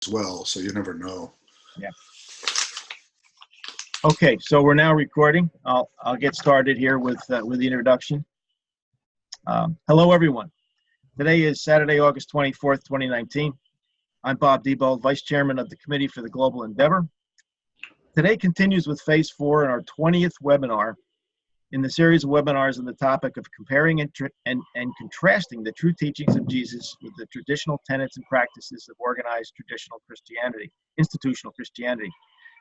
as well, so you never know. Yeah. Okay, so we're now recording. I'll get started here with the introduction. Hello, everyone. Today is Saturday, August 24th, 2019. I'm Bob Diebold, Vice Chairman of the Committee for the Global Endeavor. Today continues with Phase 4 in our 20th webinar in the series of webinars on the topic of comparing and contrasting the true teachings of Jesus with the traditional tenets and practices of organized traditional Christianity, institutional Christianity.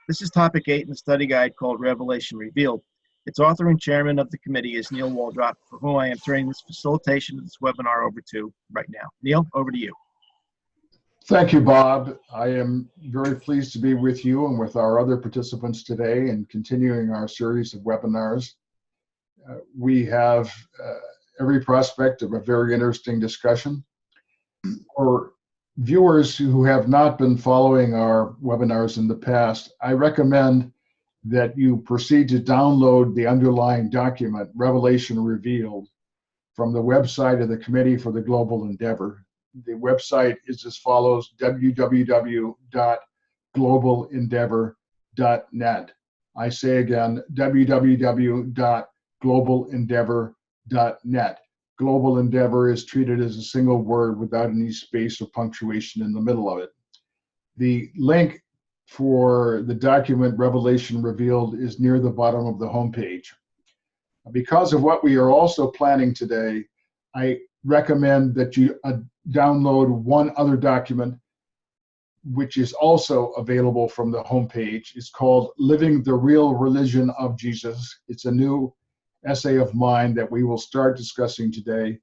This is topic 8 in the study guide called Revelation Revealed. Its author and chairman of the committee is Neil Waldrop, for whom I am turning this facilitation of this webinar over to right now. Neil, over to you. Thank you, Bob. I am very pleased to be with you and with our other participants today in continuing our series of webinars. We have every prospect of a very interesting discussion. For viewers who have not been following our webinars in the past, I recommend that you proceed to download the underlying document, Revelation Revealed, from the website of the Committee for the Global Endeavor. The website is as follows: www.globalendeavor.net. I say again, www.globalendeavor.net. Global Endeavor is treated as a single word without any space or punctuation in the middle of it. The link for the document Revelation Revealed is near the bottom of the homepage. Because of what we are also planning today, I recommend that you download one other document which is also available from the homepage. It's called Living the Real Religion of Jesus. It's a new essay of mine that we will start discussing today.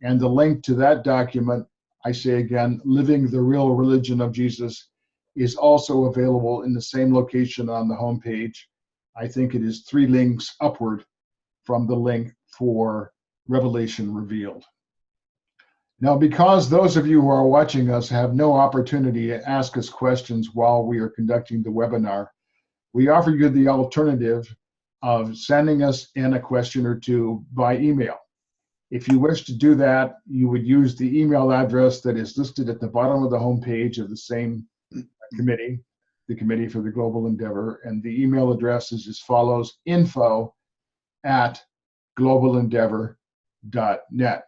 And the link to that document, I say again, Living the Real Religion of Jesus, is also available in the same location on the homepage. I think it is 3 links upward from the link for Revelation Revealed. Now, because those of you who are watching us have no opportunity to ask us questions while we are conducting the webinar, we offer you the alternative of sending us in a question or two by email. If you wish to do that, you would use the email address that is listed at the bottom of the homepage of the same committee, the Committee for the Global Endeavor, and the email address is as follows: info@globalendeavor.net.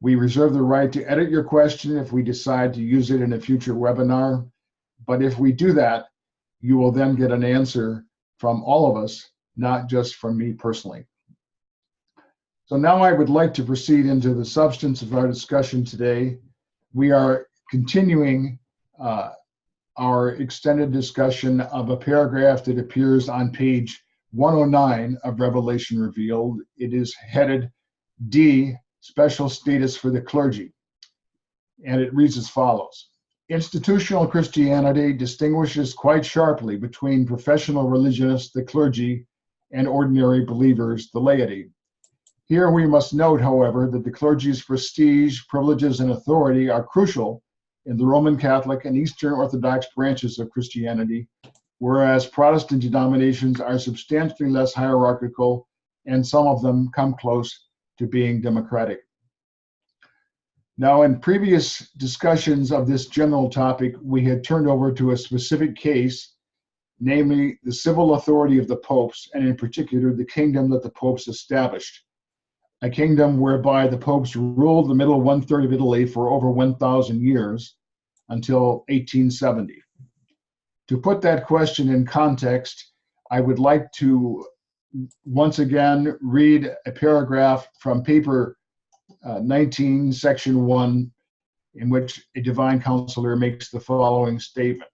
We reserve the right to edit your question if we decide to use it in a future webinar, but if we do that, you will then get an answer from all of us, not just from me personally. So now I would like to proceed into the substance of our discussion today. We are continuing our extended discussion of a paragraph that appears on page 109 of Revelation Revealed. It is headed D, Special Status for the Clergy, and it reads as follows: Institutional Christianity distinguishes quite sharply between professional religionists, the clergy, and ordinary believers, the laity. Here we must note, however, that the clergy's prestige, privileges, and authority are crucial in the Roman Catholic and Eastern Orthodox branches of Christianity, whereas Protestant denominations are substantially less hierarchical, and some of them come close to being democratic. Now, in previous discussions of this general topic, we had turned over to a specific case, namely the civil authority of the popes, and in particular the kingdom that the popes established, a kingdom whereby the popes ruled the middle 1/3 of Italy for over 1,000 years until 1870. To put that question in context, I would like to once again read a paragraph from paper 19, section 1, in which a divine counselor makes the following statement: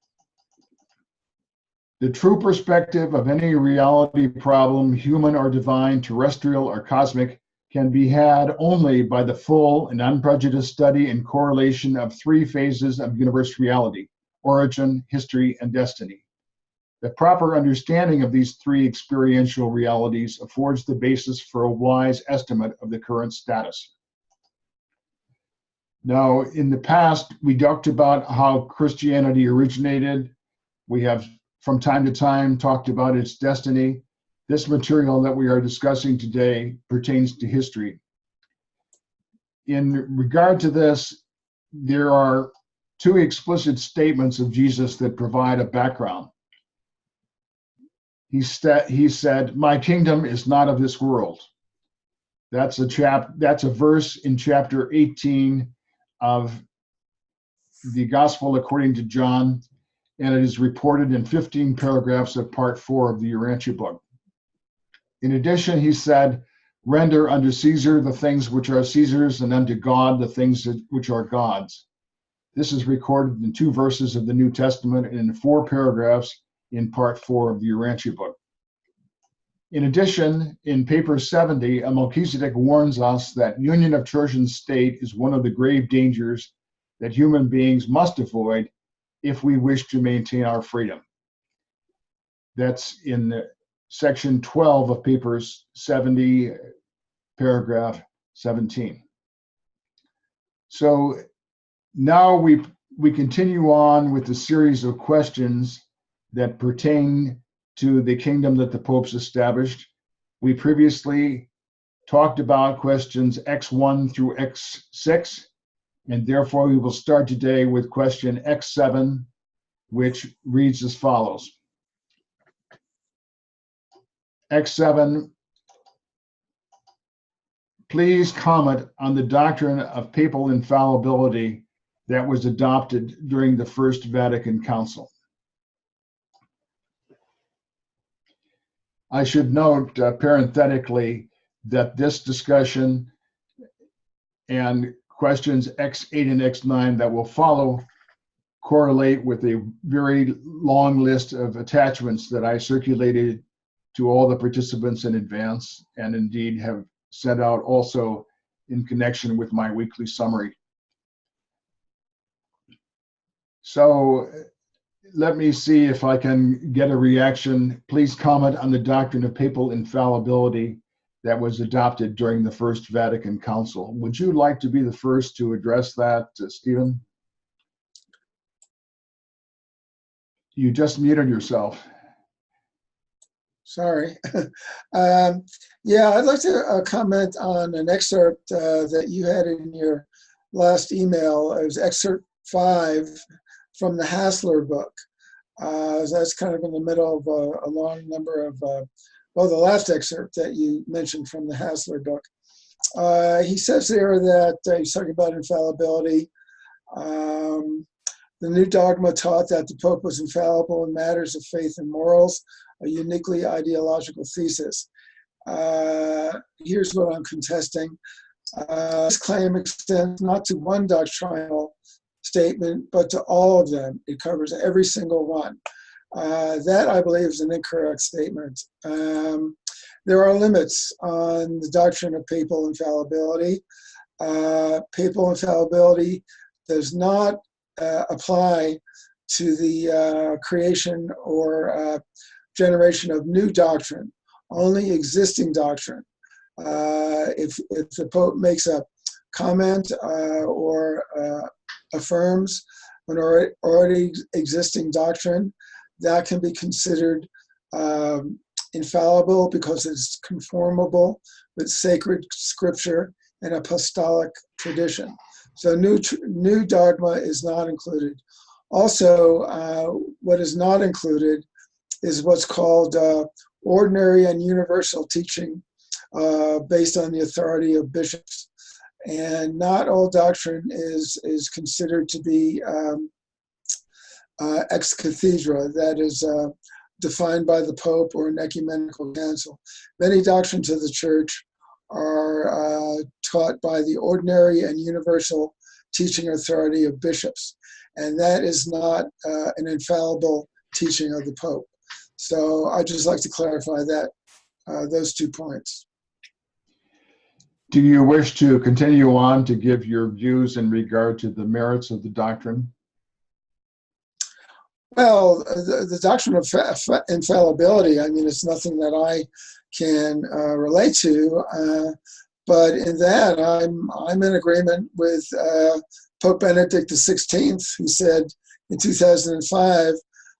The true perspective of any reality problem, human or divine, terrestrial or cosmic, can be had only by the full and unprejudiced study and correlation of 3 phases of universe reality: origin, history, and destiny. The proper understanding of these 3 experiential realities affords the basis for a wise estimate of the current status. Now, in the past, we talked about how Christianity originated. We have, from time to time, talked about its destiny. This material that we are discussing today pertains to history. In regard to this, there are two explicit statements of Jesus that provide a background. He said, "My kingdom is not of this world." That's a verse in chapter 18 of the Gospel according to John, and it is reported in 15 paragraphs of part 4 of the Urantia book. In addition, he said, "Render unto Caesar the things which are Caesar's, and unto God the things which are God's." This is recorded in 2 verses of the New Testament and in 4 paragraphs in part 4 of the Urantia book. In addition, in paper 70, Melchizedek warns us that union of church and state is one of the grave dangers that human beings must avoid if we wish to maintain our freedom. That's in section 12 of papers 70, paragraph 17. So now we continue on with the series of questions that pertain to the kingdom that the popes established. We previously talked about questions X1 through X6, and therefore we will start today with question X7, which reads as follows. X7, please comment on the doctrine of papal infallibility that was adopted during the First Vatican Council. I should note parenthetically that this discussion and questions X8 and X9 that will follow correlate with a very long list of attachments that I circulated to all the participants in advance, and indeed have sent out also in connection with my weekly summary. So let me see if I can get a reaction. Please comment on the doctrine of papal infallibility that was adopted during the First Vatican Council. Would you like to be the first to address that, Stephen? You just muted yourself. Sorry. Yeah, I'd like to comment on an excerpt that you had in your last email. It was excerpt 5 from the Hassler book. That's kind of in the middle of a long number of, well, the last excerpt that you mentioned from the Hassler book. He says there that he's talking about infallibility. The new dogma taught that the Pope was infallible in matters of faith and morals, a uniquely ideological thesis. Here's what I'm contesting. This claim extends not to one doctrinal statement, but to all of them. It covers every single one. That, I believe, is an incorrect statement. There are limits on the doctrine of papal infallibility. Papal infallibility does not apply to the creation or generation of new doctrine, only existing doctrine. If the Pope makes a comment or affirms an already existing doctrine, that can be considered infallible because it's conformable with sacred scripture and apostolic tradition. So new dogma is not included. Also, what is not included is what's called ordinary and universal teaching based on the authority of bishops. And not all doctrine is considered to be ex cathedra, that is defined by the Pope or an ecumenical council. Many doctrines of the Church are taught by the ordinary and universal teaching authority of bishops, and that is not an infallible teaching of the Pope. So I'd just like to clarify that, those 2 points. Do you wish to continue on to give your views in regard to the merits of the doctrine? Well, the doctrine of infallibility, I mean, it's nothing that I can relate to, but in that I'm in agreement with Pope Benedict XVI, who said in 2005,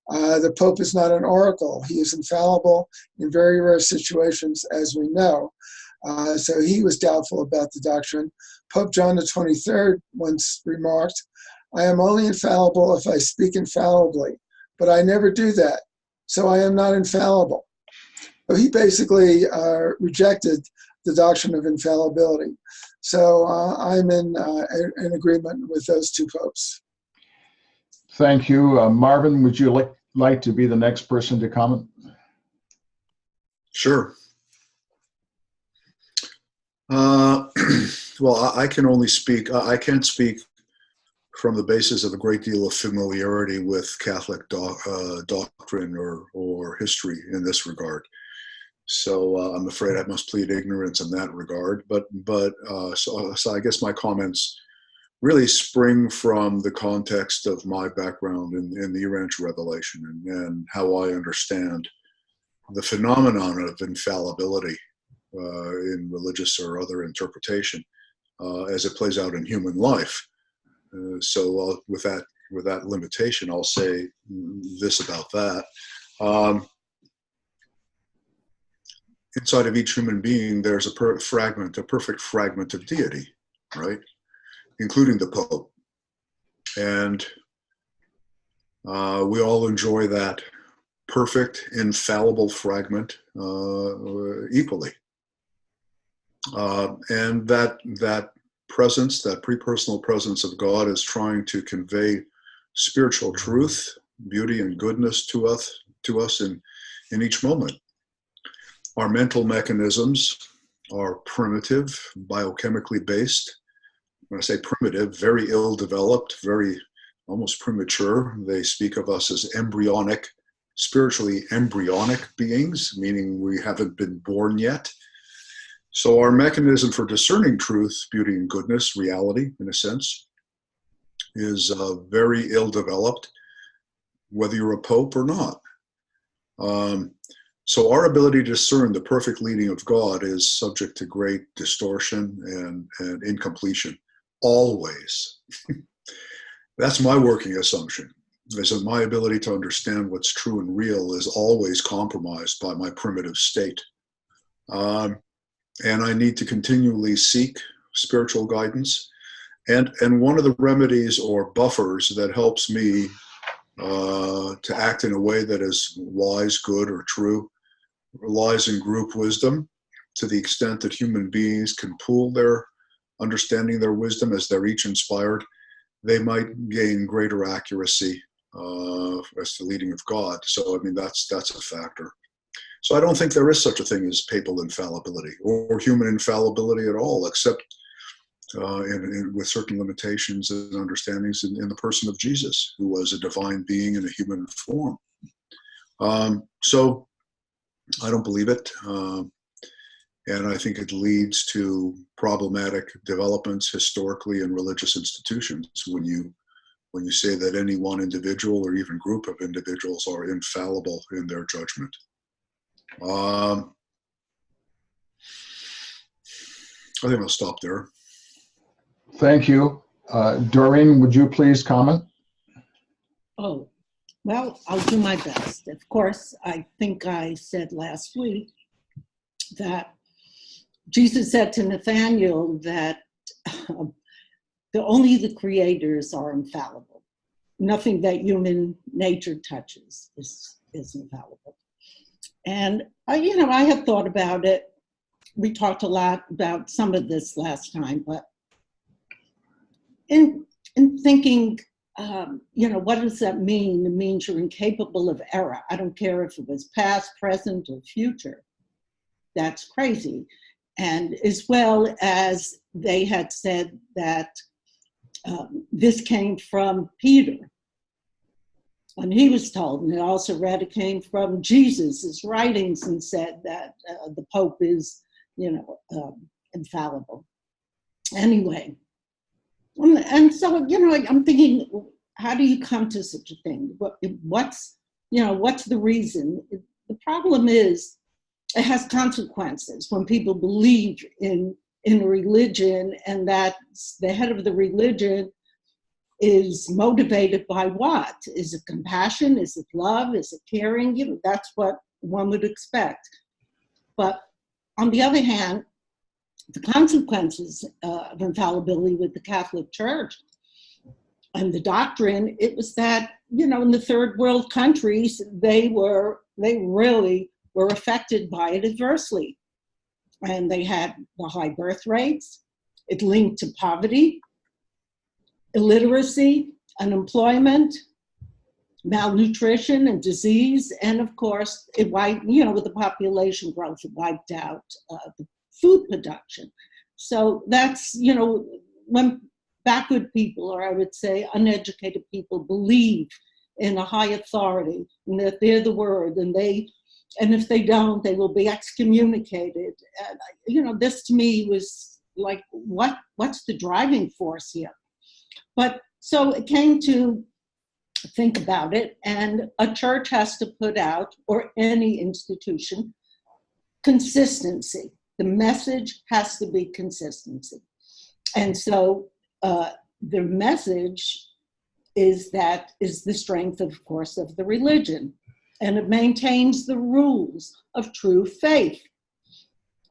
the Pope is not an oracle. He is infallible in very rare situations, as we know. So he was doubtful about the doctrine. Pope John XXIII once remarked I am only infallible if I speak infallibly, but I never do that, so I am not infallible. So he basically rejected the doctrine of infallibility. So I'm in agreement with those two popes. Thank you. Marvin, would you like to be the next person to comment? Sure. Well, I can only speak, I can't speak from the basis of a great deal of familiarity with Catholic doctrine or history in this regard. So I'm afraid I must plead ignorance in that regard. So I guess my comments really spring from the context of my background in the Urantia revelation and how I understand the phenomenon of infallibility in religious or other interpretation as it plays out in human life. So with that limitation, I'll say this about that. Inside of each human being, there's a perfect fragment of deity, right? Including the Pope. And we all enjoy that perfect, infallible fragment equally. And that presence, that pre-personal presence of God is trying to convey spiritual truth, beauty, and goodness to us in each moment. Our mental mechanisms are primitive, biochemically based. When I say primitive, very ill-developed, very almost premature. They speak of us as embryonic, spiritually embryonic beings, meaning we haven't been born yet. So our mechanism for discerning truth, beauty, and goodness, reality, in a sense, is very ill-developed, whether you're a pope or not. So our ability to discern the perfect leading of God is subject to great distortion and incompletion, always. That's my working assumption, is that my ability to understand what's true and real is always compromised by my primitive state. And I need to continually seek spiritual guidance. And one of the remedies or buffers that helps me to act in a way that is wise, good, or true relies in group wisdom, to the extent that human beings can pool their understanding, their wisdom, as they're each inspired. They might gain greater accuracy as the leading of God. So, I mean, that's a factor. So I don't think there is such a thing as papal infallibility or human infallibility at all, except with certain limitations and understandings in the person of Jesus, who was a divine being in a human form. So I don't believe it. And I think it leads to problematic developments historically in religious institutions when you say that any one individual or even group of individuals are infallible in their judgment. I think I'll stop there. Thank you. Doreen, would you please comment? Oh, well, I'll do my best. Of course, I think I said last week that Jesus said to Nathaniel that only the creators are infallible. Nothing that human nature touches is infallible. And I have thought about it. We talked a lot about some of this last time, but in thinking, what does that mean? It means you're incapable of error. I don't care if it was past, present, or future. That's crazy. And as well as they had said that this came from Peter. And he was told, and it also read it came from Jesus' writings and said that the Pope is, infallible. Anyway, and so, I'm thinking, how do you come to such a thing? What's the reason? The problem is it has consequences when people believe in a religion and that the head of the religion is motivated by what? Is it compassion? Is it love? Is it caring? That's what one would expect. But on the other hand, the consequences of infallibility with the Catholic Church And the doctrine, it was that, in the third world countries, they really were affected by it adversely. And they had the high birth rates. It linked to poverty, illiteracy, unemployment, malnutrition and disease. And of course, it wiped, with the population growth, it wiped out the food production. So that's, when backward people, or I would say uneducated people, believe in a high authority and that they're the word, and if they don't, they will be excommunicated. And, this to me was like, what's the driving force here? But so it came to think about it, and a church has to put out, or any institution, consistency. The message has to be consistency. And so the message is the strength, of course, of the religion. And it maintains the rules of true faith.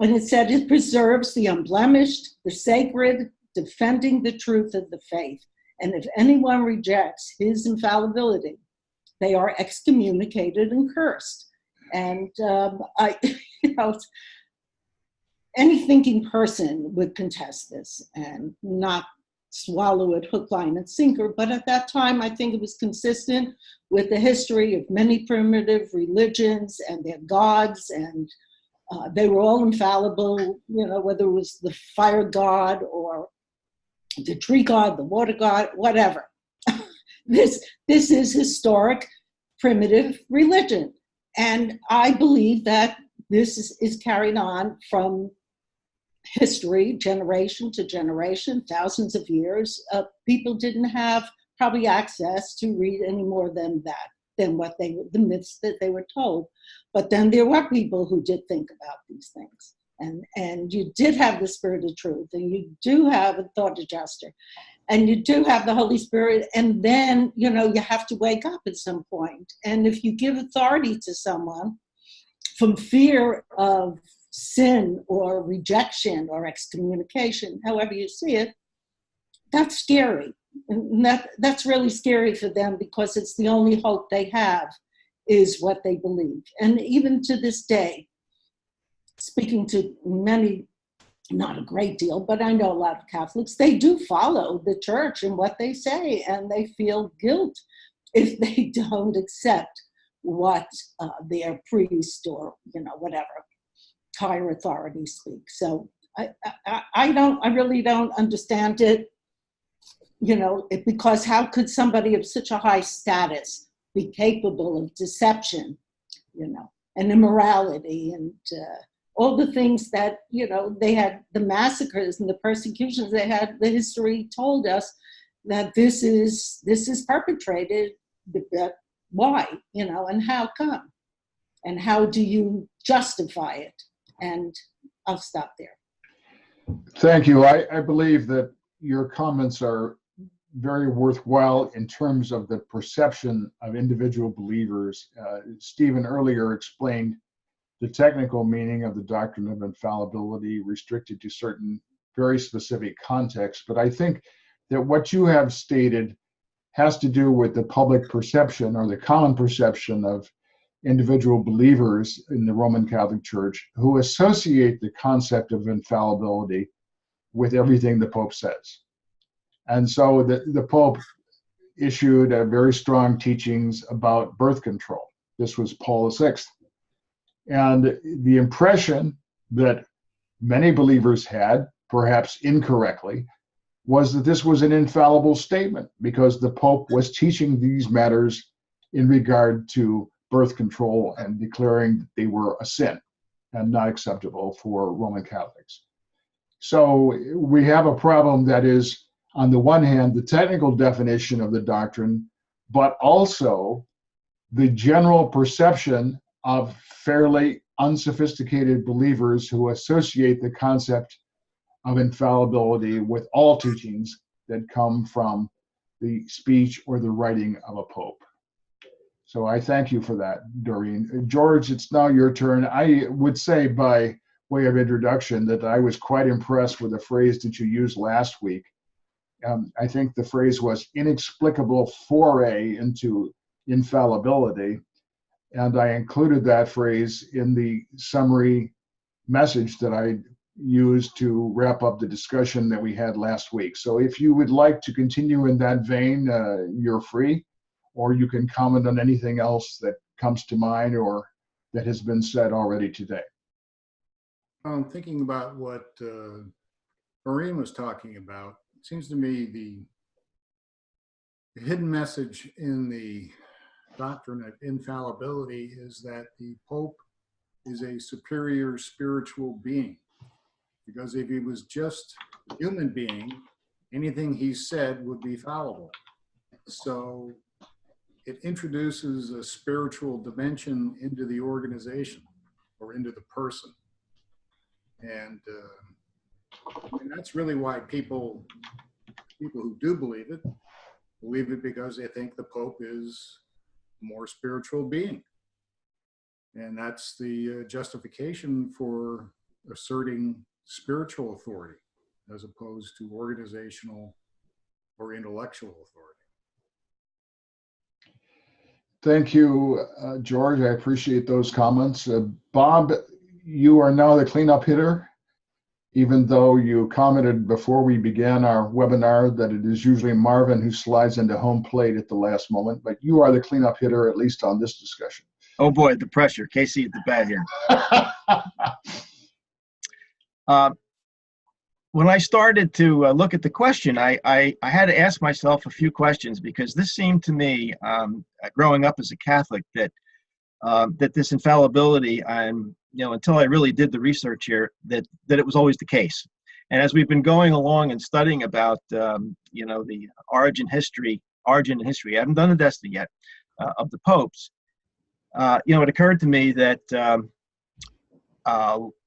And it said it preserves the unblemished, the sacred, defending the truth of the faith. And if anyone rejects his infallibility, they are excommunicated and cursed. And any thinking person would contest this and not swallow it hook, line, and sinker. But at that time, I think it was consistent with the history of many primitive religions and their gods, and they were all infallible, whether it was the fire god or the tree god, the water god, whatever. This is historic primitive religion. And I believe that this is carried on from history, generation to generation, thousands of years. People didn't have probably access to read any more than the myths that they were told. But then there were people who did think about these things. And you did have the Spirit of truth, and you do have a thought adjuster, and you do have the Holy Spirit, and then, you have to wake up at some point. And if you give authority to someone from fear of sin or rejection or excommunication, however you see it, that's scary. And that's really scary for them, because it's the only hope they have is what they believe. And even to this day, speaking to many, not a great deal, but I know a lot of Catholics, they do follow the church and what they say, and they feel guilt if they don't accept what their priest or, whatever higher authority speaks. So I really don't understand it, because how could somebody of such a high status be capable of deception, and immorality and all the things that, they had, the massacres and the persecutions they had, the history told us that this is perpetrated. Why, and how come? And how do you justify it? And I'll stop there. Thank you. I believe that your comments are very worthwhile in terms of the perception of individual believers. Stephen earlier explained the technical meaning of the doctrine of infallibility restricted to certain very specific contexts. But I think that what you have stated has to do with the public perception, or the common perception, of individual believers in the Roman Catholic Church who associate the concept of infallibility with everything the Pope says. And so the Pope issued a very strong teachings about birth control. This was Paul VI. And the impression that many believers had, perhaps incorrectly, was that this was an infallible statement because the Pope was teaching these matters in regard to birth control and declaring that they were a sin and not acceptable for Roman Catholics. So we have a problem that is, on the one hand, the technical definition of the doctrine, but also the general perception of fairly unsophisticated believers who associate the concept of infallibility with all teachings that come from the speech or the writing of a pope. So I thank you for that, Doreen. George, it's now your turn. I would say, by way of introduction, that I was quite impressed with the phrase that you used last week, I think the phrase was inexplicable foray into infallibility. And I included that phrase in the summary message that I used to wrap up the discussion that we had last week. So if you would like to continue in that vein, you're free, or you can comment on anything else that comes to mind or that has been said already today. I'm thinking about what Maureen was talking about. It seems to me the hidden message in the doctrine of infallibility is that the Pope is a superior spiritual being. Because if he was just a human being, anything he said would be fallible. So it introduces a spiritual dimension into the organization or into the person. And that's really why people who do believe it because they think the Pope is a more spiritual being. And that's the justification for asserting spiritual authority as opposed to organizational or intellectual authority. Thank you, George. I appreciate those comments. Bob, you are now the cleanup hitter, even though you commented before we began our webinar that it is usually Marvin who slides into home plate at the last moment, but you are the cleanup hitter, at least on this discussion. Oh boy, the pressure. Casey at the bat here. When I started to look at the question, I had to ask myself a few questions, because this seemed to me, growing up as a Catholic, that this infallibility, until I really did the research here, that it was always the case. And as we've been going along and studying about, the origin and history, I haven't done the destiny yet, of the popes. It occurred to me that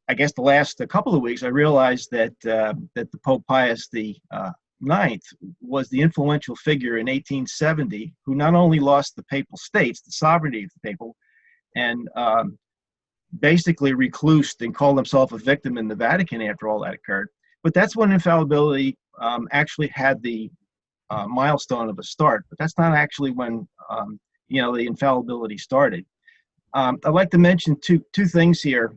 I guess the last couple of weeks I realized that the Pope Pius IX was the influential figure in 1870 who not only lost the papal states, the sovereignty of the papal, and basically reclused and called himself a victim in the Vatican after all that occurred, but that's when infallibility actually had the milestone of a start. But that's not actually when the infallibility started. I'd like to mention two things here.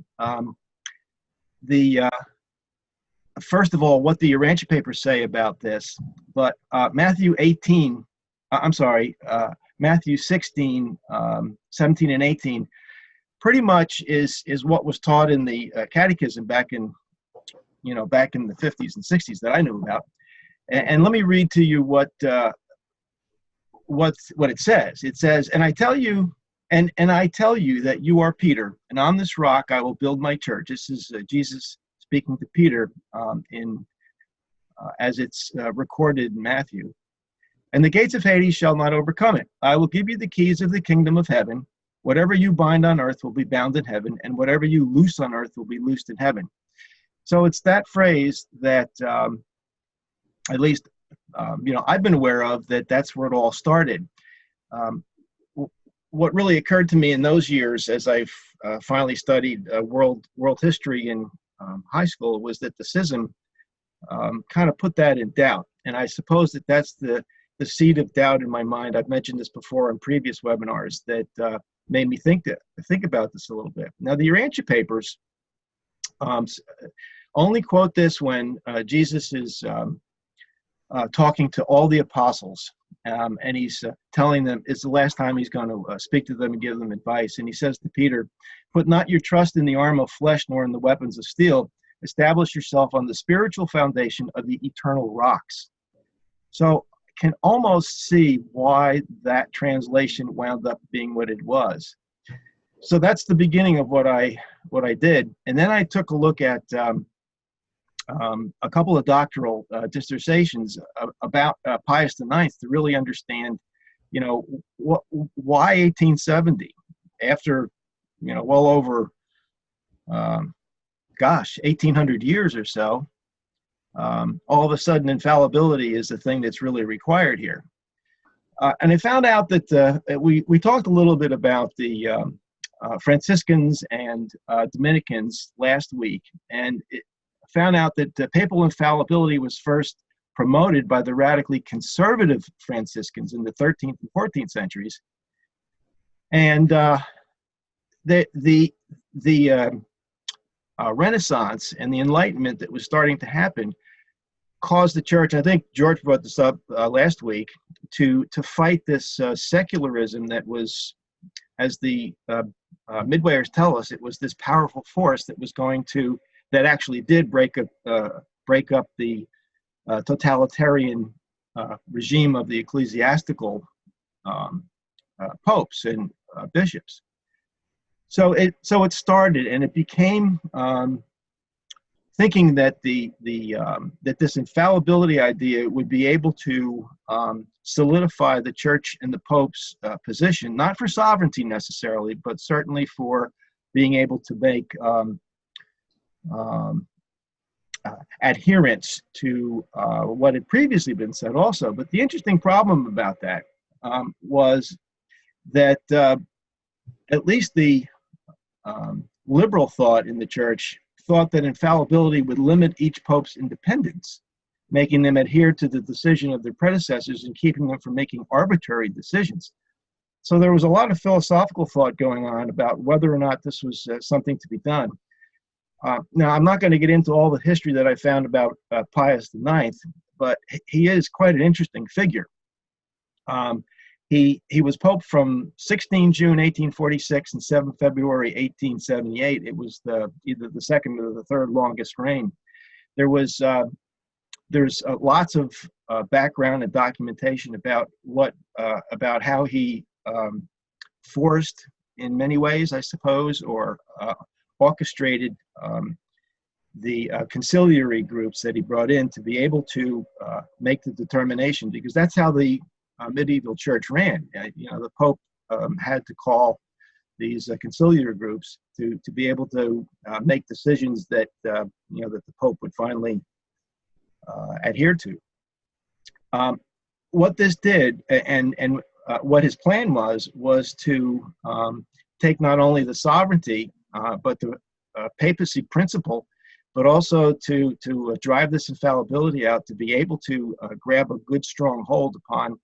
First of all, what the Urantia papers say about this, but Matthew 16, 17 and 18, pretty much is what was taught in the catechism back in the 50s and 60s that I knew about. And let me read to you what it says. It says, "And I tell you, and I tell you that you are Peter, and on this rock I will build my church." This is Jesus speaking to Peter as it's recorded in Matthew. "And the gates of Hades shall not overcome it. I will give you the keys of the kingdom of heaven. Whatever you bind on earth will be bound in heaven, and whatever you loose on earth will be loosed in heaven." So it's that phrase that, at least, I've been aware of, that's where it all started. What really occurred to me in those years, as I've finally studied world history in high school, was that the schism kind of put that in doubt. And I suppose that's the seed of doubt in my mind. I've mentioned this before in previous webinars that made me think about this a little bit. Now, the Urantia papers only quote this when Jesus is talking to all the apostles, and he's telling them it's the last time he's going to speak to them and give them advice. And he says to Peter, "Put not your trust in the arm of flesh nor in the weapons of steel. Establish yourself on the spiritual foundation of the eternal rocks." So I can almost see why that translation wound up being what it was. So that's the beginning of what I did. And then I took a look at a couple of doctoral dissertations about Pius IX to really understand, why 1870, after, well over, 1800 years or so, all of a sudden infallibility is the thing that's really required here. And I found out that we talked a little bit about the Franciscans and Dominicans last week, and found out that papal infallibility was first promoted by the radically conservative Franciscans in the 13th and 14th centuries. And the Renaissance and the Enlightenment that was starting to happen caused the church, I think George brought this up last week, to fight this secularism that was, as the Midwayers tell us, it was this powerful force that was that actually did break up the totalitarian regime of the ecclesiastical popes and bishops. So it started, and it became thinking that that this infallibility idea would be able to solidify the church and the Pope's position, not for sovereignty necessarily, but certainly for being able to make adherence to what had previously been said also. But the interesting problem about that was that at least the liberal thought in the church thought that infallibility would limit each pope's independence, making them adhere to the decision of their predecessors and keeping them from making arbitrary decisions. So there was a lot of philosophical thought going on about whether or not this was something to be done. Now, I'm not going to get into all the history that I found about Pius IX, but he is quite an interesting figure. He was Pope from 16 June 1846 and 7 February 1878. It was either the second or the third longest reign. There's lots of background and documentation about about how he forced, in many ways, I suppose, or orchestrated the conciliary groups that he brought in to be able to make the determination, because that's how the medieval church ran. The Pope had to call these conciliary groups to be able to make decisions that that the Pope would finally adhere to. What this did, and what his plan was to take not only the sovereignty but the papacy principle, but also to drive this infallibility out, to be able to grab a good strong hold upon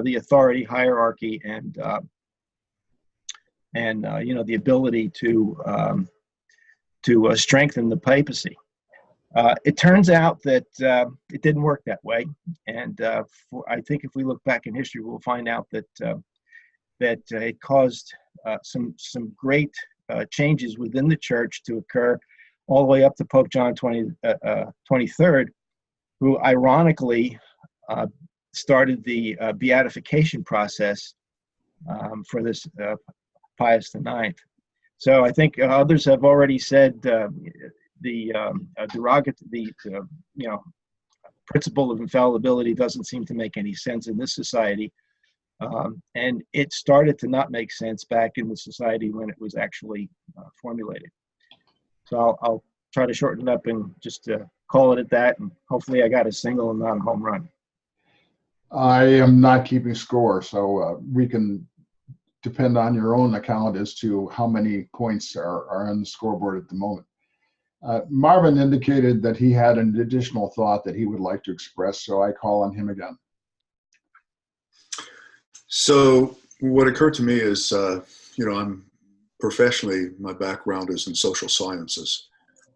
the authority hierarchy and the ability to strengthen the papacy. It turns out that it didn't work that way, and I think if we look back in history, we'll find out that it caused some great changes within the church to occur, all the way up to Pope John 23rd, who ironically started the beatification process for this Pius IX. So I think others have already said the principle of infallibility doesn't seem to make any sense in this society, and it started to not make sense back in the society when it was actually formulated. So I'll try to shorten it up and just call it at that, and hopefully I got a single and not a home run. I am not keeping score, so we can depend on your own account as to how many points are on the scoreboard at the moment. Marvin indicated that he had an additional thought that he would like to express, so I call on him again. So what occurred to me is, I'm professionally, my background is in social sciences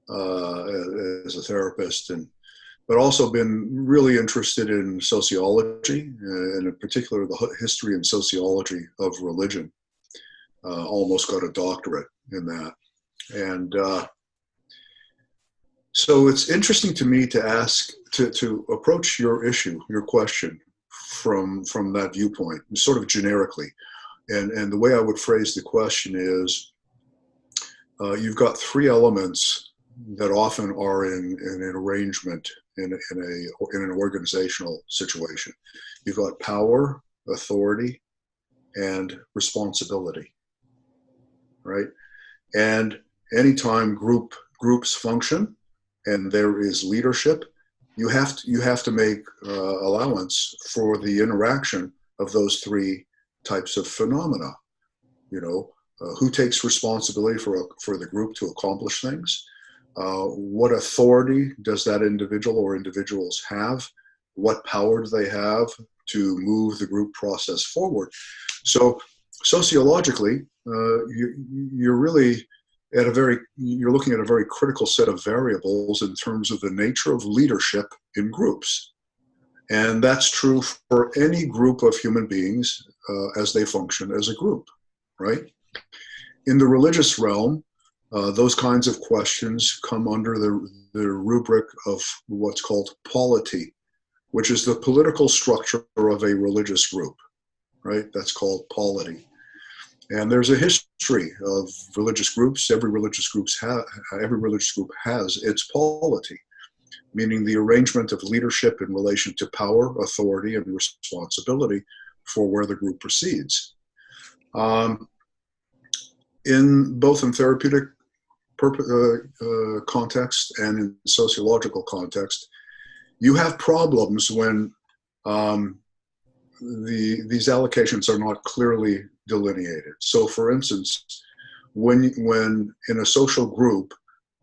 as a therapist, but also been really interested in sociology, and in particular the history and sociology of religion. Almost got a doctorate in that. And so it's interesting to me to ask, to approach your question from that viewpoint, sort of generically. And the way I would phrase the question is, you've got three elements that often are in an arrangement in an organizational situation. You've got power, authority, and responsibility, right? And anytime groups function and there is leadership, you have to make allowance for the interaction of those three types of phenomena. Who takes responsibility for the group to accomplish things? What authority does that individual or individuals have what power do they have to move the group process forward. So sociologically, you're really you're looking at a very critical set of variables in terms of the nature of leadership in groups. And that's true for any group of human beings as they function as a group, right? In the religious realm, those kinds of questions come under the rubric of what's called polity, which is the political structure of a religious group, right? That's called polity. And there's a history of religious groups. Every religious group has its polity, meaning the arrangement of leadership in relation to power, authority, and responsibility for where the group proceeds. In both in therapeutic context and in sociological context, you have problems when these allocations are not clearly delineated. So for instance, when in a social group,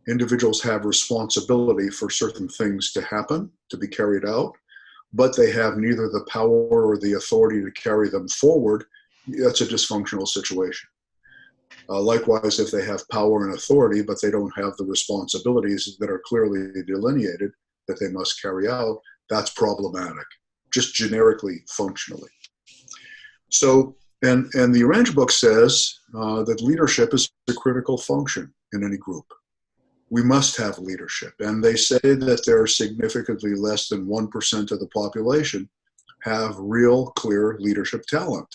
individuals have responsibility for certain things to happen, to be carried out, but they have neither the power or the authority to carry them forward, that's a dysfunctional situation. Likewise, if they have power and authority, but they don't have the responsibilities that are clearly delineated that they must carry out, that's problematic, just generically, functionally. So, and the Urantia book says that leadership is a critical function in any group. We must have leadership. And they say that there are significantly less than 1% of the population have real, clear leadership talent.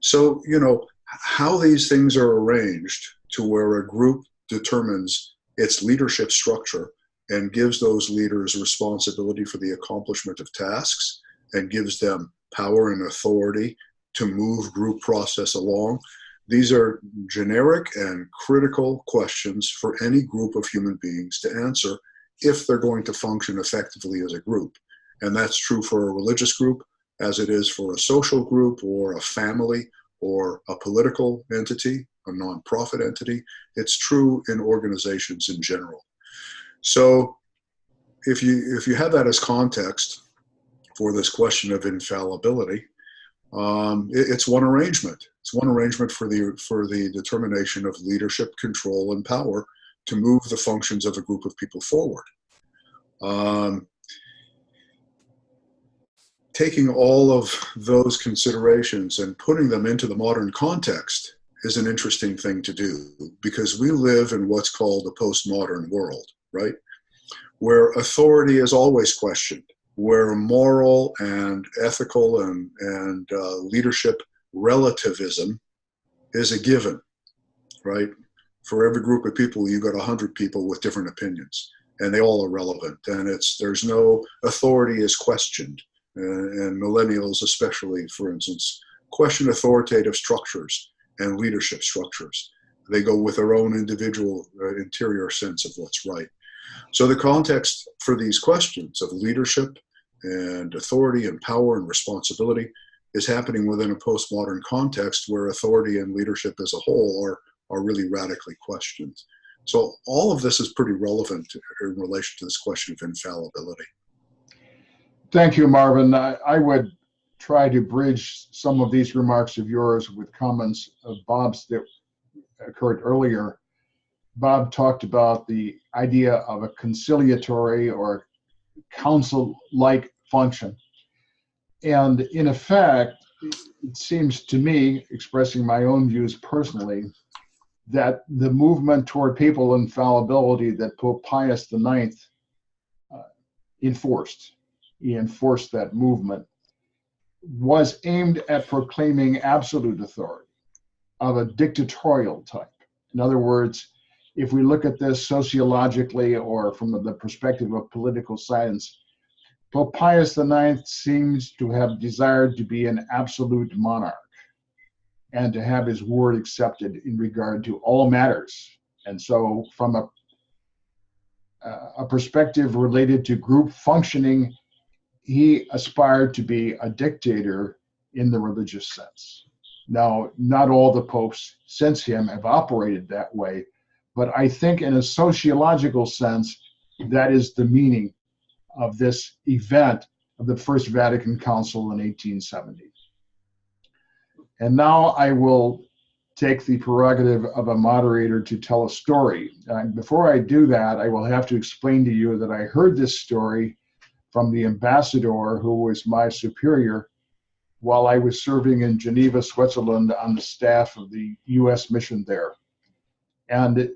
So, you know, how these things are arranged to where a group determines its leadership structure and gives those leaders responsibility for the accomplishment of tasks and gives them power and authority to move group process along. These are generic and critical questions for any group of human beings to answer if they're going to function effectively as a group. And that's true for a religious group as it is for a social group or a family or a political entity, a nonprofit entity. It's true in organizations in general. So if you have that as context for this question of infallibility, it's one arrangement. It's one arrangement for the determination of leadership, control, and power to move the functions of a group of people forward. Taking all of those considerations and putting them into the modern context is an interesting thing to do, because we live in what's called a postmodern world, right? Where authority is always questioned, where moral and ethical and leadership relativism is a given, right? For every group of people, you got 100 people with different opinions, and they all are relevant. And there's no authority is questioned. And millennials especially, for instance, question authoritative structures and leadership structures. They go with their own individual interior sense of what's right. So the context for these questions of leadership and authority and power and responsibility is happening within a postmodern context where authority and leadership as a whole are really radically questioned. So all of this is pretty relevant in relation to this question of infallibility. Thank you, Marvin. I would try to bridge some of these remarks of yours with comments of Bob's that occurred earlier. Bob talked about the idea of a conciliatory or council-like function. And in effect, it seems to me, expressing my own views personally, that the movement toward papal infallibility that Pope Pius IX enforced that movement, was aimed at proclaiming absolute authority of a dictatorial type. In other words, if we look at this sociologically or from the perspective of political science, Pope Pius IX seems to have desired to be an absolute monarch and to have his word accepted in regard to all matters. And so from a perspective related to group functioning, he aspired to be a dictator in the religious sense. Now, not all the popes since him have operated that way, but I think in a sociological sense, that is the meaning of this event of the First Vatican Council in 1870. And now I will take the prerogative of a moderator to tell a story. Before I do that, I will have to explain to you that I heard this story from the ambassador who was my superior while I was serving in Geneva, Switzerland on the staff of the US mission there. And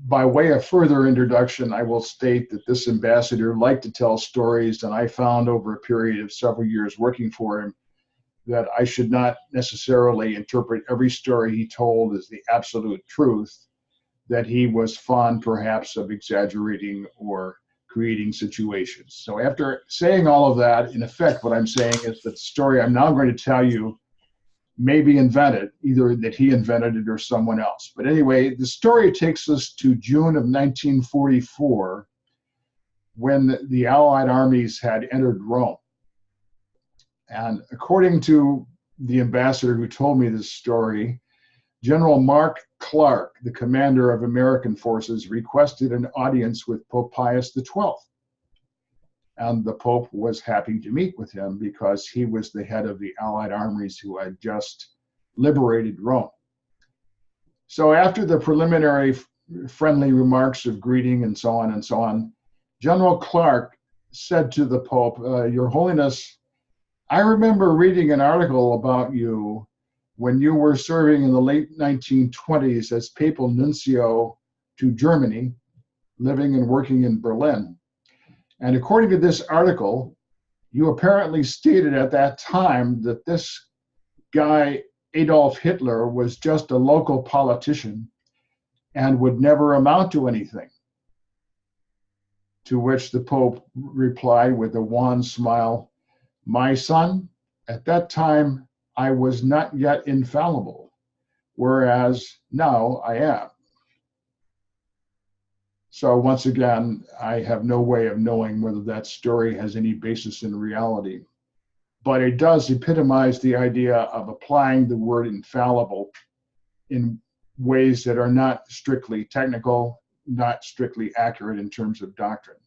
by way of further introduction, I will state that this ambassador liked to tell stories, and I found over a period of several years working for him that I should not necessarily interpret every story he told as the absolute truth, that he was fond perhaps of exaggerating or creating situations. So after saying all of that, in effect, what I'm saying is that the story I'm now going to tell you may be invented, either that he invented it or someone else. But anyway, the story takes us to June of 1944, when the Allied armies had entered Rome. And according to the ambassador who told me this story, General Mark Clark, the commander of American forces, requested an audience with Pope Pius XII. And the Pope was happy to meet with him because he was the head of the Allied armies who had just liberated Rome. So after the preliminary friendly remarks of greeting and so on, General Clark said to the Pope, Your Holiness, I remember reading an article about you when you were serving in the late 1920s as papal nuncio to Germany, living and working in Berlin. And according to this article, you apparently stated at that time that this guy, Adolf Hitler, was just a local politician and would never amount to anything. To which the Pope replied with a wan smile, My son, at that time, I was not yet infallible, whereas now I am. So once again, I have no way of knowing whether that story has any basis in reality, but it does epitomize the idea of applying the word infallible in ways that are not strictly technical, not strictly accurate in terms of doctrine,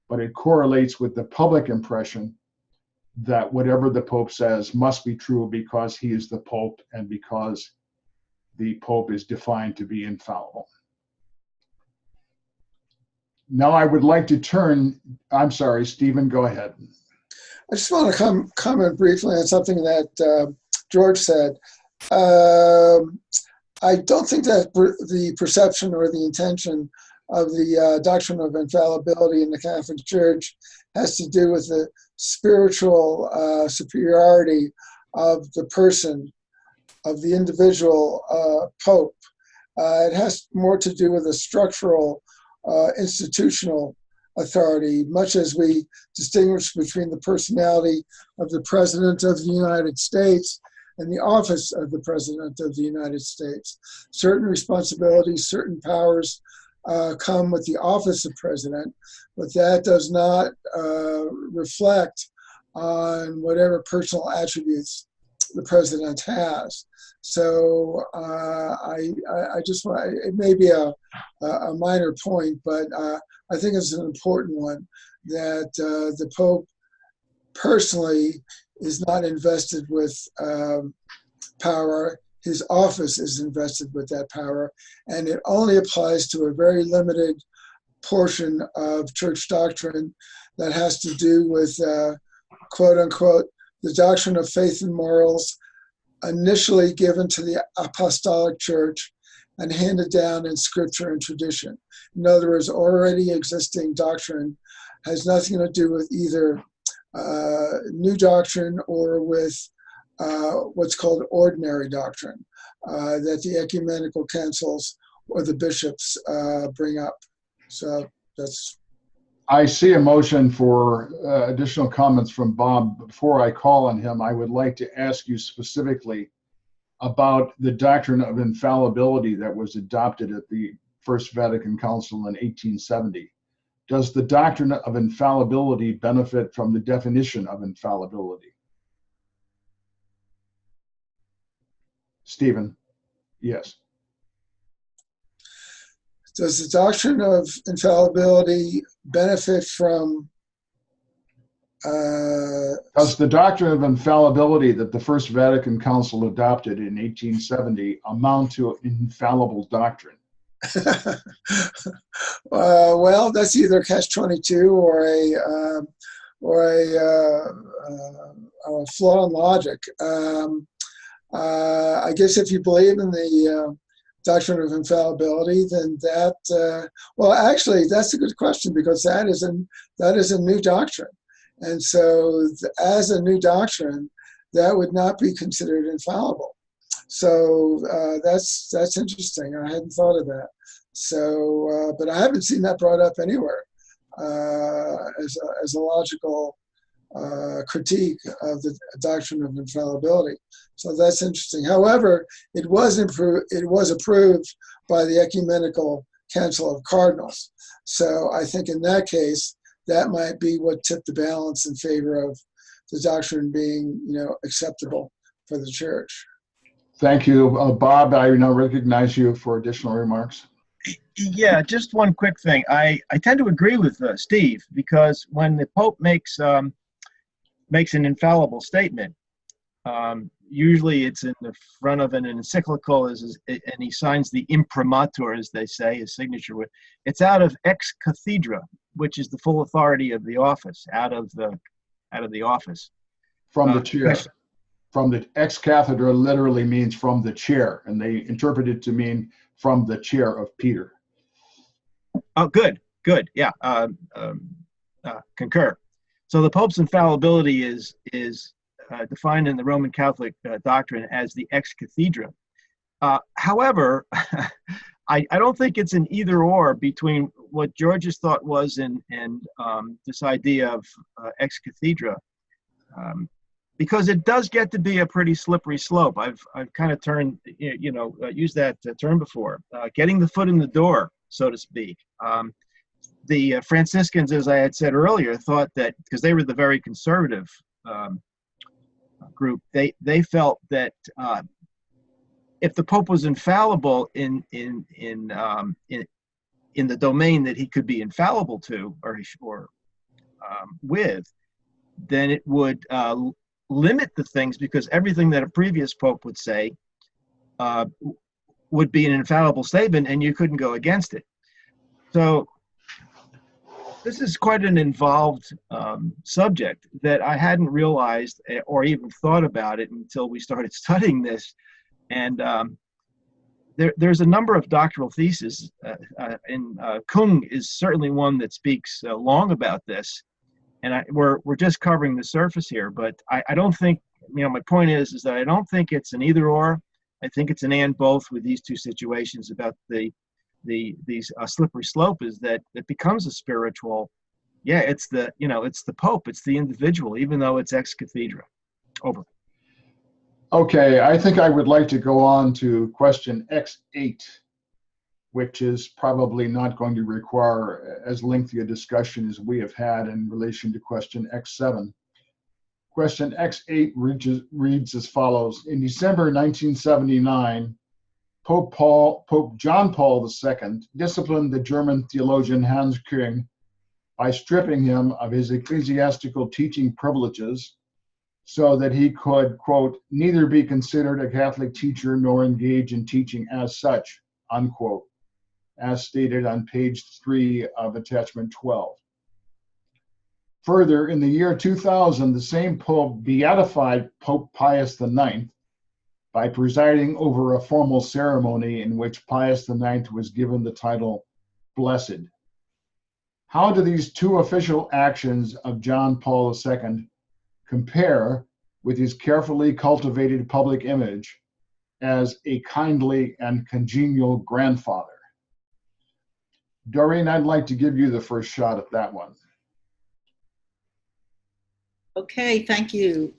but it correlates with the public impression that whatever the Pope says must be true because he is the Pope and because the Pope is defined to be infallible. Now I would like to turn, I'm sorry, Stephen, go ahead. I just want to comment briefly on something that George said. I don't think that the perception or the intention of the doctrine of infallibility in the Catholic Church has to do with the spiritual superiority of the person, of the individual Pope. It has more to do with a structural, institutional authority, much as we distinguish between the personality of the President of the United States and the office of the President of the United States. Certain responsibilities, certain powers come with the office of President, but that does not reflect on whatever personal attributes the President has. So I just want, it may be a minor point, but I think it's an important one, that the Pope personally is not invested with power. His office is invested with that power, and it only applies to a very limited portion of church doctrine that has to do with, quote unquote, the doctrine of faith and morals initially given to the apostolic church and handed down in scripture and tradition. In other words, already existing doctrine has nothing to do with either new doctrine or with what's called ordinary doctrine that the ecumenical councils or the bishops bring up. So that's. I see a motion for additional comments from Bob. Before I call on him, I would like to ask you specifically about the doctrine of infallibility that was adopted at the First Vatican Council in 1870. Does the doctrine of infallibility benefit from the definition of infallibility? Stephen, yes. Does the doctrine of infallibility benefit from Does the doctrine of infallibility that the First Vatican Council adopted in 1870 amount to an infallible doctrine? Well, that's either catch-22 or a flaw in logic. I guess if you believe in the doctrine of infallibility, then that well, actually, that's a good question, because that is a new doctrine, and so as a new doctrine, that would not be considered infallible. So that's interesting. I hadn't thought of that. So, but I haven't seen that brought up anywhere as a logical critique of the doctrine of infallibility. So that's interesting. However, it was approved by the Ecumenical Council of Cardinals. So I think in that case, that might be what tipped the balance in favor of the doctrine being, acceptable for the church. Thank you. Bob, I now recognize you for additional remarks. Yeah, just one quick thing. I tend to agree with Steve, because when the Pope makes an infallible statement, usually it's in the front of an encyclical, and he signs the imprimatur, as they say, his signature. It's out of ex cathedra, which is the full authority of the office, out of the office. From the chair. From the ex cathedra literally means from the chair, and they interpret it to mean from the chair of Peter. Oh, good. Yeah, concur. So the Pope's infallibility is defined in the Roman Catholic doctrine as the ex cathedra. However, I don't think it's an either or between what George's thought was and this idea of ex cathedra, because it does get to be a pretty slippery slope. I've kind of used that term before, getting the foot in the door, so to speak. The Franciscans, as I had said earlier, thought that, because they were the very conservative group, they felt that if the Pope was infallible in the domain that he could be infallible to, or with, then it would limit the things, because everything that a previous Pope would say would be an infallible statement, and you couldn't go against it. So this is quite an involved subject that I hadn't realized or even thought about it until we started studying this. And there's a number of doctoral theses, and Kung is certainly one that speaks long about this. And we're just covering the surface here, but I don't think, my point is that I don't think it's an either or. I think it's an and both with these two situations about these slippery slope, is that it becomes a spiritual, it's the Pope, it's the individual, even though it's ex cathedra. Over. Okay, I think I would like to go on to question X8, which is probably not going to require as lengthy a discussion as we have had in relation to question X7. Question X8 reads as follows. In December 1979, Pope John Paul II disciplined the German theologian Hans Küng by stripping him of his ecclesiastical teaching privileges so that he could, quote, neither be considered a Catholic teacher nor engage in teaching as such, unquote, as stated on page 3 of attachment 12. Further, in the year 2000, the same Pope beatified Pope Pius IX by presiding over a formal ceremony in which Pius IX was given the title Blessed. How do these two official actions of John Paul II compare with his carefully cultivated public image as a kindly and congenial grandfather? Doreen, I'd like to give you the first shot at that one. Okay, thank you.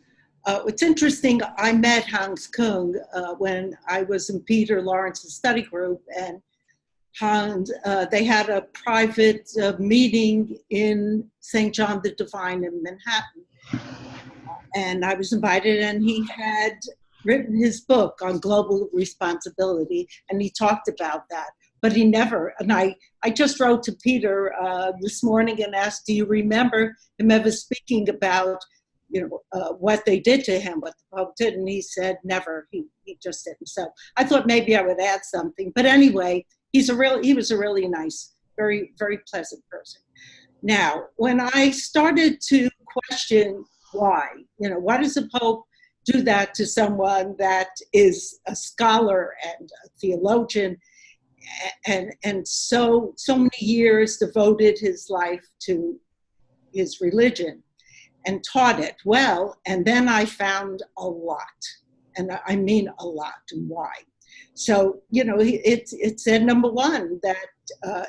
It's interesting, I met Hans Küng when I was in Peter Lawrence's study group, and Hans, they had a private meeting in St. John the Divine in Manhattan. And I was invited, and he had written his book on global responsibility, and he talked about that. but he never, and I just wrote to Peter this morning and asked, do you remember him ever speaking about, what they did to him, what the Pope did? And he said, never, he just didn't. So I thought maybe I would add something. But anyway, he was a really nice, very, very pleasant person. Now, when I started to question why, why does the Pope do that to someone that is a scholar and a theologian and so many years devoted his life to his religion and taught it well, and then I found a lot, and I mean a lot, and why. So, it said, number one, that,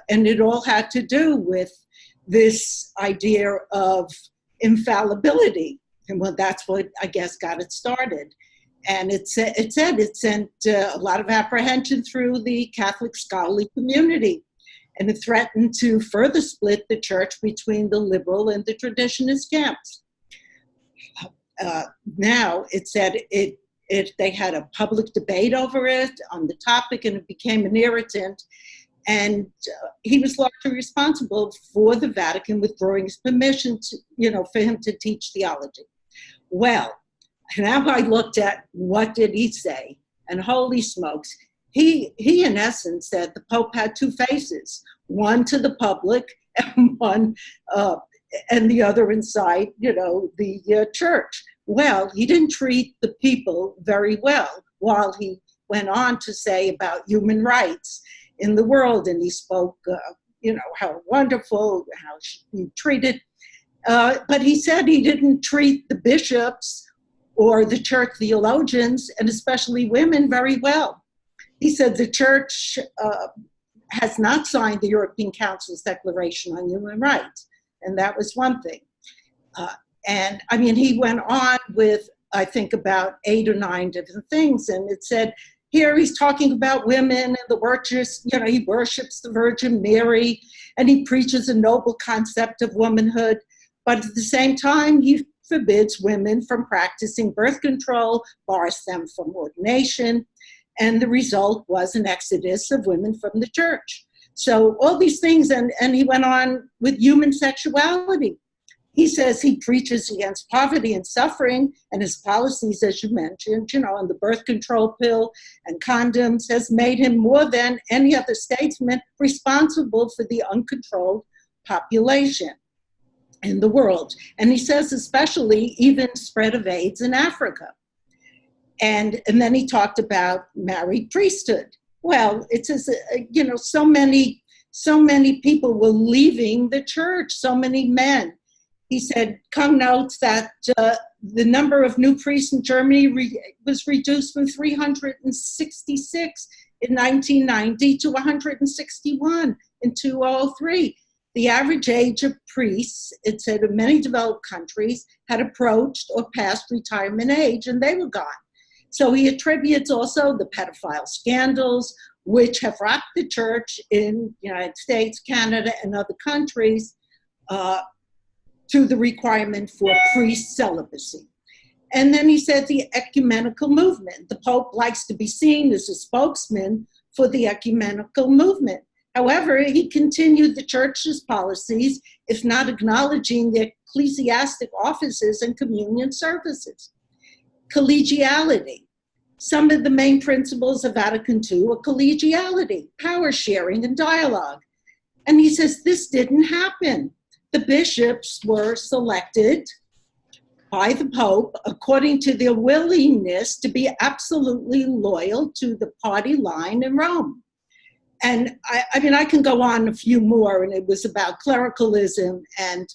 and it all had to do with this idea of infallibility. And well, that's what I guess got it started. And it sent a lot of apprehension through the Catholic scholarly community. And it threatened to further split the church between the liberal and the traditionalist camps. Now, it said they had a public debate over it on the topic, and it became an irritant. And he was largely responsible for the Vatican withdrawing his permission to, for him to teach theology. Well, now I looked at what did he say, and holy smokes, he in essence said the Pope had two faces, one to the public and one and the other inside, the church. Well, he didn't treat the people very well, while he went on to say about human rights in the world, and he spoke, how wonderful, how he treated. But he said he didn't treat the bishops or the church theologians, and especially women, very well. He said the church has not signed the European Council's Declaration on Human Rights, and that was one thing. And I mean, he went on with, I think, about 8 or 9 different things, and it said, here he's talking about women and the virtues, he worships the Virgin Mary, and he preaches a noble concept of womanhood, but at the same time, he forbids women from practicing birth control, bars them from ordination, and the result was an exodus of women from the church. So all these things, and he went on with human sexuality. He says he preaches against poverty and suffering, and his policies, as you mentioned, on the birth control pill and condoms has made him more than any other statesman responsible for the uncontrolled population in the world. And he says especially even spread of AIDS in Africa. And then he talked about married priesthood. Well, it says, so many people were leaving the church, so many men. He said, Kung notes that the number of new priests in Germany was reduced from 366 in 1990 to 161 in 2003. The average age of priests, it said, in many developed countries had approached or passed retirement age, and they were gone. So he attributes also the pedophile scandals, which have rocked the church in the United States, Canada, and other countries, to the requirement for priest celibacy. And then he said the ecumenical movement. The Pope likes to be seen as a spokesman for the ecumenical movement. However, he continued the church's policies, if not acknowledging the ecclesiastic offices and communion services. Collegiality. Some of the main principles of Vatican II are collegiality, power sharing, and dialogue. And he says this didn't happen. The bishops were selected by the Pope according to their willingness to be absolutely loyal to the party line in Rome. And I mean, I can go on a few more, and it was about clericalism and,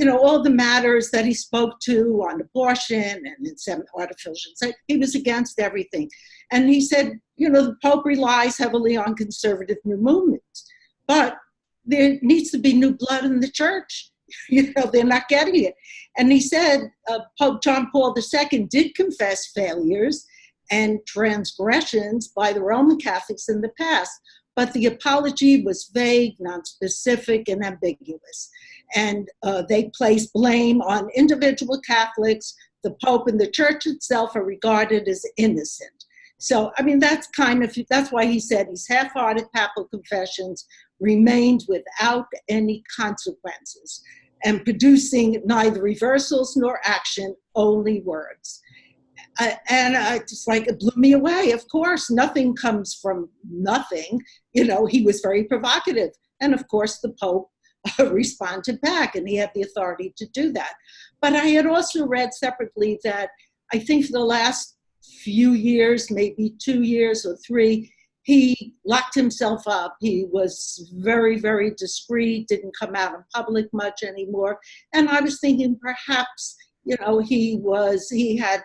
all the matters that he spoke to on abortion and artificial sex. He was against everything. And he said, the Pope relies heavily on conservative new movements, but there needs to be new blood in the church. They're not getting it. And he said Pope John Paul II did confess failures and transgressions by the Roman Catholics in the past, but the apology was vague, nonspecific, and ambiguous. And they place blame on individual Catholics. The Pope and the Church itself are regarded as innocent. So, I mean, that's why he said his half-hearted papal confessions remained without any consequences and producing neither reversals nor action, only words. Just like, it blew me away. Of course, nothing comes from nothing. He was very provocative. And of course, the Pope responded back, and he had the authority to do that. But I had also read separately that I think for the last few years, maybe 2 years or 3, he locked himself up. He was very, very discreet, didn't come out in public much anymore. And I was thinking perhaps, he had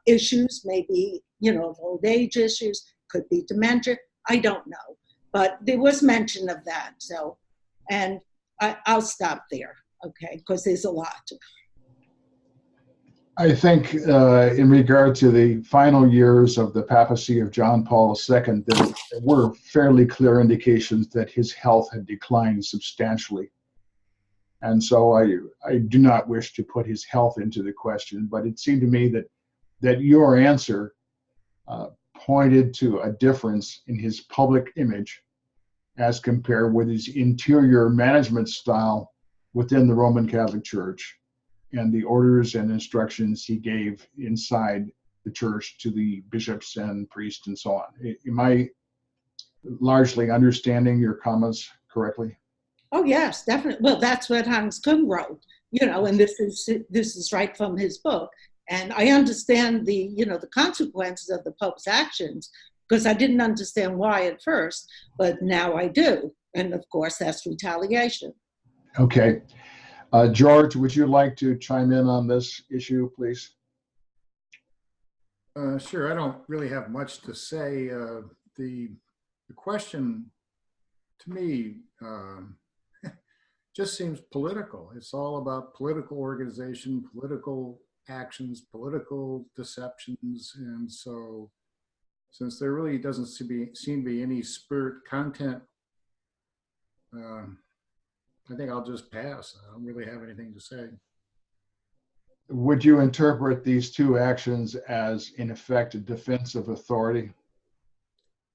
issues, maybe, of old age issues, could be dementia. I don't know. But there was mention of that. So, and I'll stop there, okay, because there's a lot. I think in regard to the final years of the papacy of John Paul II, there were fairly clear indications that his health had declined substantially. And so I do not wish to put his health into the question, but it seemed to me that your answer pointed to a difference in his public image as compared with his interior management style within the Roman Catholic Church and the orders and instructions he gave inside the church to the bishops and priests and so on. Am I largely understanding your comments correctly? Oh yes, definitely. Well, that's what Hans Küng wrote, and this is right from his book. And I understand the consequences of the Pope's actions, because I didn't understand why at first, but now I do. And of course, that's retaliation. Okay. George, would you like to chime in on this issue, please? Sure. I don't really have much to say. The question, to me, just seems political. It's all about political organization, political actions, political deceptions. And so, since there really doesn't seem to be any spirit content, I think I'll just pass. I don't really have anything to say. Would you interpret these two actions as, in effect, a defense of authority?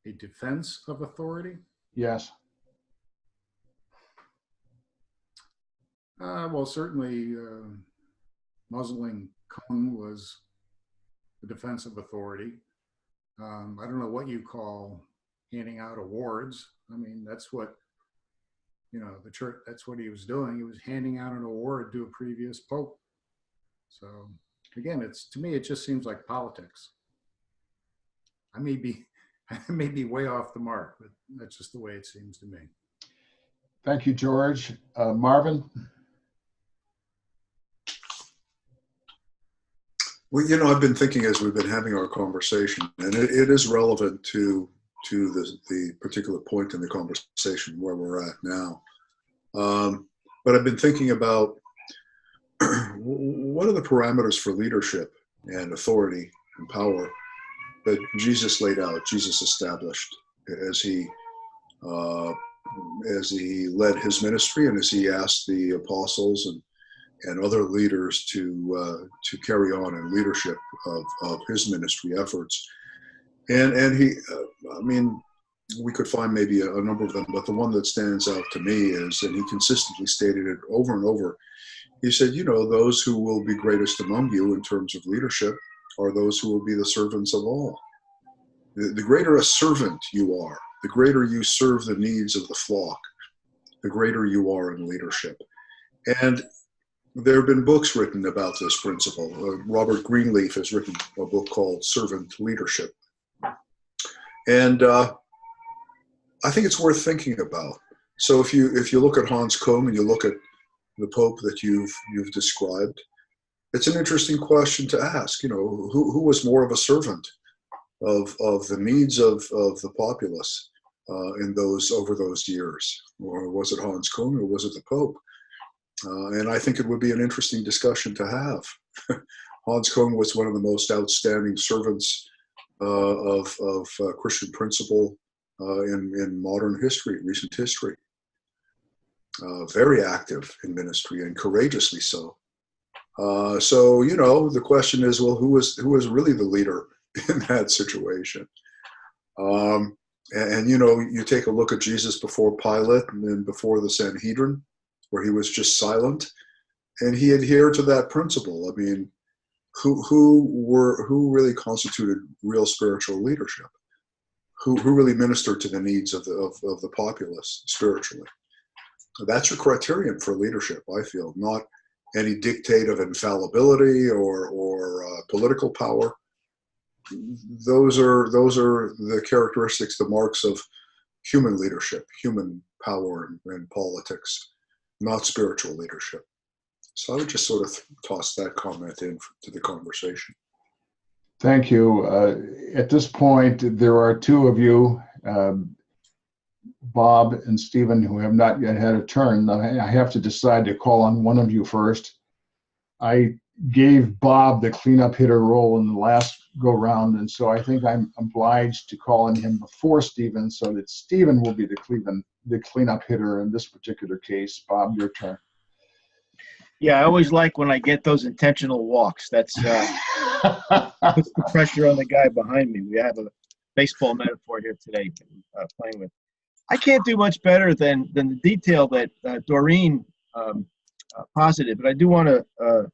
A defense of authority? Yes. Well, certainly muzzling Küng was a defense of authority. I don't know what you call handing out awards. I mean, that's what, the church, that's what he was doing. He was handing out an award to a previous pope. So again, to me, it just seems like politics. I may be way off the mark, but that's just the way it seems to me. Thank you, George. Marvin? Well, I've been thinking as we've been having our conversation, and it is relevant to the particular point in the conversation where we're at now. But I've been thinking about what are the parameters for leadership and authority and power that Jesus laid out, Jesus established as he led his ministry and as he asked the apostles and other leaders to carry on in leadership of his ministry efforts. And he, we could find maybe a number of them, but the one that stands out to me is, and he consistently stated it over and over, he said, those who will be greatest among you in terms of leadership are those who will be the servants of all. The greater a servant you are, the greater you serve the needs of the flock, the greater you are in leadership. And there have been books written about this principle. Robert Greenleaf has written a book called Servant Leadership. And I think it's worth thinking about. So if you look at Hans Küng and you look at the Pope that you've described, it's an interesting question to ask. Who was more of a servant of the needs of the populace over those years? Or was it Hans Küng or was it the Pope? And I think it would be an interesting discussion to have. Hans Küng was one of the most outstanding servants of Christian principle in modern history, recent history. Very active in ministry and courageously so. So the question is, well, who was really the leader in that situation. And you know, you take a look at Jesus before Pilate and then before the Sanhedrin, where he was just silent, and he adhered to that principle. I mean, who really constituted real spiritual leadership? Who really ministered to the needs of the populace spiritually? That's your criterion for leadership, I feel, not any dictate of infallibility or political power. Those are the characteristics, the marks of human leadership, human power and politics, not spiritual leadership. So I would just sort of toss that comment into the conversation. Thank you. At this point, there are two of you, Bob and Stephen, who have not yet had a turn. I have to decide to call on one of you first. I gave Bob the cleanup hitter role in the last go-round, and so I think I'm obliged to call on him before Stephen, so that Stephen will be the cleanup hitter in this particular case. Bob, your turn. Yeah, I always like when I get those intentional walks. That's puts the pressure on the guy behind me. We have a baseball metaphor here today playing with. I can't do much better than the detail that Doreen posited, but I do want to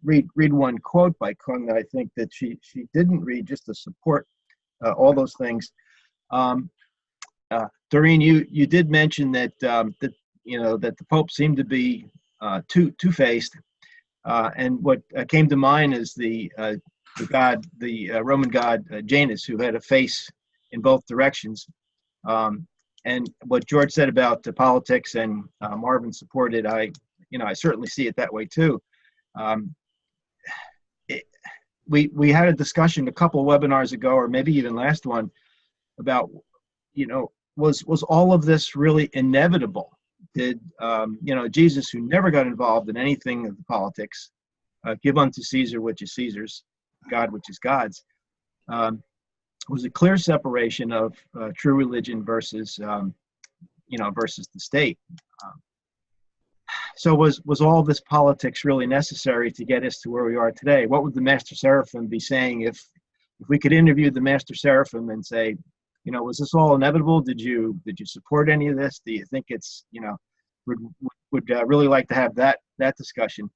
read one quote by Kung that I think that she didn't read, just to support all those things. Doreen, you did mention that that the Pope seemed to be two-faced, and what came to mind is the Roman god Janus, who had a face in both directions. And what George said about politics and Marvin supported, I certainly see it that way too. We had a discussion a couple webinars ago, or maybe even last one, about was all of this really inevitable? Did Jesus, who never got involved in anything of the politics, give unto Caesar which is Caesar's, God which is God's, was a clear separation of true religion versus versus the state. So was all this politics really necessary to get us to where we are today? What would the Master Seraphim be saying if we could interview the Master Seraphim and say, was this all inevitable? Did you support any of this? Do you think it's would really like to have that discussion?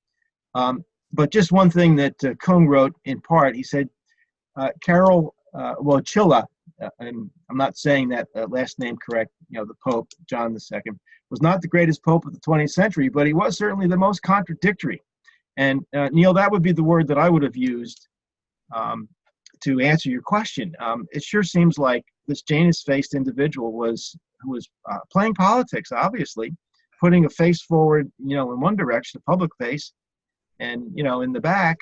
But just one thing that Kung wrote in part, he said, Carol Wojtyla, and I'm not saying that last name correct, the Pope, John II, was not the greatest Pope of the 20th century, but he was certainly the most contradictory. And Neil, that would be the word that I would have used to answer your question. It sure seems like this Janus-faced individual who was playing politics, obviously, putting a face forward, in one direction, a public face, and in the back,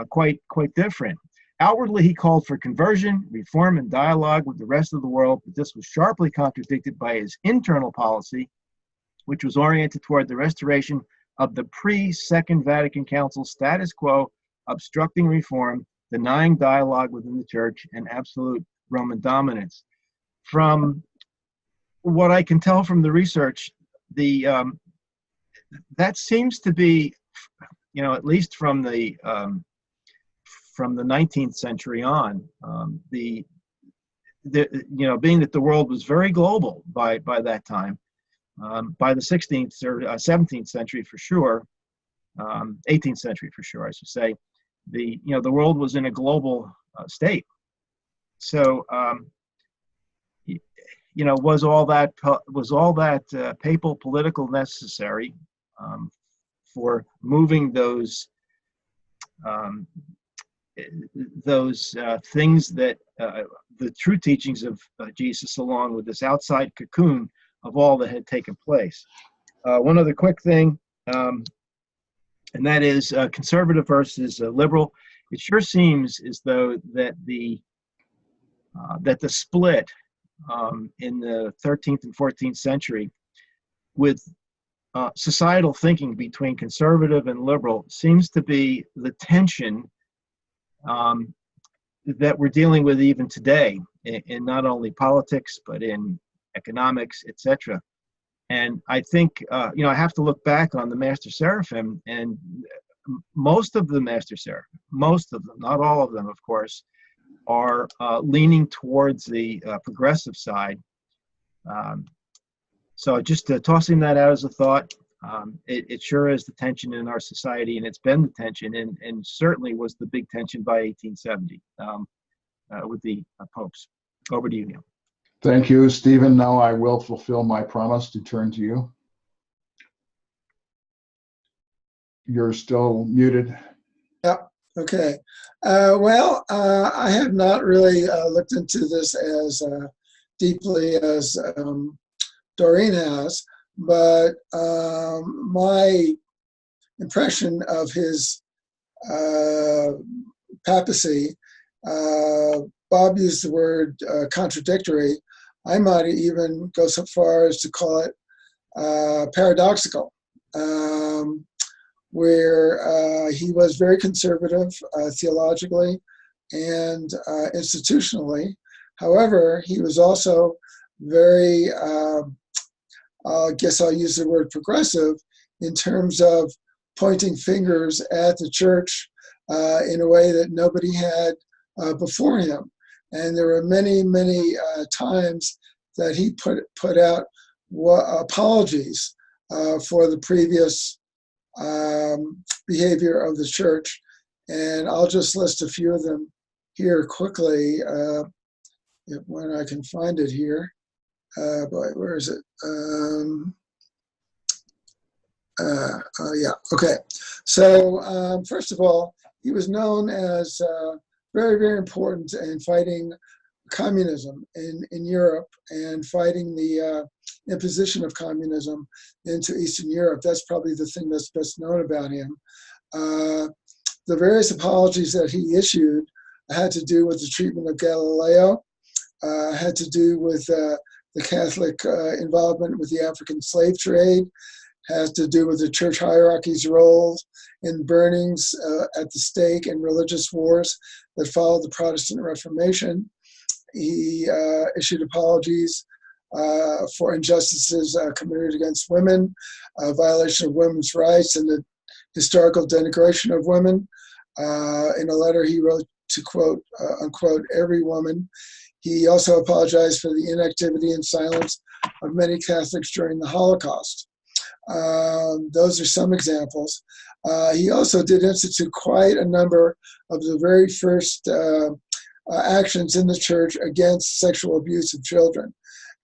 quite different. Outwardly, he called for conversion, reform, and dialogue with the rest of the world, but this was sharply contradicted by his internal policy, which was oriented toward the restoration of the pre-Second Vatican Council status quo, obstructing reform, denying dialogue within the Church, and absolute Roman dominance. From what I can tell from the research, that seems to be, at least from the 19th century on, being that the world was very global by that time, by the 16th or 17th century for sure, 18th century for sure, I should say, the world was in a global state. So, was all that papal political necessary for moving those things that the true teachings of Jesus, along with this outside cocoon of all that had taken place? One other quick thing, and that is conservative versus liberal. It sure seems as though that the split in the 13th and 14th century, with societal thinking between conservative and liberal, seems to be the tension that we're dealing with even today in not only politics but in economics, etc. And I think I have to look back on the Master Seraphim and most of the Master Seraph, most of them, not all of them, of course, are leaning towards the progressive side. So just tossing that out as a thought, it sure is the tension in our society, and it's been the tension, and certainly was the big tension by 1870 with the popes. Over to you, Neil. Thank you, Stephen. Now I will fulfill my promise to turn to you. You're still muted. Yep. Okay. I have not really looked into this as deeply as Doreen has, but my impression of his papacy, Bob used the word contradictory. I might even go so far as to call it paradoxical, where he was very conservative theologically and institutionally. However, he was also very, I guess I'll use the word progressive, in terms of pointing fingers at the church in a way that nobody had before him. And there were many, many times that he put out apologies for the previous behavior of the church. And I'll just list a few of them here quickly, when I can find it here. But where is it? Yeah, okay. So first of all, he was known as very, very important in fighting communism in Europe and fighting the imposition of communism into Eastern Europe. That's probably the thing that's best known about him. The various apologies that he issued had to do with the treatment of Galileo, had to do with the Catholic involvement with the African slave trade, has to do with the church hierarchy's role in burnings at the stake and religious wars that followed the Protestant Reformation. He issued apologies for injustices committed against women, violation of women's rights, and the historical denigration of women. In a letter he wrote to quote, unquote, every woman. He also apologized for the inactivity and silence of many Catholics during the Holocaust. Those are some examples. He also did institute quite a number of the very first actions in the church against sexual abuse of children.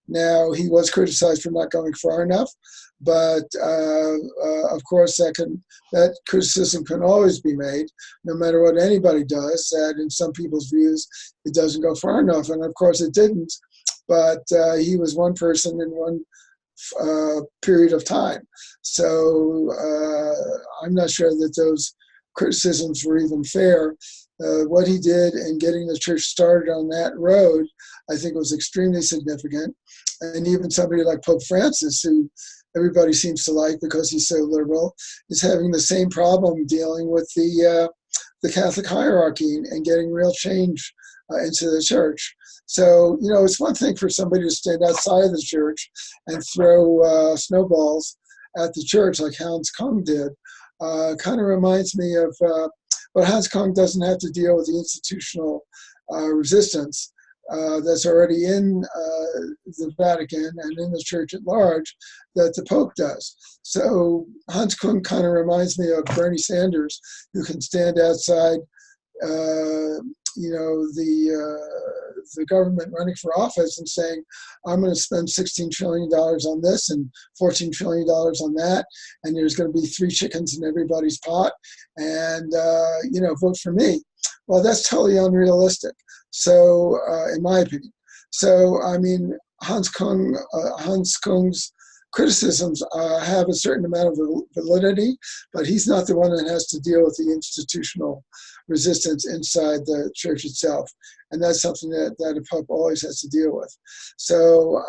Now, he was criticized for not going far enough, but of course that criticism can always be made, no matter what anybody does, that in some people's views, it doesn't go far enough. And of course it didn't, but he was one person in one period of time. So I'm not sure that those criticisms were even fair. What he did in getting the church started on that road, I think, was extremely significant. And even somebody like Pope Francis, who everybody seems to like because he's so liberal, is having the same problem dealing with the Catholic hierarchy and getting real change into the church. So, you know, it's one thing for somebody to stand outside of the church and throw snowballs at the church like Hans Kung did. Kind of reminds me of, but Hans Kung doesn't have to deal with the institutional resistance that's already in the Vatican and in the church at large that the Pope does. So Hans Kung kind of reminds me of Bernie Sanders, who can stand outside the government running for office and saying, I'm going to spend $16 trillion on this and $14 trillion on that, and there's going to be 3 chickens in everybody's pot, and vote for me. Well, that's totally unrealistic. So, in my opinion. So, I mean, Hans Kung's criticisms have a certain amount of validity, but he's not the one that has to deal with the institutional resistance inside the church itself. And that's something that a Pope always has to deal with. So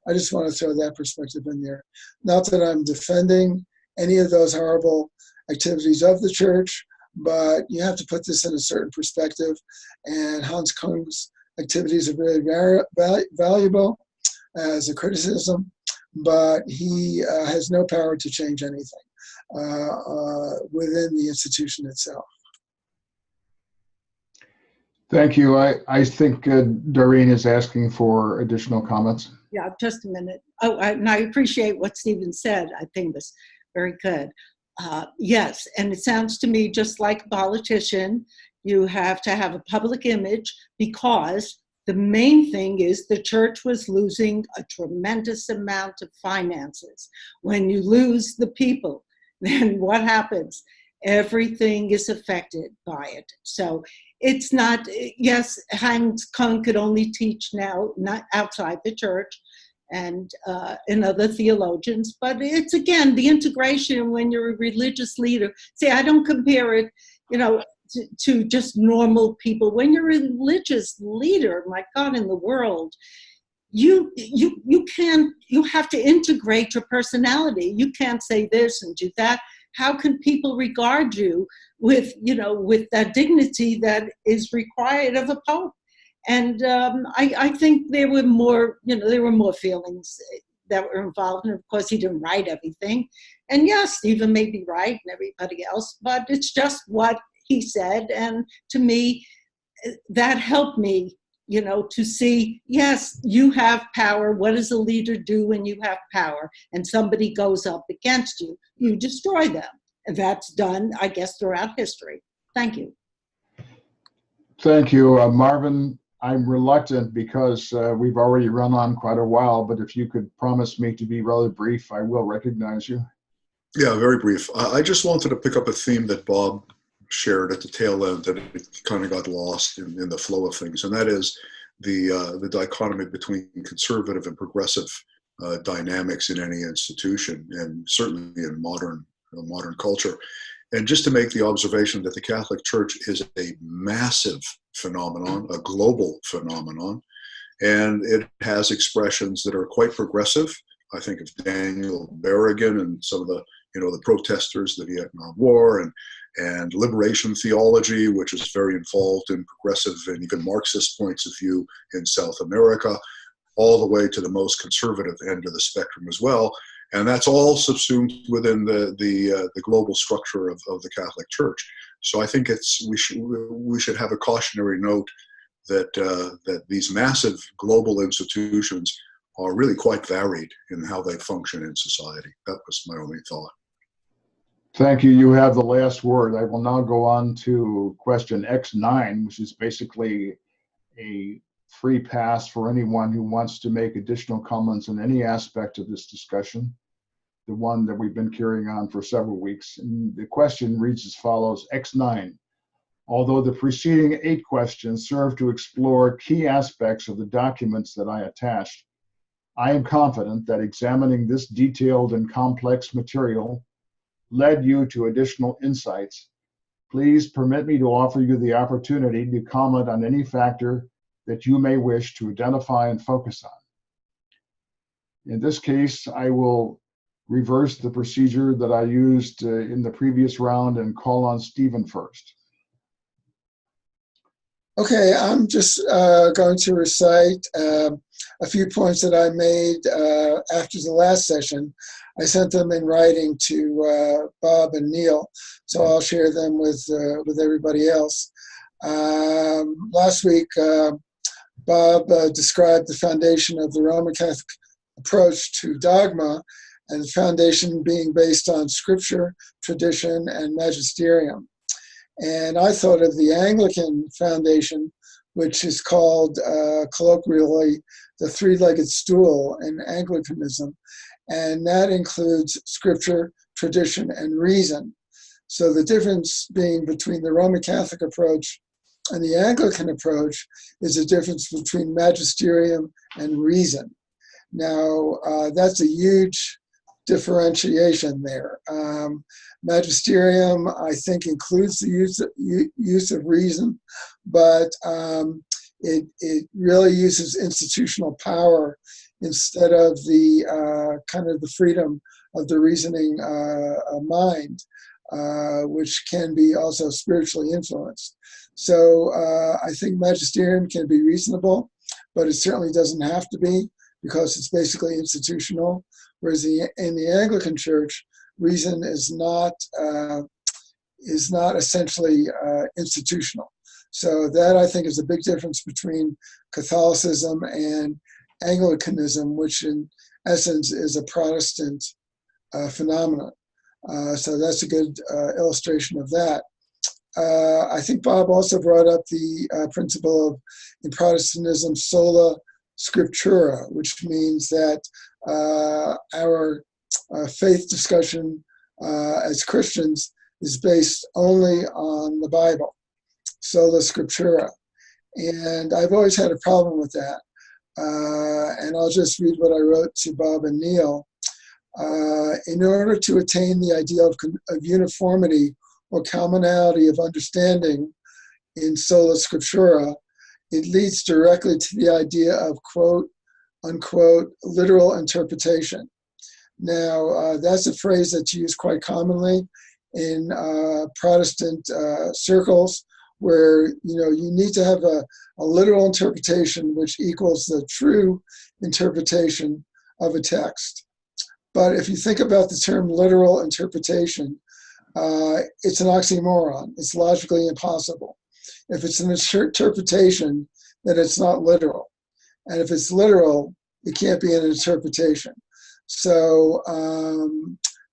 I just want to throw that perspective in there. Not that I'm defending any of those horrible activities of the church, but you have to put this in a certain perspective. And Hans Kung's activities are very valuable as a criticism, but he has no power to change anything. within the institution itself. Thank you. I think Doreen is asking for additional comments. Yeah, just a minute. Oh, and I appreciate what Stephen said. I think was very good. Yes, and it sounds to me just like a politician. You have to have a public image because the main thing is the church was losing a tremendous amount of finances. When you lose the people, then what happens? Everything is affected by it. So it's not, yes, Hans Kung could only teach now, not outside the church and other theologians, but it's again, the integration when you're a religious leader. See, I don't compare it, to just normal people. When you're a religious leader, my God, in the world, you have to integrate your personality. You can't say this and do that. How can people regard you with that dignity that is required of a pope? And I think there were more feelings that were involved. And of course, he didn't write everything. And yes, Stephen may be right and everybody else, but it's just what he said. And to me, that helped me, to see, yes, you have power. What does a leader do when you have power and somebody goes up against you? You destroy them. And that's done, I guess, throughout history. Thank you. Thank you. Marvin, I'm reluctant because we've already run on quite a while, but if you could promise me to be rather brief, I will recognize you. Yeah, very brief. I just wanted to pick up a theme that Bob shared at the tail end, that it kind of got lost in the flow of things, and that is the dichotomy between conservative and progressive dynamics in any institution, and certainly in modern culture. And just to make the observation that the Catholic Church is a massive phenomenon, a global phenomenon, and it has expressions that are quite progressive. I think of Daniel Berrigan and some of the protesters, the Vietnam War, and liberation theology, which is very involved in progressive and even Marxist points of view in South America, all the way to the most conservative end of the spectrum as well. And that's all subsumed within the global structure of the Catholic Church. So I think we should have a cautionary note that these massive global institutions are really quite varied in how they function in society. That was my only thought. Thank you. You have the last word. I will now go on to question X9, which is basically a free pass for anyone who wants to make additional comments on any aspect of this discussion, the one that we've been carrying on for several weeks. And the question reads as follows: X9, although the preceding 8 questions serve to explore key aspects of the documents that I attached, I am confident that examining this detailed and complex material led you to additional insights. Please permit me to offer you the opportunity to comment on any factor that you may wish to identify and focus on. In this case, I will reverse the procedure that I used in the previous round and call on Stephen first. Okay, I'm just going to recite a few points that I made after the last session. I sent them in writing to Bob and Neil, so I'll share them with everybody else. Last week, Bob described the foundation of the Roman Catholic approach to dogma, and the foundation being based on scripture, tradition, and magisterium. And I thought of the Anglican foundation, which is called colloquially the three-legged stool in Anglicanism, and that includes scripture, tradition, and reason. So the difference being between the Roman Catholic approach and the Anglican approach is a difference between magisterium and reason. Now, that's a huge differentiation there. Magisterium, I think, includes the use of reason, but it really uses institutional power instead of the kind of the freedom of the reasoning mind, which can be also spiritually influenced. So I think magisterium can be reasonable, but it certainly doesn't have to be, because it's basically institutional. Whereas in the Anglican Church, reason is not essentially institutional. So that, I think, is a big difference between Catholicism and Anglicanism, which in essence is a Protestant phenomenon. So that's a good illustration of that. I think Bob also brought up the principle of, in Protestantism, sola scriptura, which means that our faith discussion as Christians is based only on the Bible, sola scriptura. And I've always had a problem with that. And I'll just read what I wrote to Bob and Neil. In order to attain the ideal of uniformity or commonality of understanding in sola scriptura, it leads directly to the idea of quote unquote literal interpretation. Now, that's a phrase that's used quite commonly in Protestant circles, where you need to have a literal interpretation which equals the true interpretation of a text. But if you think about the term literal interpretation, it's an oxymoron. It's logically impossible. If it's an interpretation, then it's not literal. And if it's literal, it can't be an interpretation. So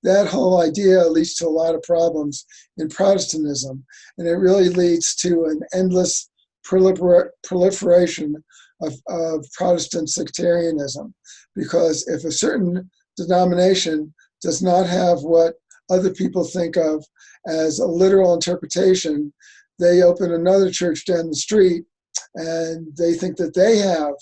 that whole idea leads to a lot of problems in Protestantism. And it really leads to an endless proliferation of Protestant sectarianism. Because if a certain denomination does not have what other people think of as a literal interpretation, they open another church down the street and they think that they have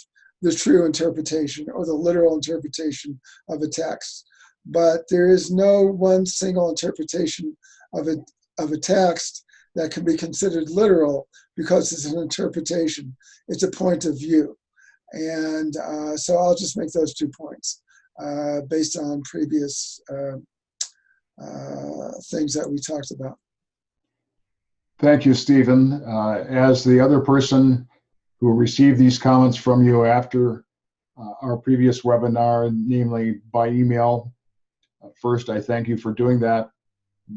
the true interpretation or the literal interpretation of a text. But there is no one single interpretation of a text that can be considered literal, because it's an interpretation. It's a point of view. And so I'll just make those 2 points based on previous things that we talked about. Thank you, Stephen. As the other person who received these comments from you after our previous webinar, namely by email, first, I thank you for doing that.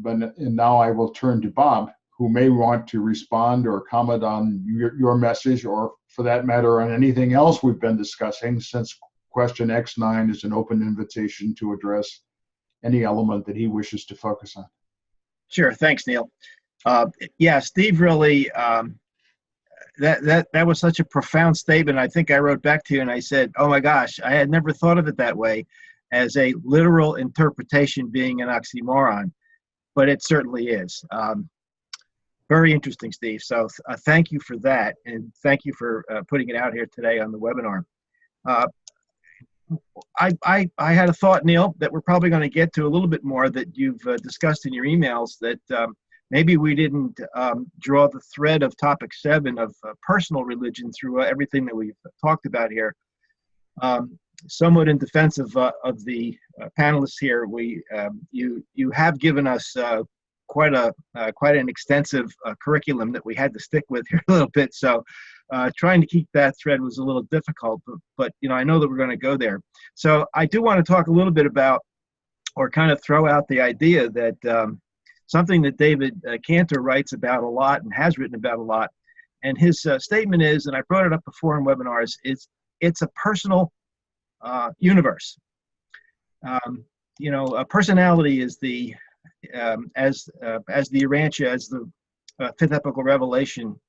And now I will turn to Bob, who may want to respond or comment on your message, or for that matter, on anything else we've been discussing, since question X9 is an open invitation to address any element that he wishes to focus on. Sure. Thanks, Neil. Yeah, Steve really, that was such a profound statement. I think I wrote back to you and I said, oh my gosh, I had never thought of it that way, as a literal interpretation being an oxymoron, but it certainly is. Very interesting, Steve. So thank you for that. And thank you for putting it out here today on the webinar. I had a thought, Neil, that we're probably going to get to a little bit more that you've discussed in your emails, that maybe we didn't draw the thread of topic 7 of personal religion through everything that we've talked about here. Somewhat in defense of the panelists here, you have given us quite an extensive curriculum that we had to stick with here a little bit. So trying to keep that thread was a little difficult, but I know that we're going to go there. So I do want to talk a little bit about, or kind of throw out the idea that something that David Cantor writes about a lot and has written about a lot, and his statement is, and I brought it up before in webinars, it's a personal universe. A personality is the as the Urantia, as the fifth epochal revelation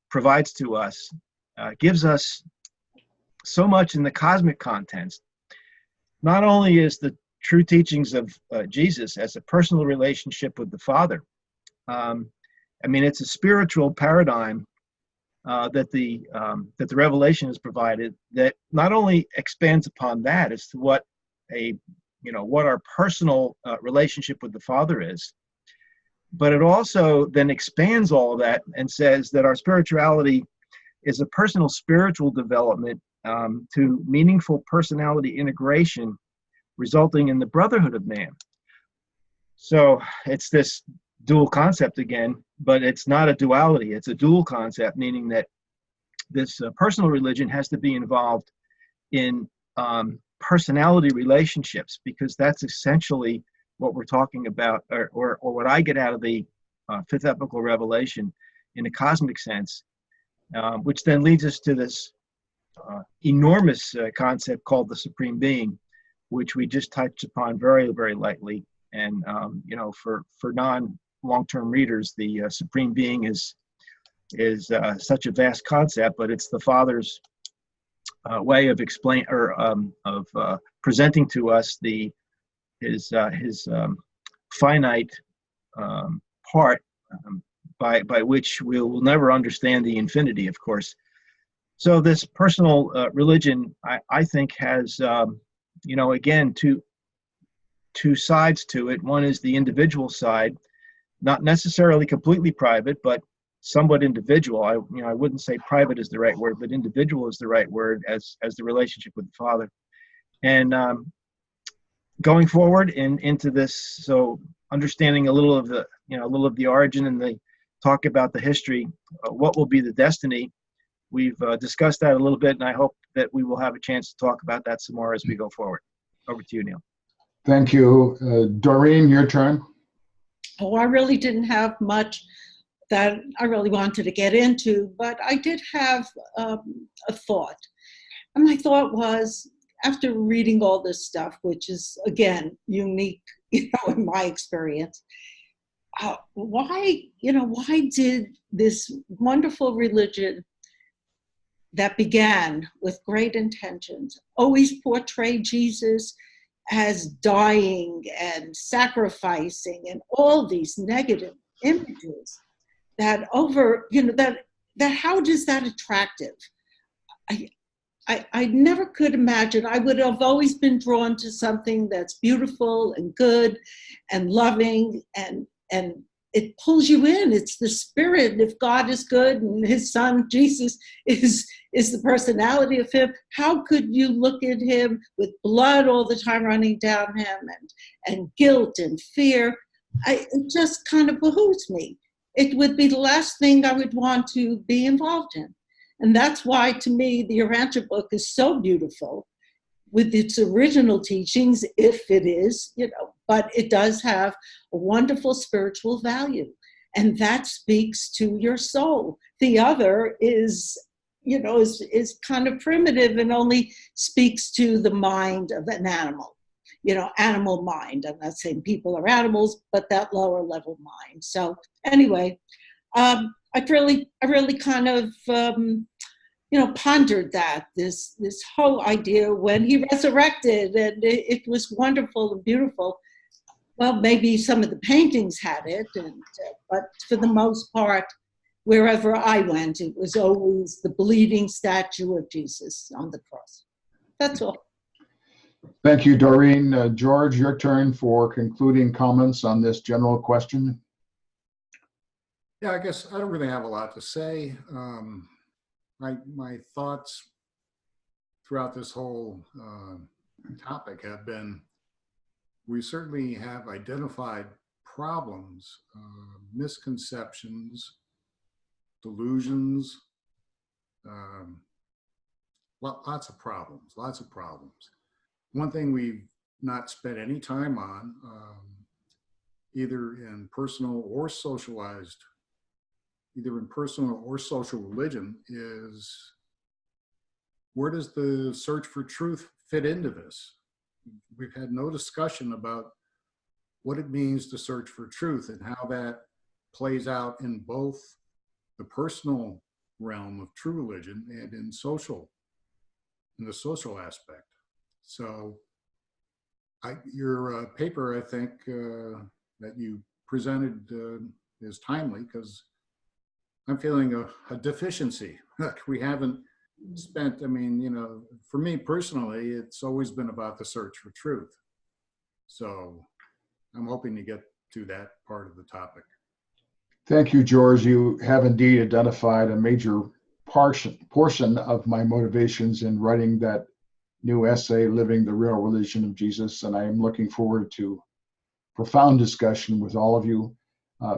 provides to us, gives us so much in the cosmic contents. Not only is the true teachings of Jesus as a personal relationship with the Father, it's a spiritual paradigm that the revelation has provided, that not only expands upon that as to what what our personal relationship with the Father is, but it also then expands all of that and says that our spirituality is a personal spiritual development to meaningful personality integration, resulting in the brotherhood of man. So it's this dual concept again, but it's not a duality, it's a dual concept, meaning that this personal religion has to be involved in personality relationships, because that's essentially what we're talking about, or what I get out of the fifth epochal revelation in a cosmic sense, which then leads us to this enormous concept called the Supreme Being, which we just touched upon very, very lightly. And for non-long-term readers, the Supreme Being is such a vast concept, but it's the Father's way of presenting to us his finite part, by which we will never understand the infinity, of course. So this personal religion, I think, has again two sides to it. One is the individual side, not necessarily completely private, but somewhat individual. I wouldn't say private is the right word, but individual is the right word as the relationship with the Father. And going forward into this, so understanding a little of the origin and the talk about the history, what will be the destiny. We've discussed that a little bit, and I hope that we will have a chance to talk about that some more as we go forward. Over to you, Neil. Thank you. Doreen, your turn. Oh, I really didn't have much that I really wanted to get into, but I did have a thought. And my thought was, after reading all this stuff, which is, again, unique, in my experience, why did this wonderful religion that began with great intentions always portray Jesus as dying and sacrificing and all these negative images that how does that attractive? I never could imagine. I would have always been drawn to something that's beautiful and good and loving, and it pulls you in. It's the spirit. If God is good and his son Jesus is the personality of him, how could you look at him with blood all the time running down him and guilt and fear? It just kind of behooves me. It would be the last thing I would want to be involved in. And that's why, to me, the Urantia book is so beautiful with its original teachings, if it is, but it does have a wonderful spiritual value. And that speaks to your soul. The other is kind of primitive and only speaks to the mind of an animal, animal mind. I'm not saying people are animals, but that lower level mind. So anyway, I really kind of, pondered this whole idea when he resurrected, and it was wonderful and beautiful. Well, maybe some of the paintings had it, but for the most part, wherever I went, it was always the bleeding statue of Jesus on the cross. That's all. Thank you, Doreen. George, your turn for concluding comments on this general question. Yeah, I guess I don't really have a lot to say. My thoughts throughout this whole topic have been, we certainly have identified problems, misconceptions, delusions, lots of problems. One thing we've not spent any time on, either in personal or social religion, is where does the search for truth fit into this? We've had no discussion about what it means to search for truth and how that plays out in both the personal realm of true religion and in the social aspect. So your paper, I think, that you presented is timely, because I'm feeling a deficiency. We haven't spent, for me personally, it's always been about the search for truth. So I'm hoping to get to that part of the topic. Thank you, George. You have indeed identified a major portion of my motivations in writing that new essay, Living the Real Religion of Jesus, and I am looking forward to profound discussion with all of you.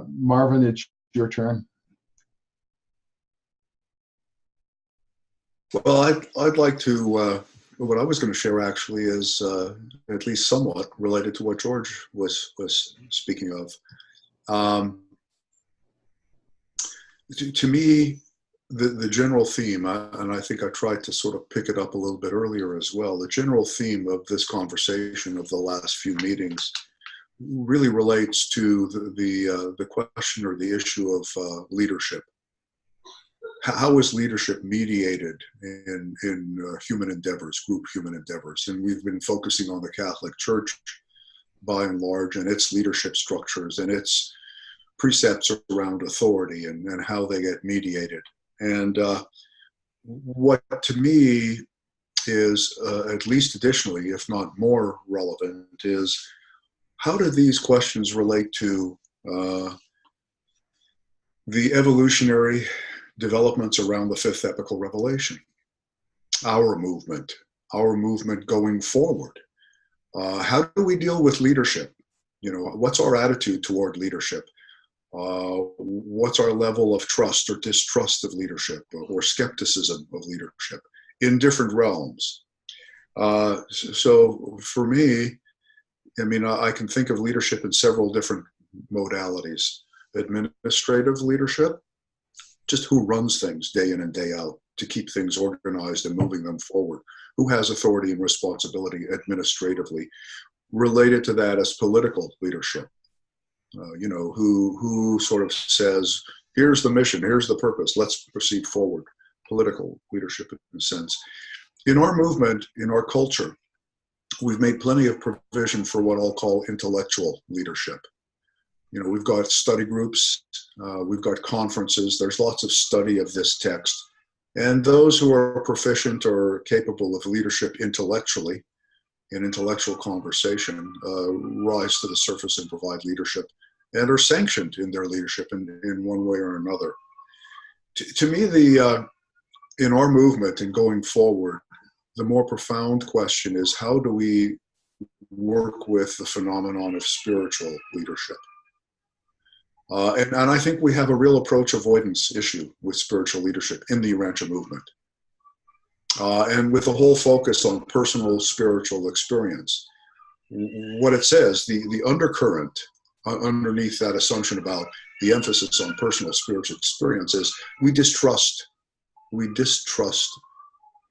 Marvin, it's your turn. Well, I'd like to what I was going to share actually is at least somewhat related to what George was speaking of. To me, the general theme, and I think I tried to sort of pick it up a little bit earlier as well, the general theme of this conversation of the last few meetings really relates to the question or the issue of leadership. How is leadership mediated in human endeavors, group human endeavors? And we've been focusing on the Catholic Church by and large, and its leadership structures and its precepts around authority and how they get mediated. And what to me is at least additionally, if not more relevant, is how do these questions relate to the evolutionary developments around the fifth epical revelation, our movement going forward? How do we deal with leadership? What's our attitude toward leadership? What's our level of trust or distrust of leadership or skepticism of leadership in different realms? So for me, I can think of leadership in several different modalities. Administrative leadership, just who runs things day in and day out to keep things organized and moving them forward. Who has authority and responsibility administratively? Related to that is political leadership. Who sort of says, here's the mission, here's the purpose, let's proceed forward. Political leadership in a sense. In our movement, in our culture, we've made plenty of provision for what I'll call intellectual leadership. We've got study groups, we've got conferences, there's lots of study of this text. And those who are proficient or capable of leadership intellectually, in intellectual conversation, rise to the surface and provide leadership and are sanctioned in their leadership in one way or another. To me, in our movement and going forward, the more profound question is, how do we work with the phenomenon of spiritual leadership? And I think we have a real approach avoidance issue with spiritual leadership in the Urantia movement. And with the whole focus on personal spiritual experience. What it says, the undercurrent underneath that assumption about the emphasis on personal spiritual experience is we distrust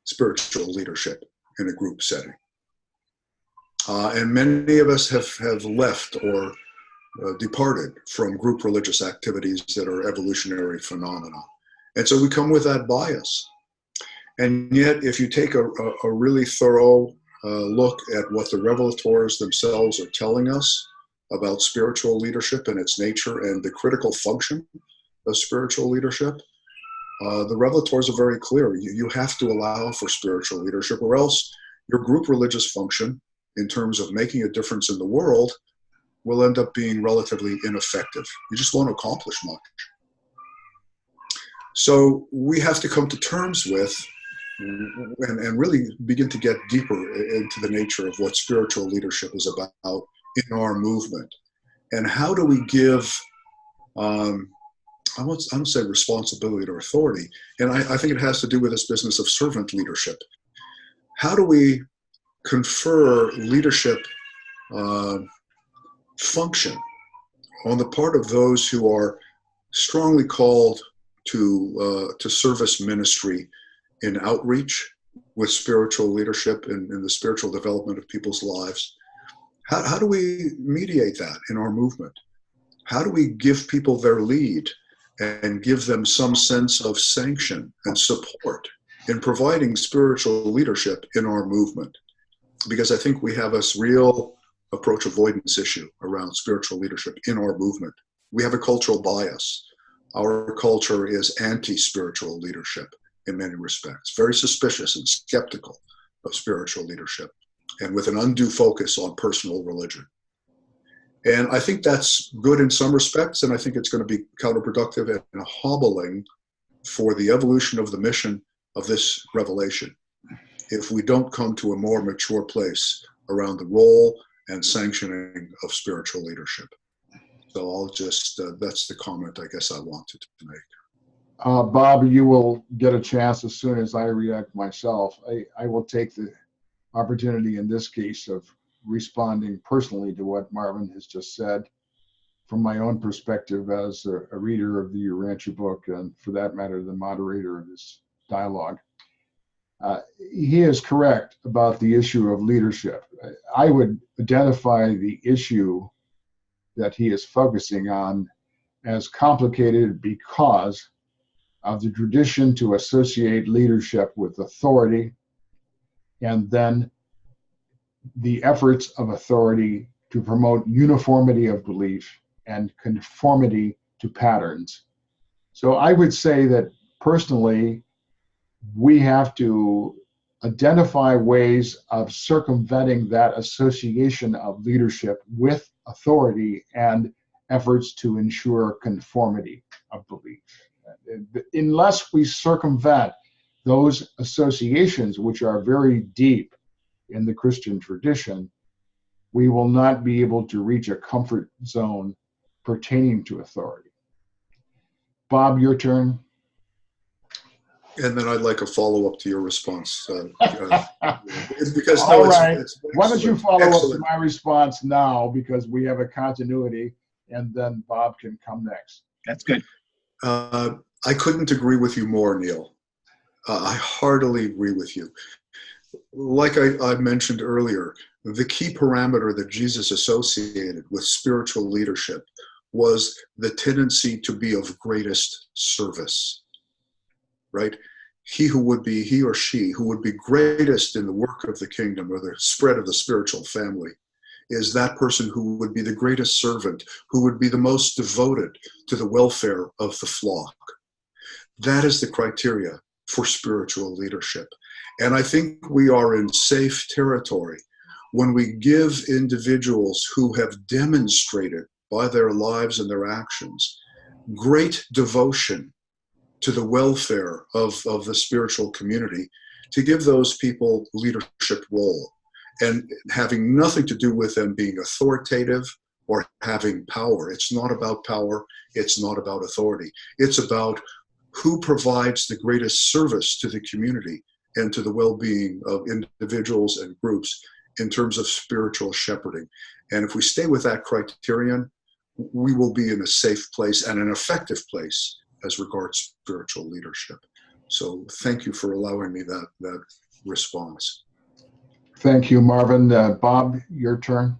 spiritual leadership in a group setting. And many of us have left or departed from group religious activities that are evolutionary phenomena. And so we come with that bias. And yet, if you take a really thorough look at what the revelators themselves are telling us about spiritual leadership and its nature and the critical function of spiritual leadership, the revelators are very clear. You have to allow for spiritual leadership, or else your group religious function, in terms of making a difference in the world, will end up being relatively ineffective. You just won't accomplish much. So we have to come to terms with and really begin to get deeper into the nature of what spiritual leadership is about in our movement. And how do we give, I won't say responsibility or authority, and I think it has to do with this business of servant leadership. How do we confer leadership function on the part of those who are strongly called to service ministry in outreach with spiritual leadership and in the spiritual development of people's lives? How do we mediate that in our movement? How do we give people their lead and give them some sense of sanction and support in providing spiritual leadership in our movement? Because I think we have a real approach avoidance issue around spiritual leadership in our movement. We have a cultural bias. Our culture is anti-spiritual leadership in many respects, very suspicious and skeptical of spiritual leadership, and with an undue focus on personal religion. And I think that's good in some respects, and I think it's going to be counterproductive and hobbling for the evolution of the mission of this revelation if we don't come to a more mature place around the role and sanctioning of spiritual leadership. So I'll just, that's the comment I guess I wanted to make. Bob, you will get a chance as soon as I react myself. I will take the opportunity in this case of responding personally to what Marvin has just said from my own perspective as a reader of the Urantia book, and for that matter, the moderator of this dialogue. He is correct about the issue of leadership. I would identify the issue that he is focusing on as complicated because of the tradition to associate leadership with authority, and then the efforts of authority to promote uniformity of belief and conformity to patterns. So I would say that personally, we have to identify ways of circumventing that association of leadership with authority and efforts to ensure conformity of belief. Unless we circumvent those associations, which are very deep in the Christian tradition, we will not be able to reach a comfort zone pertaining to authority. Bob, your turn. And then I'd like a follow-up to your response. Because All right. Why don't you follow up to excellent. my response now, because we have a continuity, and then Bob can come next. That's good. I couldn't agree with you more, Neil. I heartily agree with you. Like I mentioned earlier, the key parameter that Jesus associated with spiritual leadership was the tendency to be of greatest service, right? He or she who would be greatest in the work of the kingdom or the spread of the spiritual family is that person who would be the greatest servant, who would be the most devoted to the welfare of the flock. That is the criteria for spiritual leadership. And I think we are in safe territory when we give individuals who have demonstrated by their lives and their actions great devotion to the welfare of the spiritual community, to give those people leadership role, and having nothing to do with them being authoritative or having power. It's not about power. It's not about authority. It's about who provides the greatest service to the community and to the well-being of individuals and groups in terms of spiritual shepherding. And if we stay with that criterion, we will be in a safe place and an effective place as regards spiritual leadership. So thank you for allowing me that response. Thank you, Marvin. Bob, your turn.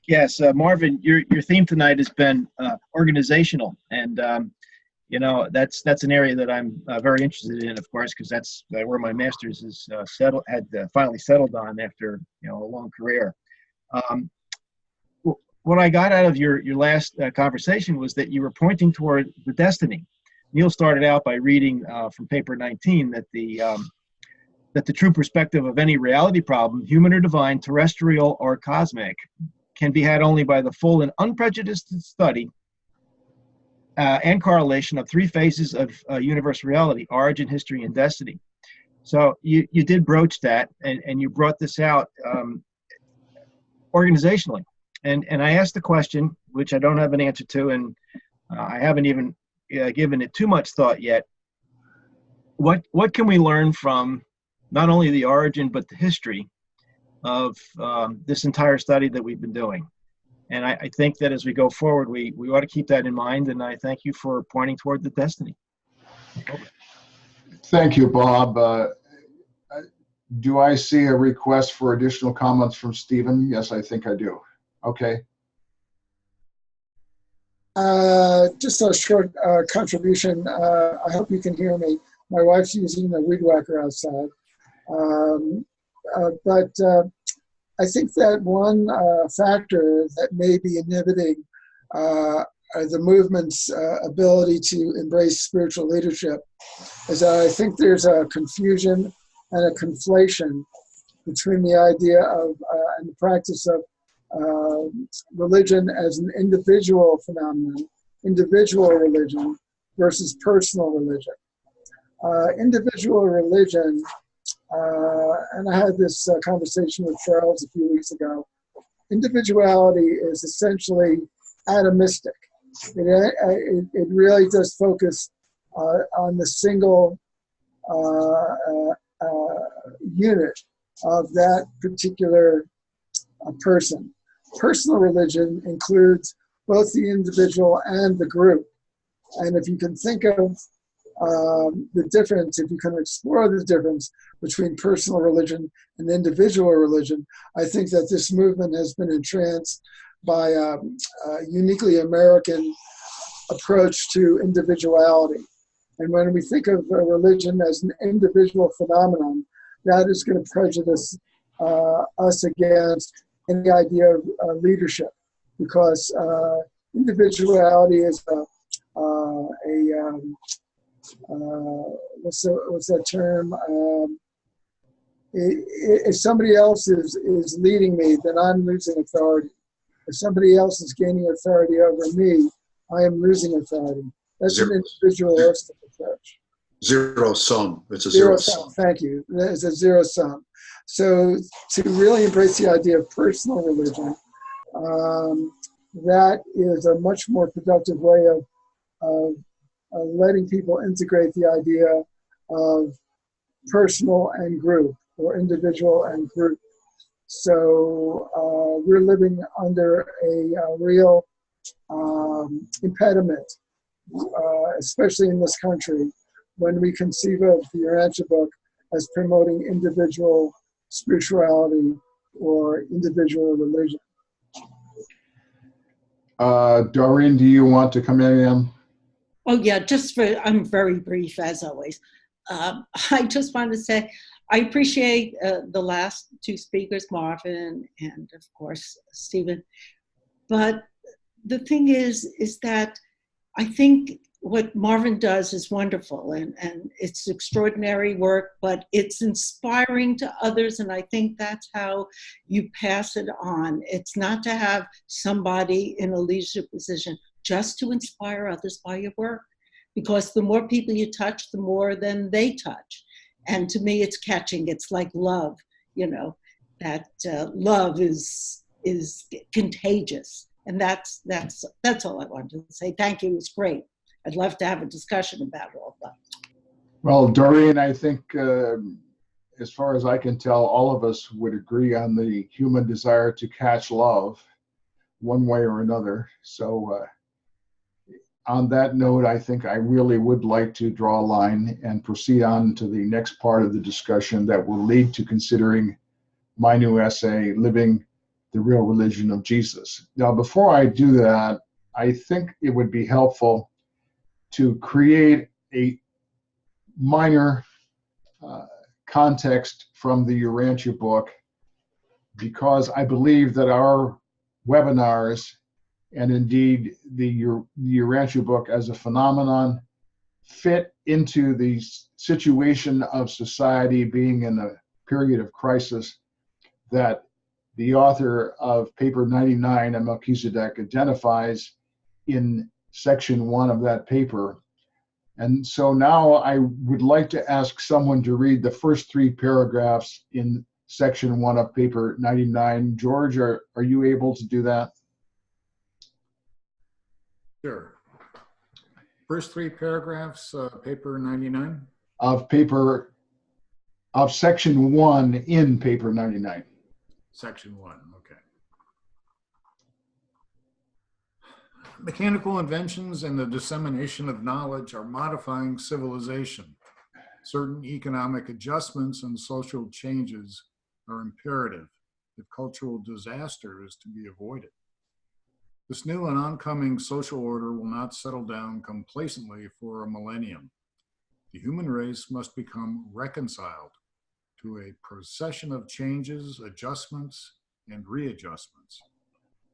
Yes, Marvin, your theme tonight has been organizational, and that's an area that I'm very interested in, of course, because that's where my master's is finally settled on after a long career. What I got out of your last conversation was that you were pointing toward the destiny. Neil started out by reading from paper 19 that the true perspective of any reality problem, human or divine, terrestrial or cosmic, can be had only by the full and unprejudiced study and correlation of three phases of universal reality: origin, history, and destiny. So you did broach that, and you brought this out organizationally. And I asked the question, which I don't have an answer to, and I haven't even given it too much thought yet. What can we learn from not only the origin, but the history of this entire study that we've been doing? And I think that as we go forward, we ought to keep that in mind, and I thank you for pointing toward the destiny. Thank you, Bob. Do I see a request for additional comments from Stephen? Yes, I think I do. Okay. Just a short contribution. I hope you can hear me. My wife's using the weed whacker outside. But I think that one factor that may be inhibiting the movement's ability to embrace spiritual leadership is that I think there's a confusion and a conflation between the idea of and the practice of religion as an individual phenomenon, individual religion versus personal religion. Individual religion, and I had this conversation with Charles a few weeks ago, individuality is essentially atomistic. It really does focus on the single unit of that particular person. Personal religion includes both the individual and the group. And if you can think of the difference, if you can explore the difference between personal religion and individual religion, I think that this movement has been entranced by a uniquely American approach to individuality. And when we think of a religion as an individual phenomenon, that is going to prejudice us against any idea of leadership, because individuality is what's that term? If somebody else is leading me, then I'm losing authority. If somebody else is gaining authority over me, I am losing authority. That's an individualistic approach. Zero sum. It's a zero sum. Thank you. It's a zero sum. So to really embrace the idea of personal religion, that is a much more productive way of letting people integrate the idea of personal and group, or individual and group. So we're living under a real impediment, especially in this country, when we conceive of the Urantia book as promoting individual spirituality or individual religion. Doreen, do you want to come in? Oh yeah, I'm very brief as always. I just want to say, I appreciate the last two speakers, Marvin and of course, Stephen. But the thing is that I think what Marvin does is wonderful, and it's extraordinary work, but it's inspiring to others, and I think that's how you pass it on. It's not to have somebody in a leadership position, just to inspire others by your work, because the more people you touch, the more then they touch. And to me, it's catching. It's like love, that love is contagious. And that's all I wanted to say. Thank you, it was great. I'd love to have a discussion about all that. Well, Doreen, I think as far as I can tell, all of us would agree on the human desire to catch love one way or another. So on that note, I think I really would like to draw a line and proceed on to the next part of the discussion that will lead to considering my new essay, Living the Real Religion of Jesus. Now, before I do that, I think it would be helpful to create a minor context from the Urantia book, because I believe that our webinars and indeed the Urantia book as a phenomenon fit into the situation of society being in a period of crisis that the author of paper 99 of Melchizedek identifies in section 1 of that paper. And so now I would like to ask someone to read the first 3 paragraphs in section 1 of paper 99. George, are you able to do that? Sure. First 3 paragraphs, paper 99? Of section 1 in paper 99. Section 1, okay. Mechanical inventions and the dissemination of knowledge are modifying civilization. Certain economic adjustments and social changes are imperative if cultural disaster is to be avoided. This new and oncoming social order will not settle down complacently for a millennium. The human race must become reconciled to a procession of changes, adjustments, and readjustments.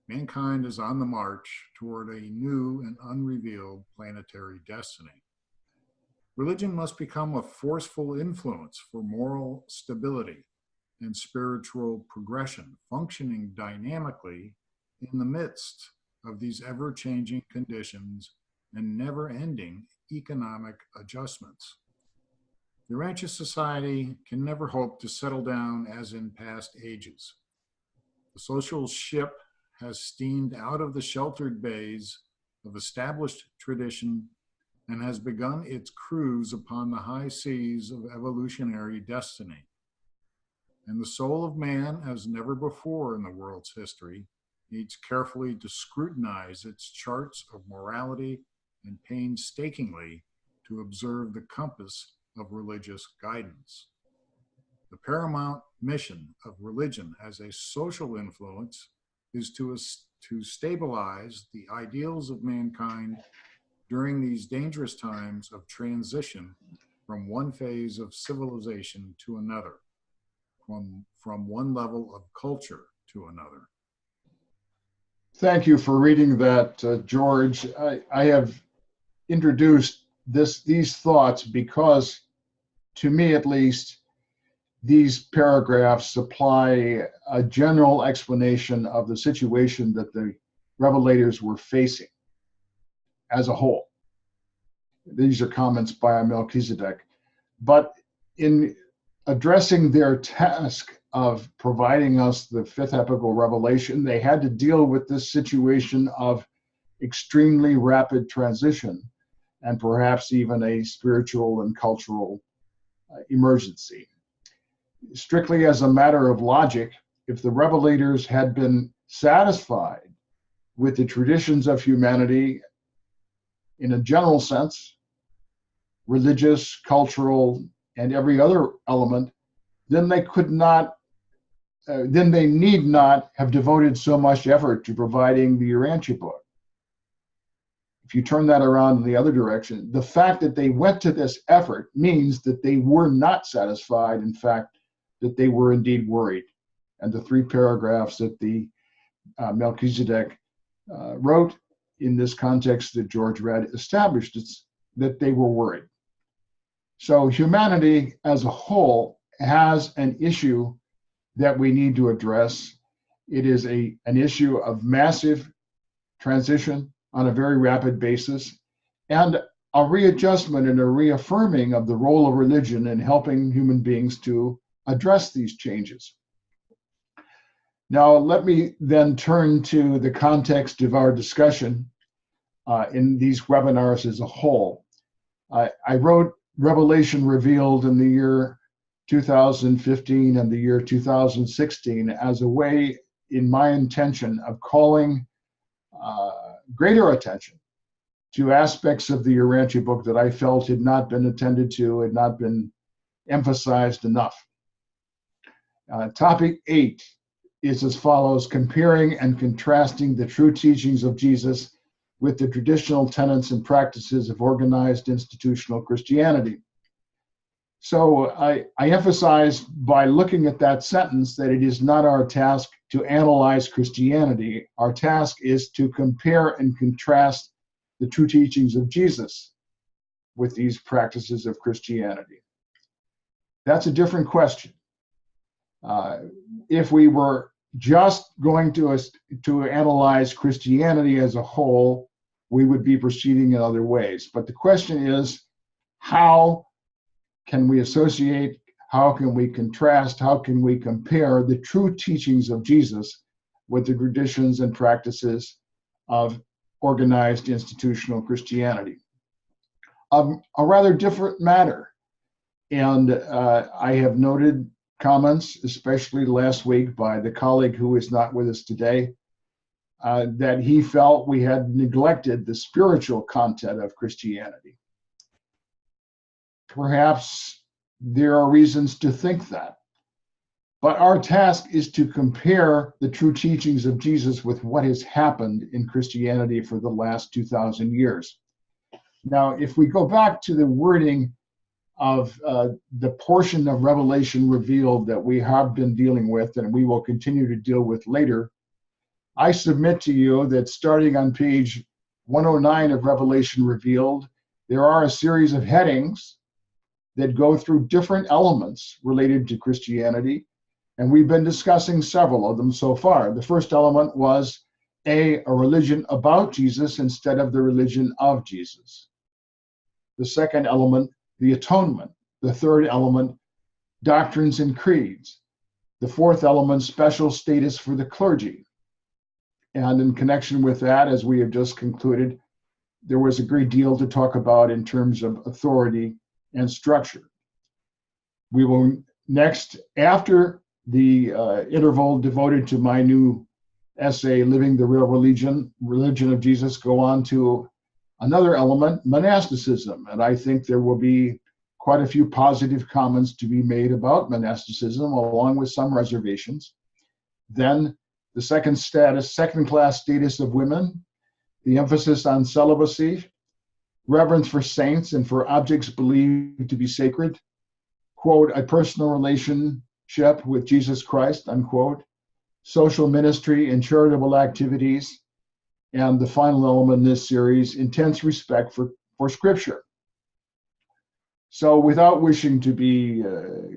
Mankind is on the march toward a new and unrevealed planetary destiny. Religion must become a forceful influence for moral stability and spiritual progression, functioning dynamically in the midst of these ever-changing conditions and never-ending economic adjustments. The Urantia Society can never hope to settle down as in past ages. The social ship has steamed out of the sheltered bays of established tradition and has begun its cruise upon the high seas of evolutionary destiny. And the soul of man, as never before in the world's history, needs carefully to scrutinize its charts of morality and painstakingly to observe the compass of religious guidance. The paramount mission of religion as a social influence is to stabilize the ideals of mankind during these dangerous times of transition from one phase of civilization to another, from one level of culture to another. Thank you for reading that, George. I have introduced these thoughts because, to me at least, these paragraphs supply a general explanation of the situation that the revelators were facing as a whole. These are comments by Melchizedek. But in addressing their task of providing us the fifth epochal revelation, they had to deal with this situation of extremely rapid transition and perhaps even a spiritual and cultural emergency. Strictly as a matter of logic, if the revelators had been satisfied with the traditions of humanity in a general sense, religious, cultural, and every other element, then they need not have devoted so much effort to providing the Urantia book. If you turn that around in the other direction, the fact that they went to this effort means that they were not satisfied. In fact, that they were indeed worried. And the 3 paragraphs that the Melchizedek wrote in this context that George read established that they were worried. So humanity as a whole has an issue that we need to address. It is an issue of massive transition on a very rapid basis, and a readjustment and a reaffirming of the role of religion in helping human beings to address these changes. Now, let me then turn to the context of our discussion in these webinars as a whole. I wrote Revelation Revealed in the year 2015 and the year 2016 as a way, in my intention, of calling greater attention to aspects of the Urantia book that I felt had not been attended to, had not been emphasized enough. Topic 8 is as follows: comparing and contrasting the true teachings of Jesus with the traditional tenets and practices of organized institutional Christianity. So I emphasized by looking at that sentence that it is not our task to analyze Christianity. Our task is to compare and contrast the true teachings of Jesus with these practices of Christianity. That's a different question. If we were just going to analyze Christianity as a whole, we would be proceeding in other ways. But the question is, how can we associate, how can we contrast, how can we compare the true teachings of Jesus with the traditions and practices of organized institutional Christianity? A rather different matter. And I have noted comments, especially last week by the colleague who is not with us today, that he felt we had neglected the spiritual content of Christianity. Perhaps there are reasons to think that. But our task is to compare the true teachings of Jesus with what has happened in Christianity for the last 2,000 years. Now, if we go back to the wording of the portion of Revelation Revealed that we have been dealing with and we will continue to deal with later, I submit to you that starting on page 109 of Revelation Revealed, there are a series of headings that go through different elements related to Christianity, and we've been discussing several of them so far. The first element was a religion about Jesus instead of the religion of Jesus. The second element, the atonement. The third element, doctrines and creeds. The fourth element, special status for the clergy. And in connection with that, as we have just concluded, there was a great deal to talk about in terms of authority and structure. We will next, after the interval devoted to my new essay, Living the Real Religion of Jesus, go on to another element, monasticism. And I think there will be quite a few positive comments to be made about monasticism, along with some reservations. Then the second-class status of women, the emphasis on celibacy, reverence for saints and for objects believed to be sacred, quote, a personal relationship with Jesus Christ, unquote, social ministry and charitable activities, and the final element in this series, intense respect for Scripture. So without wishing to be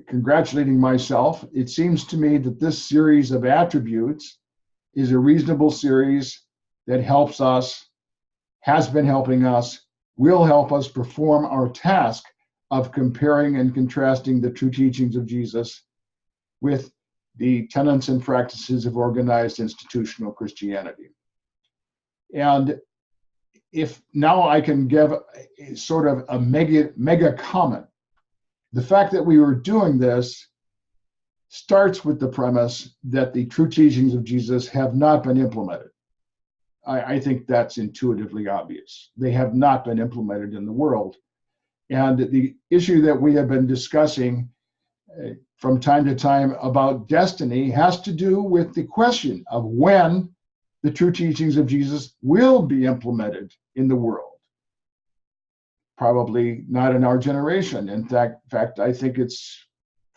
congratulating myself, it seems to me that this series of attributes is a reasonable series that helps us, has been helping us, will help us perform our task of comparing and contrasting the true teachings of Jesus with the tenets and practices of organized institutional Christianity. And if now I can give a sort of a mega comment, the fact that we were doing this starts with the premise that the true teachings of Jesus have not been implemented. I think that's intuitively obvious. They have not been implemented in the world. And the issue that we have been discussing from time to time about destiny has to do with the question of when the true teachings of Jesus will be implemented in the world. Probably not in our generation. In fact, I think it's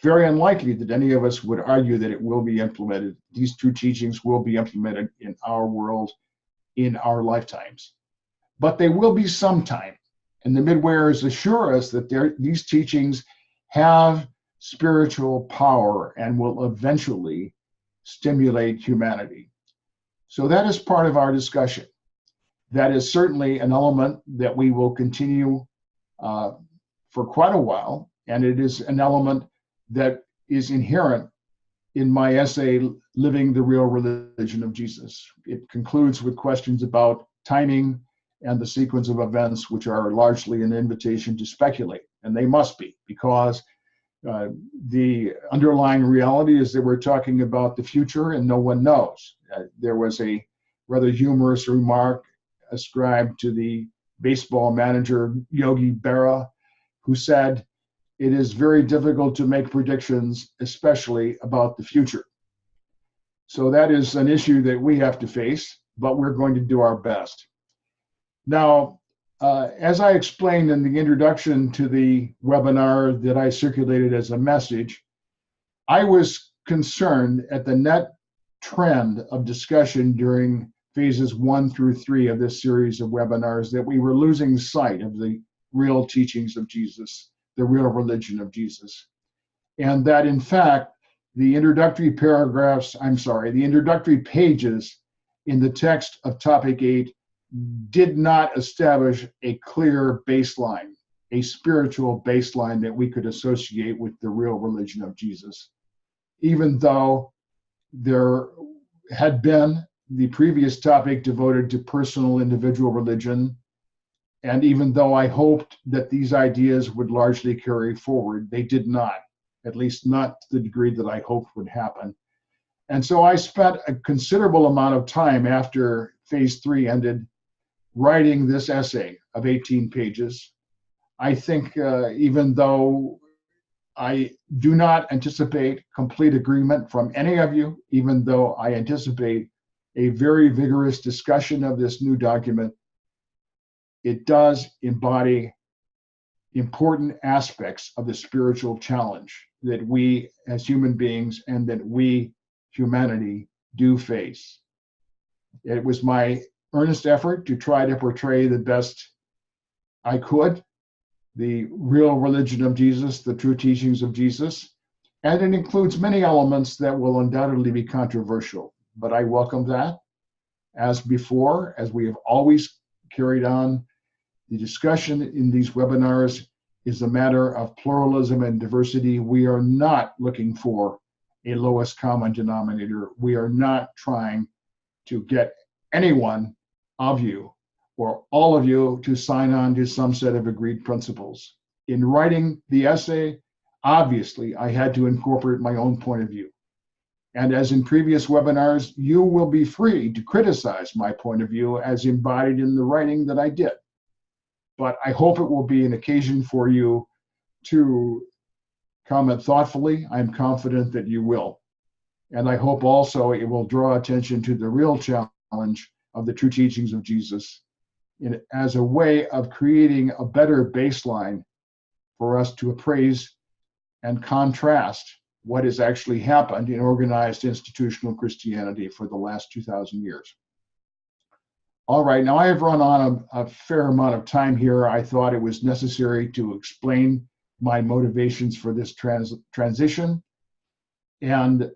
very unlikely that any of us would argue that it will be implemented. These true teachings will be implemented in our world in our lifetimes. But they will be sometime. And the midwayers assure us that these teachings have spiritual power and will eventually stimulate humanity. So that is part of our discussion. That is certainly an element that we will continue for quite a while, and it is an element that is inherent in my essay, Living the Real Religion of Jesus. It concludes with questions about timing and the sequence of events, which are largely an invitation to speculate, and they must be, because the underlying reality is that we're talking about the future and no one knows. There was a rather humorous remark ascribed to the baseball manager Yogi Berra, who said, "It is very difficult to make predictions, especially about the future." So that is an issue that we have to face, but we're going to do our best. Now, as I explained in the introduction to the webinar that I circulated as a message, I was concerned at the net trend of discussion during phases 1 through 3 of this series of webinars that we were losing sight of the real teachings of Jesus, the real religion of Jesus. And that in fact, the introductory pages in the text of topic 8 did not establish a clear baseline, a spiritual baseline that we could associate with the real religion of Jesus. Even though there had been the previous topic devoted to personal individual religion, and even though I hoped that these ideas would largely carry forward, they did not, at least not to the degree that I hoped would happen. And so I spent a considerable amount of time after phase 3 ended writing this essay of 18 pages. I think even though I do not anticipate complete agreement from any of you, even though I anticipate a very vigorous discussion of this new document, it does embody important aspects of the spiritual challenge that we as human beings and that we, humanity, do face. It was my earnest effort to try to portray the best I could the real religion of Jesus, the true teachings of Jesus, and it includes many elements that will undoubtedly be controversial, but I welcome that. As before, as we have always carried on, the discussion in these webinars is a matter of pluralism and diversity. We are not looking for a lowest common denominator. We are not trying to get anyone of you or all of you to sign on to some set of agreed principles. In writing the essay, obviously, I had to incorporate my own point of view. And as in previous webinars, you will be free to criticize my point of view as embodied in the writing that I did. But I hope it will be an occasion for you to comment thoughtfully. I'm confident that you will. And I hope also it will draw attention to the real challenge of the true teachings of Jesus as a way of creating a better baseline for us to appraise and contrast what has actually happened in organized institutional Christianity for the last 2,000 years. All right, now I have run on a fair amount of time here. I thought it was necessary to explain my motivations for this transition. And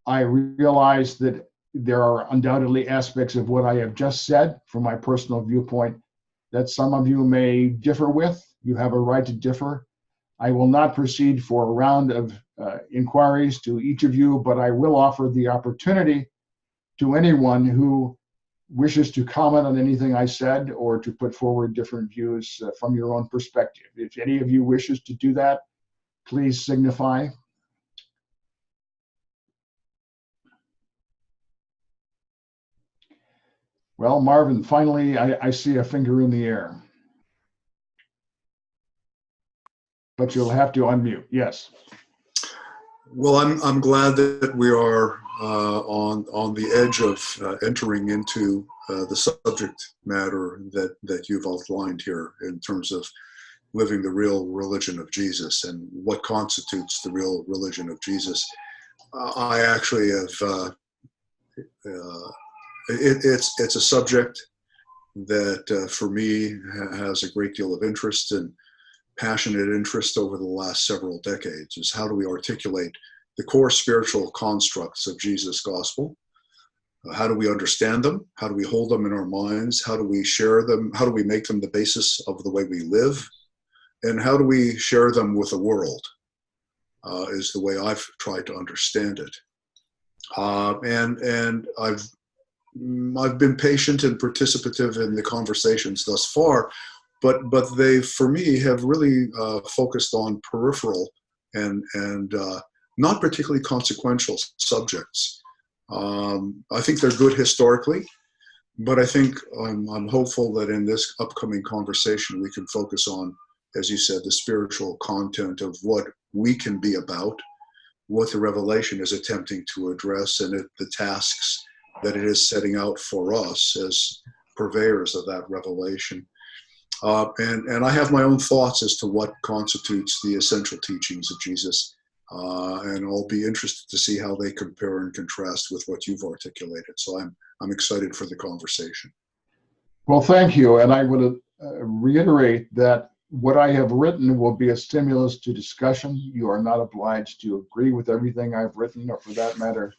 I realize that there are undoubtedly aspects of what I have just said from my personal viewpoint that some of you may differ with. You have a right to differ. I will not proceed for a round of inquiries to each of you, but I will offer the opportunity to anyone who wishes to comment on anything I said or to put forward different views from your own perspective. If any of you wishes to do that, please signify. Well, Marvin, finally, I see a finger in the air. But you'll have to unmute, yes. Well, I'm glad that we are on the edge of entering into the subject matter that you've outlined here in terms of living the real religion of Jesus and what constitutes the real religion of Jesus. I actually have, it's a subject that for me has a great deal of interest and passionate interest over the last several decades, is how do we articulate the core spiritual constructs of Jesus' gospel? How do we understand them? How do we hold them in our minds? How do we share them? How do we make them the basis of the way we live? And how do we share them with the world, is the way I've tried to understand it. And I've been patient and participative in the conversations thus far, but they, for me, have really focused on peripheral and not particularly consequential subjects. I think they're good historically, but I think I'm hopeful that in this upcoming conversation we can focus on, as you said, the spiritual content of what we can be about, what the revelation is attempting to address, and the tasks that it is setting out for us as purveyors of that revelation. And I have my own thoughts as to what constitutes the essential teachings of Jesus, and I'll be interested to see how they compare and contrast with what you've articulated. So I'm excited for the conversation. Well, thank you. And I would reiterate that what I have written will be a stimulus to discussion. You are not obliged to agree with everything I've written, or for that matter,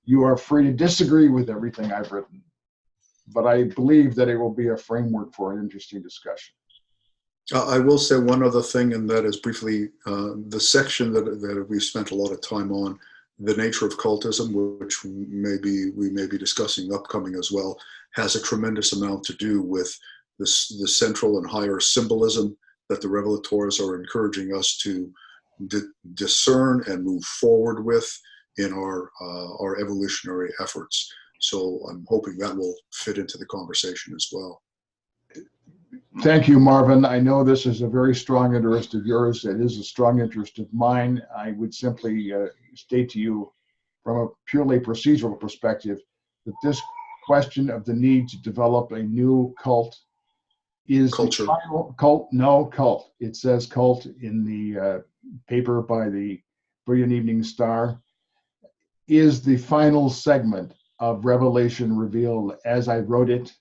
you are free to disagree with everything I've written. But I believe that it will be a framework for an interesting discussion. I will say one other thing, and that is briefly the section that we've spent a lot of time on, the nature of cultism, which we may be discussing upcoming as well, has a tremendous amount to do with the central and higher symbolism that the revelators are encouraging us to discern and move forward with in our evolutionary efforts. So I'm hoping that will fit into the conversation as well. Thank you, Marvin. I know this is a very strong interest of yours. It is a strong interest of mine. I would simply state to you from a purely procedural perspective that this question of the need to develop a new cult is Culture. the final cult. No, cult. It says cult in the paper by the Brilliant Evening Star, is the final segment of Revelation Revealed as I wrote it,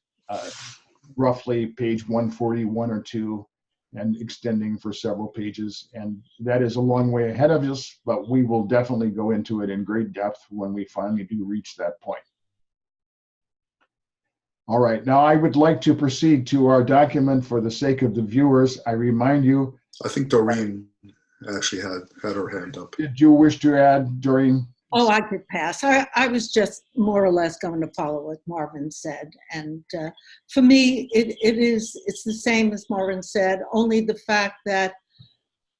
roughly page 141 or 2, and extending for several pages. And that is a long way ahead of us, but we will definitely go into it in great depth when we finally do reach that point. All right, now I would like to proceed to our document for the sake of the viewers. I remind you. I think Doreen actually had her hand up. Did you wish to add, Doreen? Oh, I could pass. I was just more or less going to follow what Marvin said. And for me, it's the same as Marvin said, only the fact that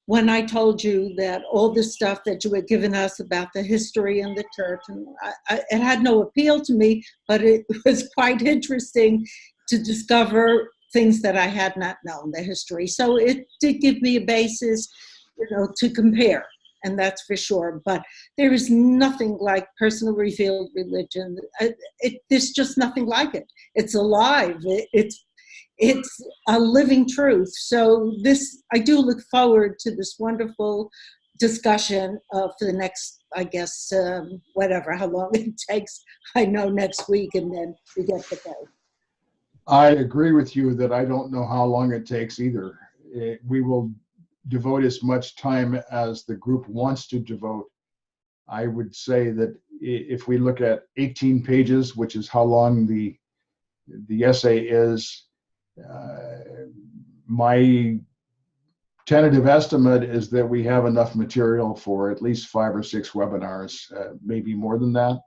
when I told you that all the stuff that you had given us about the history and the church, and it had no appeal to me, but it was quite interesting to discover things that I had not known, the history. So it did give me a basis, to compare, and that's for sure. But there is nothing like personal revealed religion. There's just nothing like it. It's alive. It's a living truth. So I do look forward to this wonderful discussion for the next, I guess, how long it takes. I know next week, and then we get to go. I agree with you that I don't know how long it takes either. We will devote as much time as the group wants to devote. I would say that if we look at 18 pages, which is how long the essay is, my tentative estimate is that we have enough material for at least 5 or 6 webinars, maybe more than that.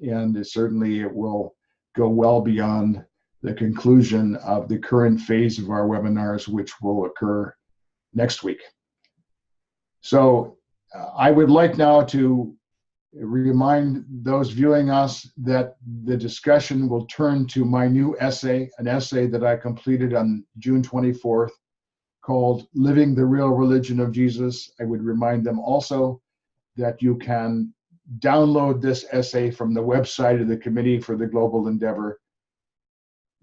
And certainly it will go well beyond the conclusion of the current phase of our webinars, which will occur next week. So I would like now to remind those viewing us that the discussion will turn to my new essay, an essay that I completed on June 24th called Living the Real Religion of Jesus. I would remind them also that you can download this essay from the website of the Committee for the Global Endeavor.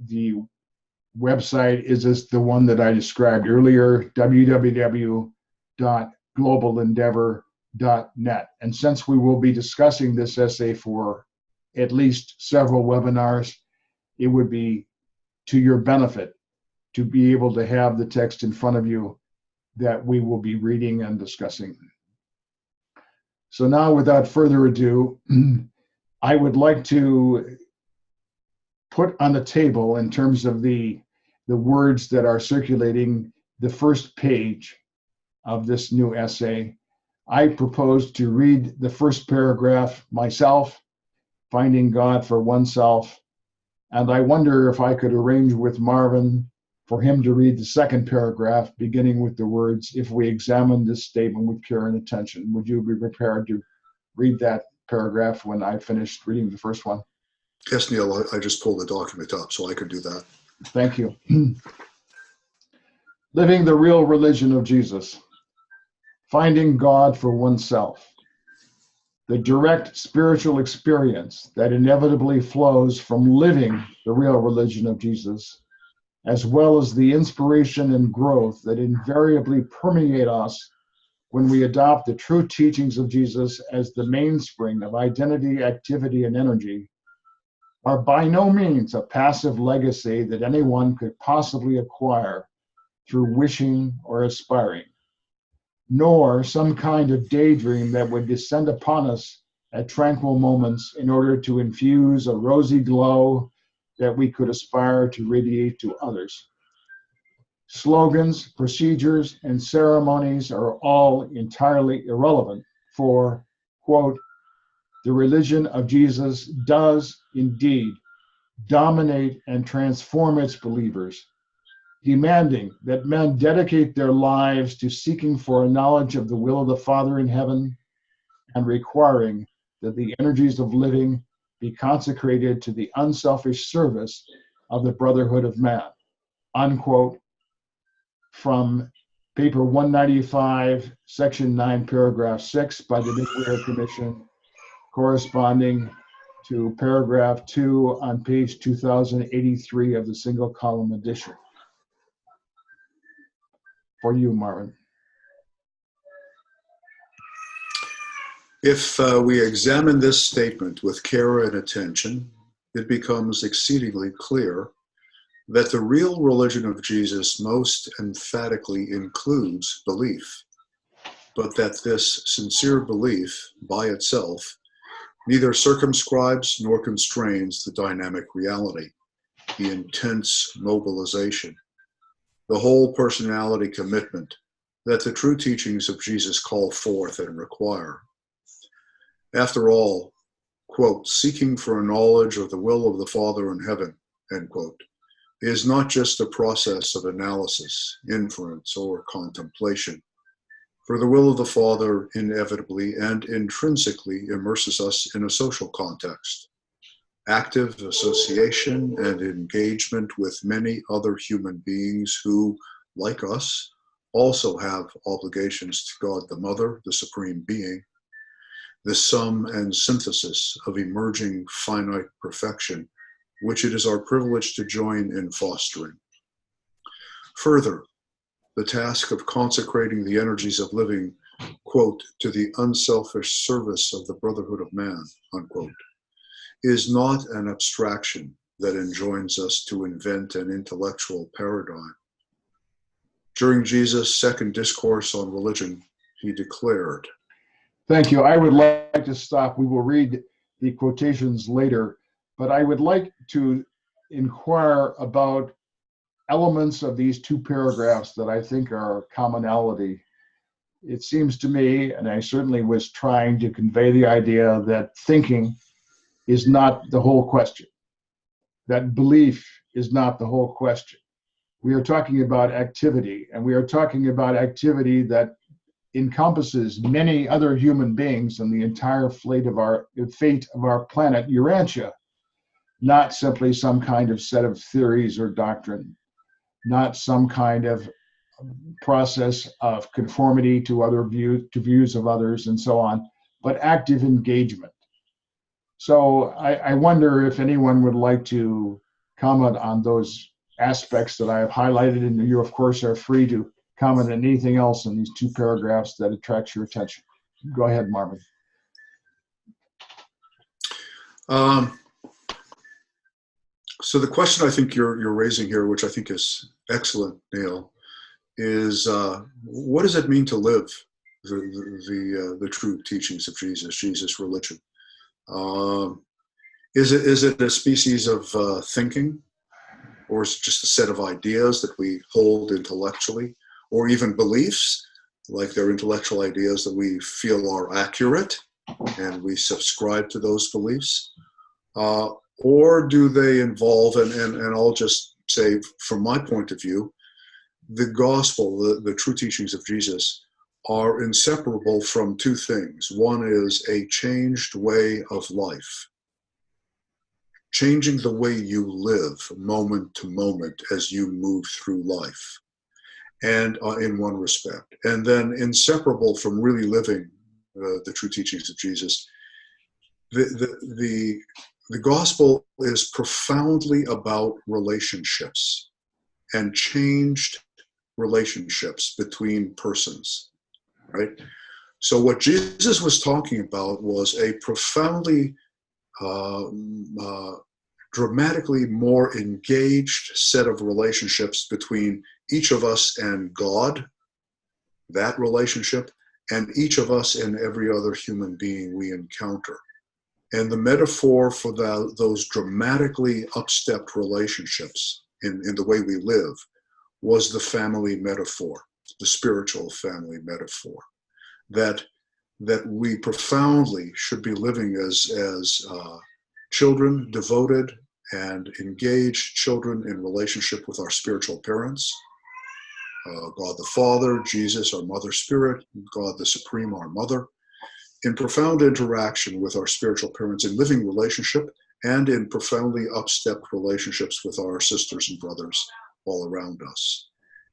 The website is the one that I described earlier, www.globalendeavor.net. And since we will be discussing this essay for at least several webinars, it would be to your benefit to be able to have the text in front of you that we will be reading and discussing. So now, without further ado, I would like to put on the table, in terms of the words that are circulating, the first page of this new essay. I propose to read the first paragraph myself, finding God for oneself, and I wonder if I could arrange with Marvin for him to read the second paragraph, beginning with the words, "If we examine this statement with care and attention." Would you be prepared to read that paragraph when I finished reading the first one? Yes, Neil, I just pulled the document up, so I could do that. Thank you. Living the real religion of Jesus. Finding God for oneself. The direct spiritual experience that inevitably flows from living the real religion of Jesus, as well as the inspiration and growth that invariably permeate us when we adopt the true teachings of Jesus as the mainspring of identity, activity, and energy, are by no means a passive legacy that anyone could possibly acquire through wishing or aspiring, nor some kind of daydream that would descend upon us at tranquil moments in order to infuse a rosy glow that we could aspire to radiate to others. Slogans, procedures, and ceremonies are all entirely irrelevant, for, quote, "The religion of Jesus does indeed dominate and transform its believers, demanding that men dedicate their lives to seeking for a knowledge of the will of the Father in heaven, and requiring that the energies of living be consecrated to the unselfish service of the brotherhood of man," unquote, from paper 195, section 9, paragraph 6 by the Nuclear Commission, corresponding to paragraph 2 on page 2083 of the single column edition. For you, Marvin. If we examine this statement with care and attention, it becomes exceedingly clear that the real religion of Jesus most emphatically includes belief, but that this sincere belief by itself neither circumscribes nor constrains the dynamic reality, the intense mobilization, the whole personality commitment that the true teachings of Jesus call forth and require. After all, quote, "seeking for a knowledge of the will of the Father in heaven," end quote, is not just a process of analysis, inference, or contemplation, For the will of the Father inevitably and intrinsically immerses us in a social context, active association and engagement with many other human beings who, like us, also have obligations to God the Mother, the Supreme Being, the sum and synthesis of emerging finite perfection, which it is our privilege to join in fostering. Further, the task of consecrating the energies of living, quote, to the unselfish service of the brotherhood of man, unquote, is not an abstraction that enjoins us to invent an intellectual paradigm. During Jesus' second discourse on religion, he declared. Thank you. I would like to stop. We will read the quotations later, but I would like to inquire about elements of these two paragraphs that I think are a commonality. It seems to me, and I certainly was trying to convey the idea that thinking is not the whole question, that belief is not the whole question. We are talking about activity, and we are talking about activity that encompasses many other human beings and the entire fate of our planet Urantia, not simply some kind of set of theories or doctrine, not some kind of process of conformity to views of others and so on, but active engagement. So I wonder if anyone would like to comment on those aspects that I have highlighted, and you of course are free to comment on anything else in these two paragraphs that attracts your attention. Go ahead, Marvin. So the question I think you're raising here, which I think is excellent, Neil, is what does it mean to live the true teachings of Jesus' religion? Is it a species of thinking, or is it just a set of ideas that we hold intellectually, or even beliefs, like they're intellectual ideas that we feel are accurate and we subscribe to those beliefs? Or do they involve, and I'll just say from my point of view, the gospel, the true teachings of Jesus are inseparable from two things. One is a changed way of life, changing the way you live moment to moment as you move through life, and in one respect. And then inseparable from really living the true teachings of Jesus, the gospel is profoundly about relationships and changed relationships between persons, right? So what Jesus was talking about was a profoundly, dramatically more engaged set of relationships between each of us and God, that relationship, and each of us and every other human being we encounter. And the metaphor for those dramatically upstepped relationships in the way we live was the family metaphor, the spiritual family metaphor, that we profoundly should be living as children, devoted and engaged children in relationship with our spiritual parents, God the Father, Jesus, our Mother Spirit, God the Supreme, our Mother, in profound interaction with our spiritual parents, in living relationship, and in profoundly upstepped relationships with our sisters and brothers all around us.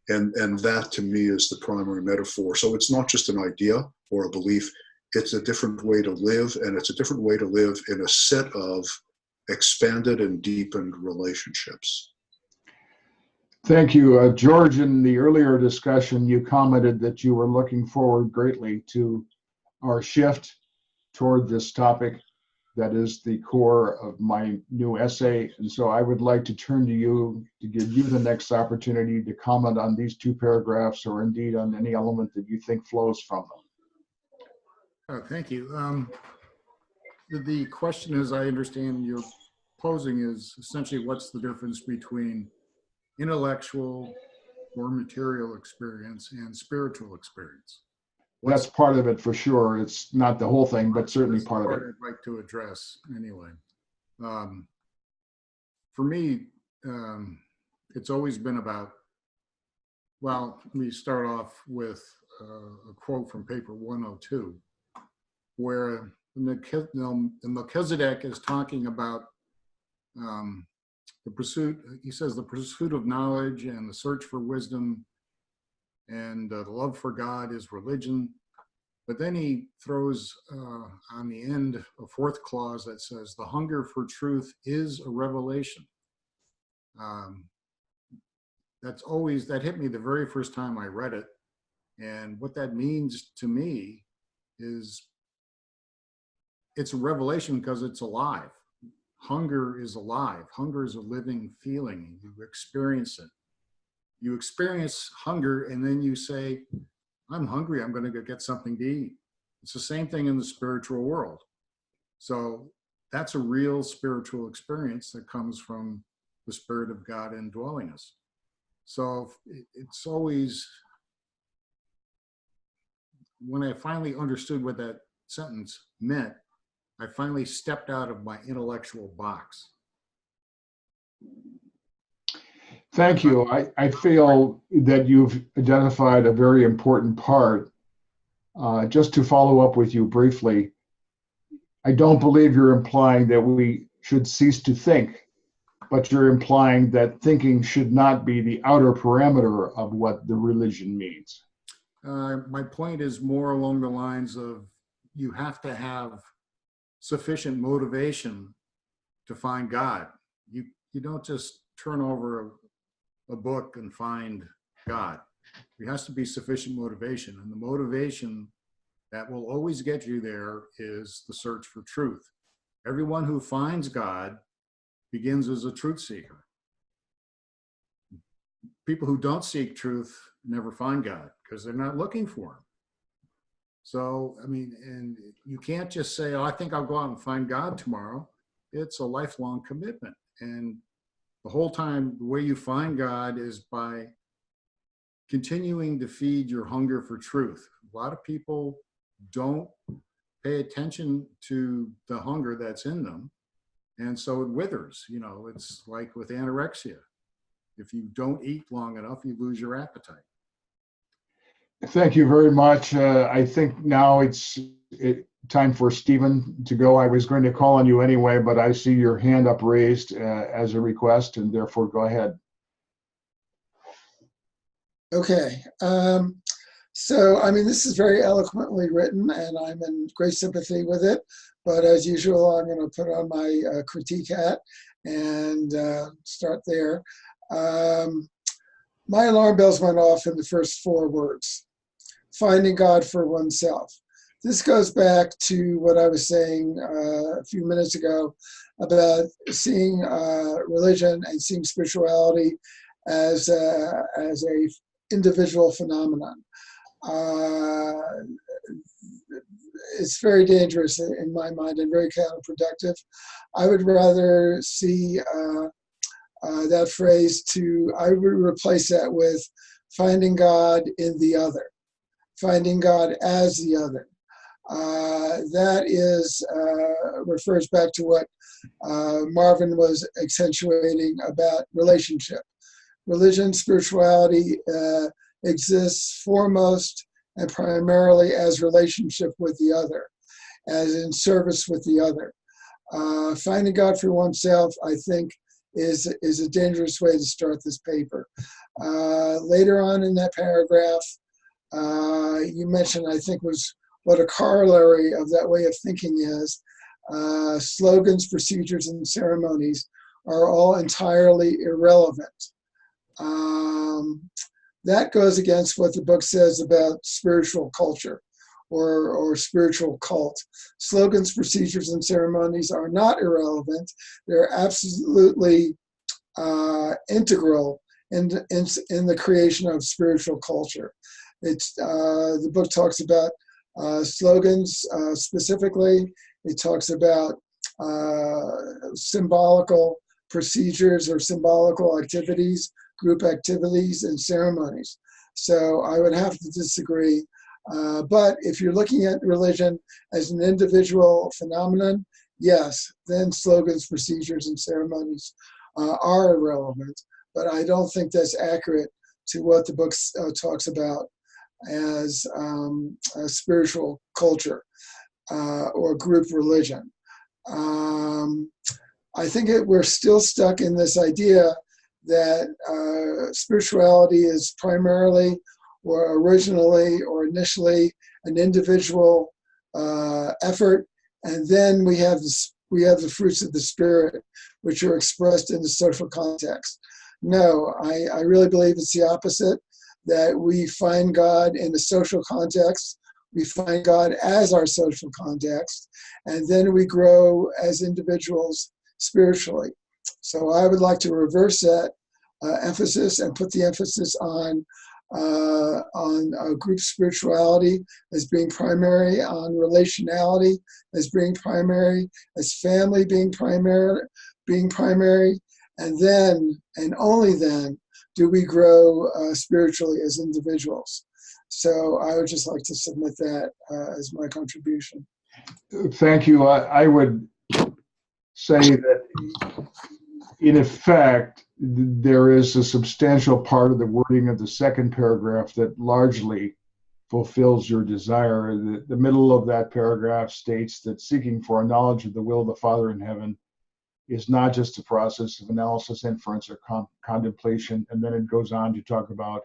And that to me is the primary metaphor. So it's not just an idea or a belief, it's a different way to live, and it's a different way to live in a set of expanded and deepened relationships. Thank you. George, in the earlier discussion, you commented that you were looking forward greatly to our shift toward this topic that is the core of my new essay. And so I would like to turn to you to give you the next opportunity to comment on these two paragraphs, or indeed on any element that you think flows from them. Thank you. The question, as I understand you're posing, is essentially what's the difference between intellectual or material experience and spiritual experience? That's part of it for sure. It's not the whole thing, but certainly part of it. I'd like to address anyway. For me, it's always been about, well, we start off with a quote from paper 102, where Melchizedek is talking about the pursuit, he says, the pursuit of knowledge and the search for wisdom and the love for God is religion. But then he throws on the end a fourth clause that says, the hunger for truth is a revelation. That hit me the very first time I read it. And what that means to me is it's a revelation because it's alive. Hunger is alive. Hunger is a living feeling. You experience it. You experience hunger and then you say, I'm hungry, I'm going to go get something to eat. It's the same thing in the spiritual world. So that's a real spiritual experience that comes from the Spirit of God indwelling us. So it's always, when I finally understood what that sentence meant, I finally stepped out of my intellectual box. Thank you. I feel that you've identified a very important part. Just to follow up with you briefly, I don't believe you're implying that we should cease to think, but you're implying that thinking should not be the outer parameter of what the religion means. My point is more along the lines of you have to have sufficient motivation to find God. You don't just turn over a book and find God. There has to be sufficient motivation. And the motivation that will always get you there is the search for truth. Everyone who finds God begins as a truth seeker. People who don't seek truth never find God because they're not looking for him. So, I mean, and you can't just say, oh, I think I'll go out and find God tomorrow. It's a lifelong commitment. And the whole time, the way you find God is by continuing to feed your hunger for truth. A lot of people don't pay attention to the hunger that's in them. And so it withers. You know, it's like with anorexia. If you don't eat long enough, you lose your appetite. Thank you very much. I think now it's time for Stephen to go. I was going to call on you anyway, but I see your hand up raised as a request, and therefore go ahead. Okay. So, I mean, this is very eloquently written, and I'm in great sympathy with it. But as usual, I'm going to put on my critique hat and start there. My alarm bells went off in the first 4 words. Finding God for oneself. This goes back to what I was saying a few minutes ago about seeing religion and seeing spirituality as a individual phenomenon. It's very dangerous in my mind and very counterproductive. I would rather see that phrase I would replace that with finding God in the other. Finding God as the other. That refers back to what Marvin was accentuating about relationship. Religion, spirituality exists foremost and primarily as relationship with the other, as in service with the other. Finding God for oneself, I think, is a dangerous way to start this paper. Later on in that paragraph, you mentioned, I think, was what a corollary of that way of thinking is. Slogans, procedures, and ceremonies are all entirely irrelevant. That goes against what the book says about spiritual culture or spiritual cult. Slogans, procedures, and ceremonies are not irrelevant. They're absolutely integral in the creation of spiritual culture. The book talks about slogans specifically. It talks about symbolical procedures or symbolical activities, group activities, and ceremonies. So I would have to disagree. But if you're looking at religion as an individual phenomenon, yes, then slogans, procedures, and ceremonies are irrelevant. But I don't think that's accurate to what the book talks about as a spiritual culture or group religion. I think we're still stuck in this idea that spirituality is primarily or originally or initially an individual effort, and then we have the fruits of the Spirit, which are expressed in the social context. No, I really believe it's the opposite, that we find God in the social context, we find God as our social context, and then we grow as individuals spiritually. So I would like to reverse that emphasis and put the emphasis on group spirituality as being primary, on relationality as being primary, as family being primary, and then, and only then, do we grow spiritually as individuals. So I would just like to submit that as my contribution. Thank you. I would say that, in effect, there is a substantial part of the wording of the second paragraph that largely fulfills your desire. The middle of that paragraph states that seeking for a knowledge of the will of the Father in heaven is not just a process of analysis, inference, or contemplation. And then it goes on to talk about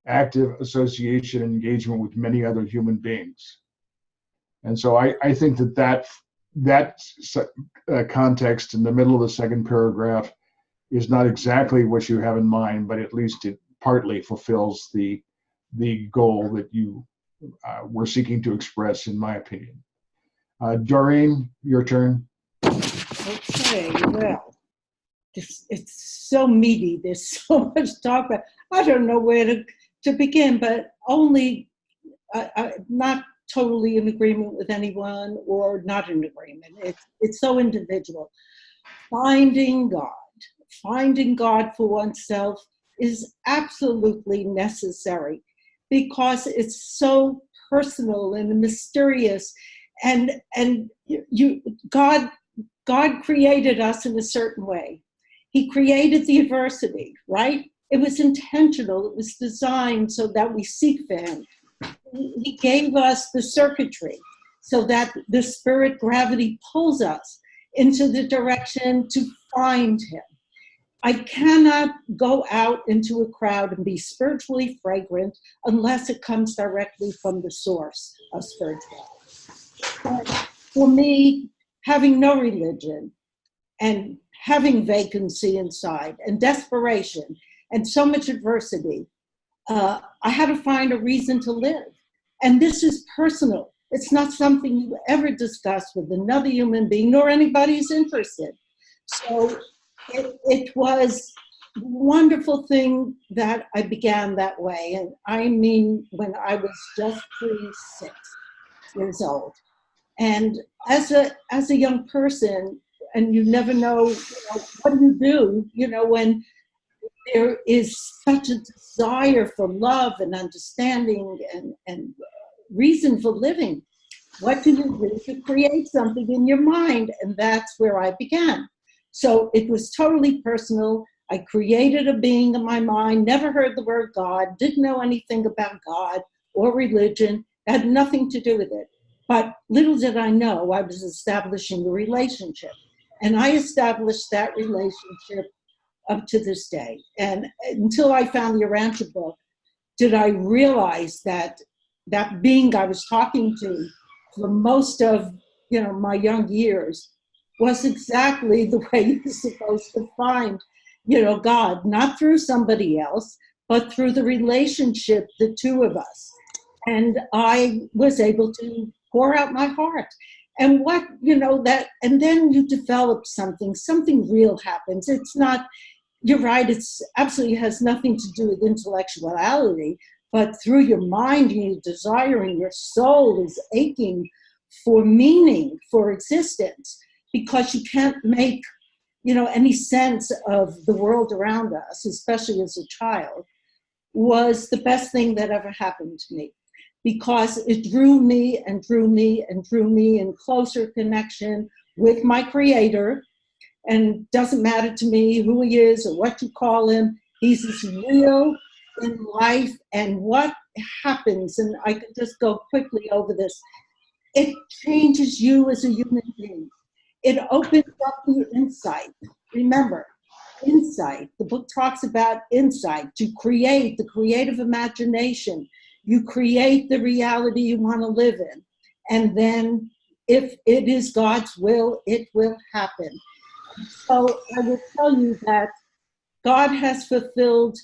active association and engagement with many other human beings. And so I think that context in the middle of the second paragraph is not exactly what you have in mind, but at least it partly fulfills the goal that you were seeking to express, in my opinion. Doreen, your turn. Okay, well, it's so meaty. There's so much to talk about. I don't know where to begin, but only I'm not totally in agreement with anyone or not in agreement. It's so individual. Finding God for oneself is absolutely necessary because it's so personal and mysterious, and God created us in a certain way. He created the adversity, right? It was intentional. It was designed so that we seek for Him. He gave us the circuitry so that the spirit gravity pulls us into the direction to find Him. I cannot go out into a crowd and be spiritually fragrant unless it comes directly from the source of spirituality. But for me, having no religion and having vacancy inside and desperation and so much adversity, I had to find a reason to live. And this is personal. It's not something you ever discuss with another human being, nor anybody who's interested. So it was a wonderful thing that I began that way. And I mean, when I was just 36 years old. And as a young person, and you never know, what do, when there is such a desire for love and understanding and reason for living. What do you do to create something in your mind? And that's where I began. So it was totally personal. I created a being in my mind, never heard the word God, didn't know anything about God or religion, had nothing to do with it. But little did I know I was establishing a relationship. And I established that relationship up to this day. And until I found the Urantia book, did I realize that that being I was talking to for most of my young years was exactly the way you're supposed to find God, not through somebody else, but through the relationship, the two of us. And I was able to pour out my heart. And and then you develop something real happens. It's not, you're right, it's absolutely has nothing to do with intellectuality, but through your mind and your desire and your soul is aching for meaning, for existence, because you can't make, any sense of the world around us, especially as a child, was the best thing that ever happened to me. Because it drew me and drew me and drew me in closer connection with my Creator. And doesn't matter to me who He is or what you call Him. He's as real in life. And what happens, and I could just go quickly over this, it changes you as a human being. It opens up your insight. Remember, insight. The book talks about insight, to create, the creative imagination. You create the reality you want to live in. And then if it is God's will, it will happen. So I will tell you that God has fulfilled,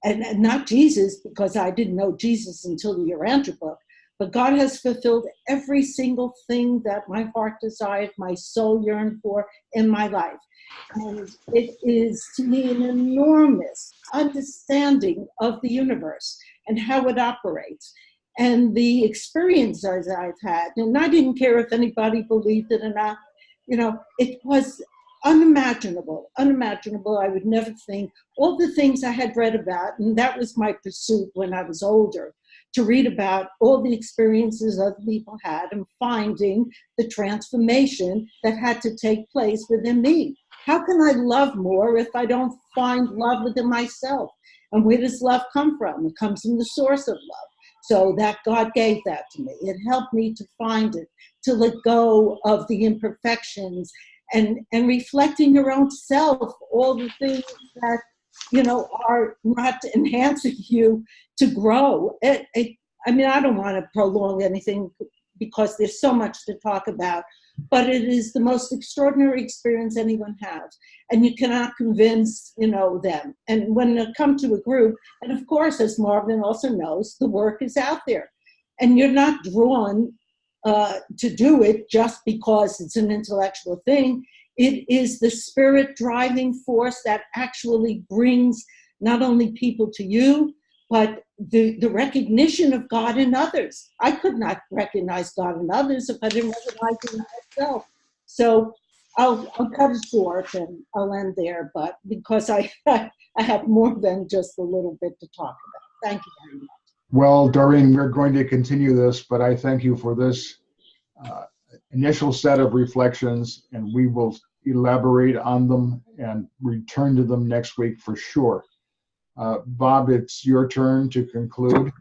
and not Jesus, because I didn't know Jesus until the Urantia book, but God has fulfilled every single thing that my heart desired, my soul yearned for in my life. And it is to me an enormous understanding of the universe and how it operates. And the experiences I've had, and I didn't care if anybody believed it or not, it was unimaginable. I would never think all the things I had read about, and that was my pursuit when I was older, to read about all the experiences other people had and finding the transformation that had to take place within me. How can I love more if I don't find love within myself? And where does love come from? It comes from the source of love. So that God gave that to me. It helped me to find it, to let go of the imperfections and reflecting your own self, all the things that, are not enhancing you to grow. I don't want to prolong anything because there's so much to talk about, but it is the most extraordinary experience anyone has. And you cannot convince, them. And when they come to a group, and of course, as Marvin also knows, the work is out there. And you're not drawn to do it just because it's an intellectual thing. It is the spirit driving force that actually brings not only people to you, but the recognition of God in others. I could not recognize God in others if I didn't recognize it in myself. So I'll cut it short and I'll end there, but because I have more than just a little bit to talk about. Thank you very much. Well, Doreen, we're going to continue this, but I thank you for this initial set of reflections, and we will elaborate on them and return to them next week for sure. Bob, it's your turn to conclude.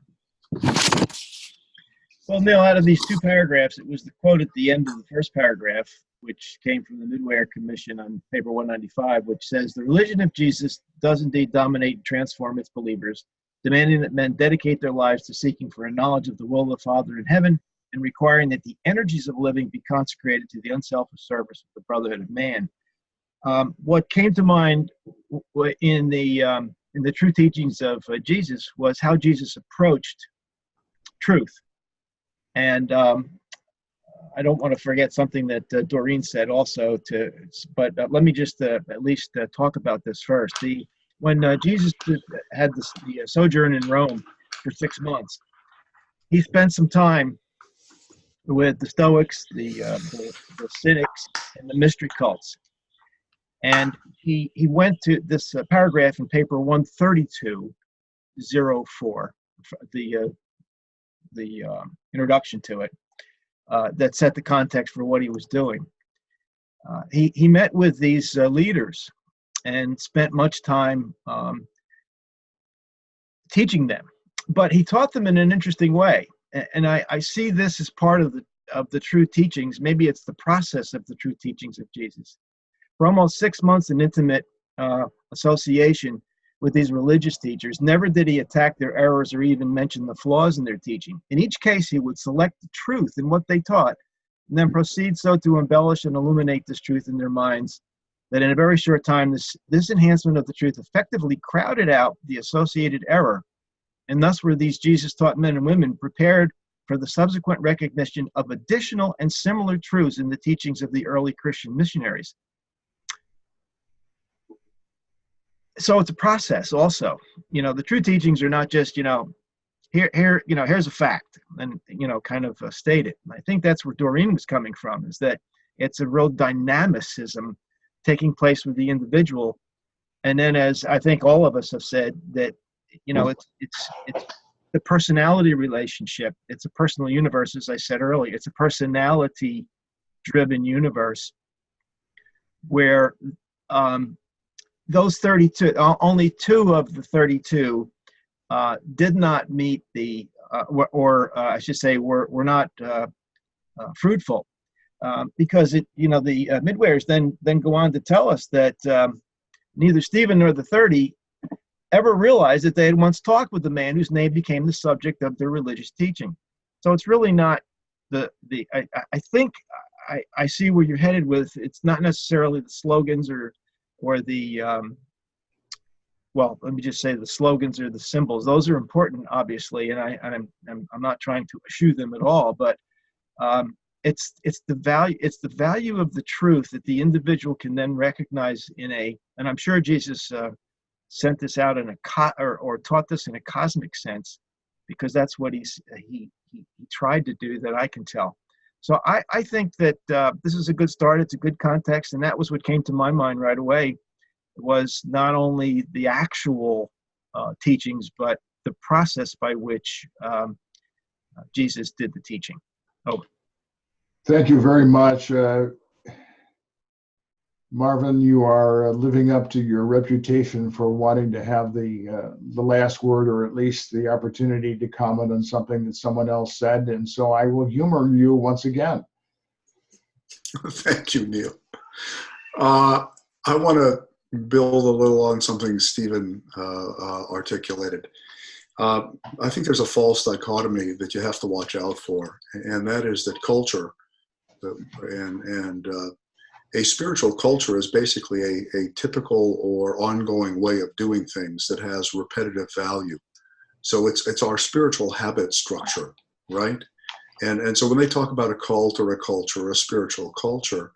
Well, Neil, out of these two paragraphs, it was the quote at the end of the first paragraph, which came from the Midway Commission on paper 195, which says, "The religion of Jesus does indeed dominate and transform its believers, demanding that men dedicate their lives to seeking for a knowledge of the will of the Father in heaven, and requiring that the energies of living be consecrated to the unselfish service of the brotherhood of man." What came to mind in the true teachings of Jesus was how Jesus approached truth. And I don't want to forget something that Doreen said also, but let me just at least talk about this first. When Jesus had the sojourn in Rome for 6 months, he spent some time with the Stoics, the Cynics, and the mystery cults. And he went to this paragraph in paper 13204, the introduction to it, that set the context for what he was doing. He met with these leaders and spent much time teaching them, but he taught them in an interesting way. And I see this as part of the true teachings. Maybe it's the process of the true teachings of Jesus. For almost 6 months in intimate association with these religious teachers, never did he attack their errors or even mention the flaws in their teaching. In each case, he would select the truth in what they taught, and then proceed so to embellish and illuminate this truth in their minds that in a very short time, this enhancement of the truth effectively crowded out the associated error. And thus were these Jesus-taught men and women prepared for the subsequent recognition of additional and similar truths in the teachings of the early Christian missionaries. So it's a process also. The true teachings are not just, here's a fact and, kind of state it. And I think that's where Doreen was coming from, is that it's a real dynamicism taking place with the individual. And then, as I think all of us have said, that, it's the personality relationship. It's a personal universe, as I said earlier. It's a personality-driven universe where those 32, only 2 of the 32 did not meet the, or I should say, were not fruitful, because the Midwayers then go on to tell us that neither Stephen nor the 30 ever realized that they had once talked with the man whose name became the subject of their religious teaching. So it's really not I think I see where you're headed with. It's not necessarily the slogans or the well, let me just say the slogans or the symbols. Those are important, obviously, and I'm not trying to eschew them at all. But it's the value of the truth that the individual can then recognize and I'm sure Jesus sent this out in or taught this in a cosmic sense, because that's what he tried to do, that I can tell. So I think that this is a good start. It's a good context, and that was what came to my mind right away. Was not only the actual teachings, but the process by which Jesus did the teaching. Over. Thank you very much. Marvin, you are living up to your reputation for wanting to have the last word, or at least the opportunity to comment on something that someone else said. And so I will humor you once again. Thank you, Neil. I want to build a little on something Stephen articulated. I think there's a false dichotomy that you have to watch out for, and that is that culture and a spiritual culture is basically a typical or ongoing way of doing things that has repetitive value. So it's our spiritual habit structure, right? And so when they talk about a cult or a culture, a spiritual culture,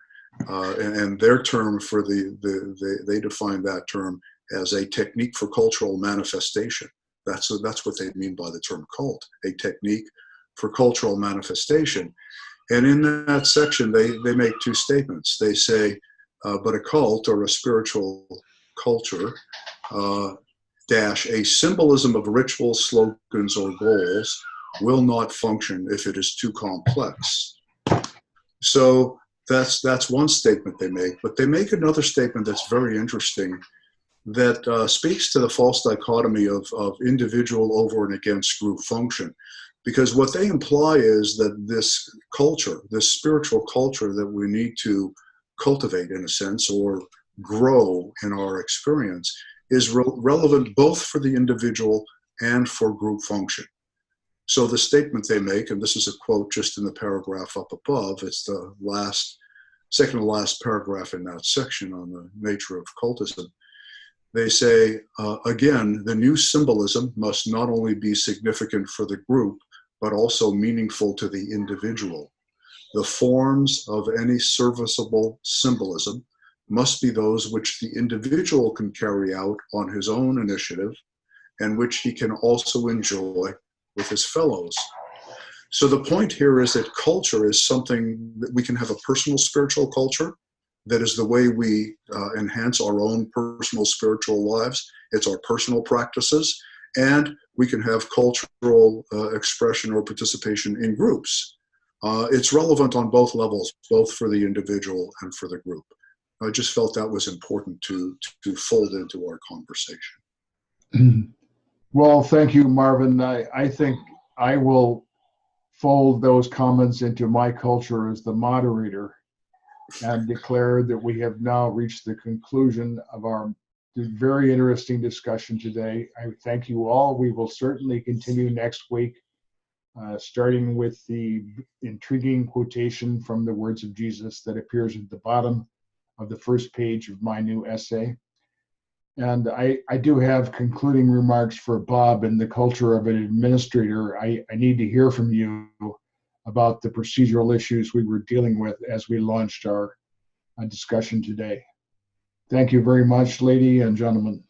and their term for they define that term as a technique for cultural manifestation. That's what they mean by the term cult, a technique for cultural manifestation. And in that section, they make two statements. They say, but a cult or a spiritual culture, a symbolism of rituals, slogans, or goals will not function if it is too complex. So that's one statement they make, but they make another statement that's very interesting that speaks to the false dichotomy of individual over and against group function. Because what they imply is that this culture, this spiritual culture that we need to cultivate in a sense, or grow in our experience, is relevant both for the individual and for group function. So the statement they make, and this is a quote just in the paragraph up above, it's the second to last paragraph in that section on the nature of cultism. They say, again, the new symbolism must not only be significant for the group, but also meaningful to the individual. The forms of any serviceable symbolism must be those which the individual can carry out on his own initiative and which he can also enjoy with his fellows. So the point here is that culture is something that we can have a personal spiritual culture. That is the way we enhance our own personal spiritual lives. It's our personal practices. And we can have cultural expression or participation in groups. It's relevant on both levels, both for the individual and for the group. I just felt that was important to fold into our conversation. Well, thank you, Marvin. I think I will fold those comments into my culture as the moderator and declare that we have now reached the conclusion of our very interesting discussion today. I thank you all. We will certainly continue next week, starting with the intriguing quotation from the words of Jesus that appears at the bottom of the first page of my new essay. And I do have concluding remarks for Bob in the culture of an administrator. I need to hear from you about the procedural issues we were dealing with as we launched our discussion today. Thank you very much, ladies and gentlemen.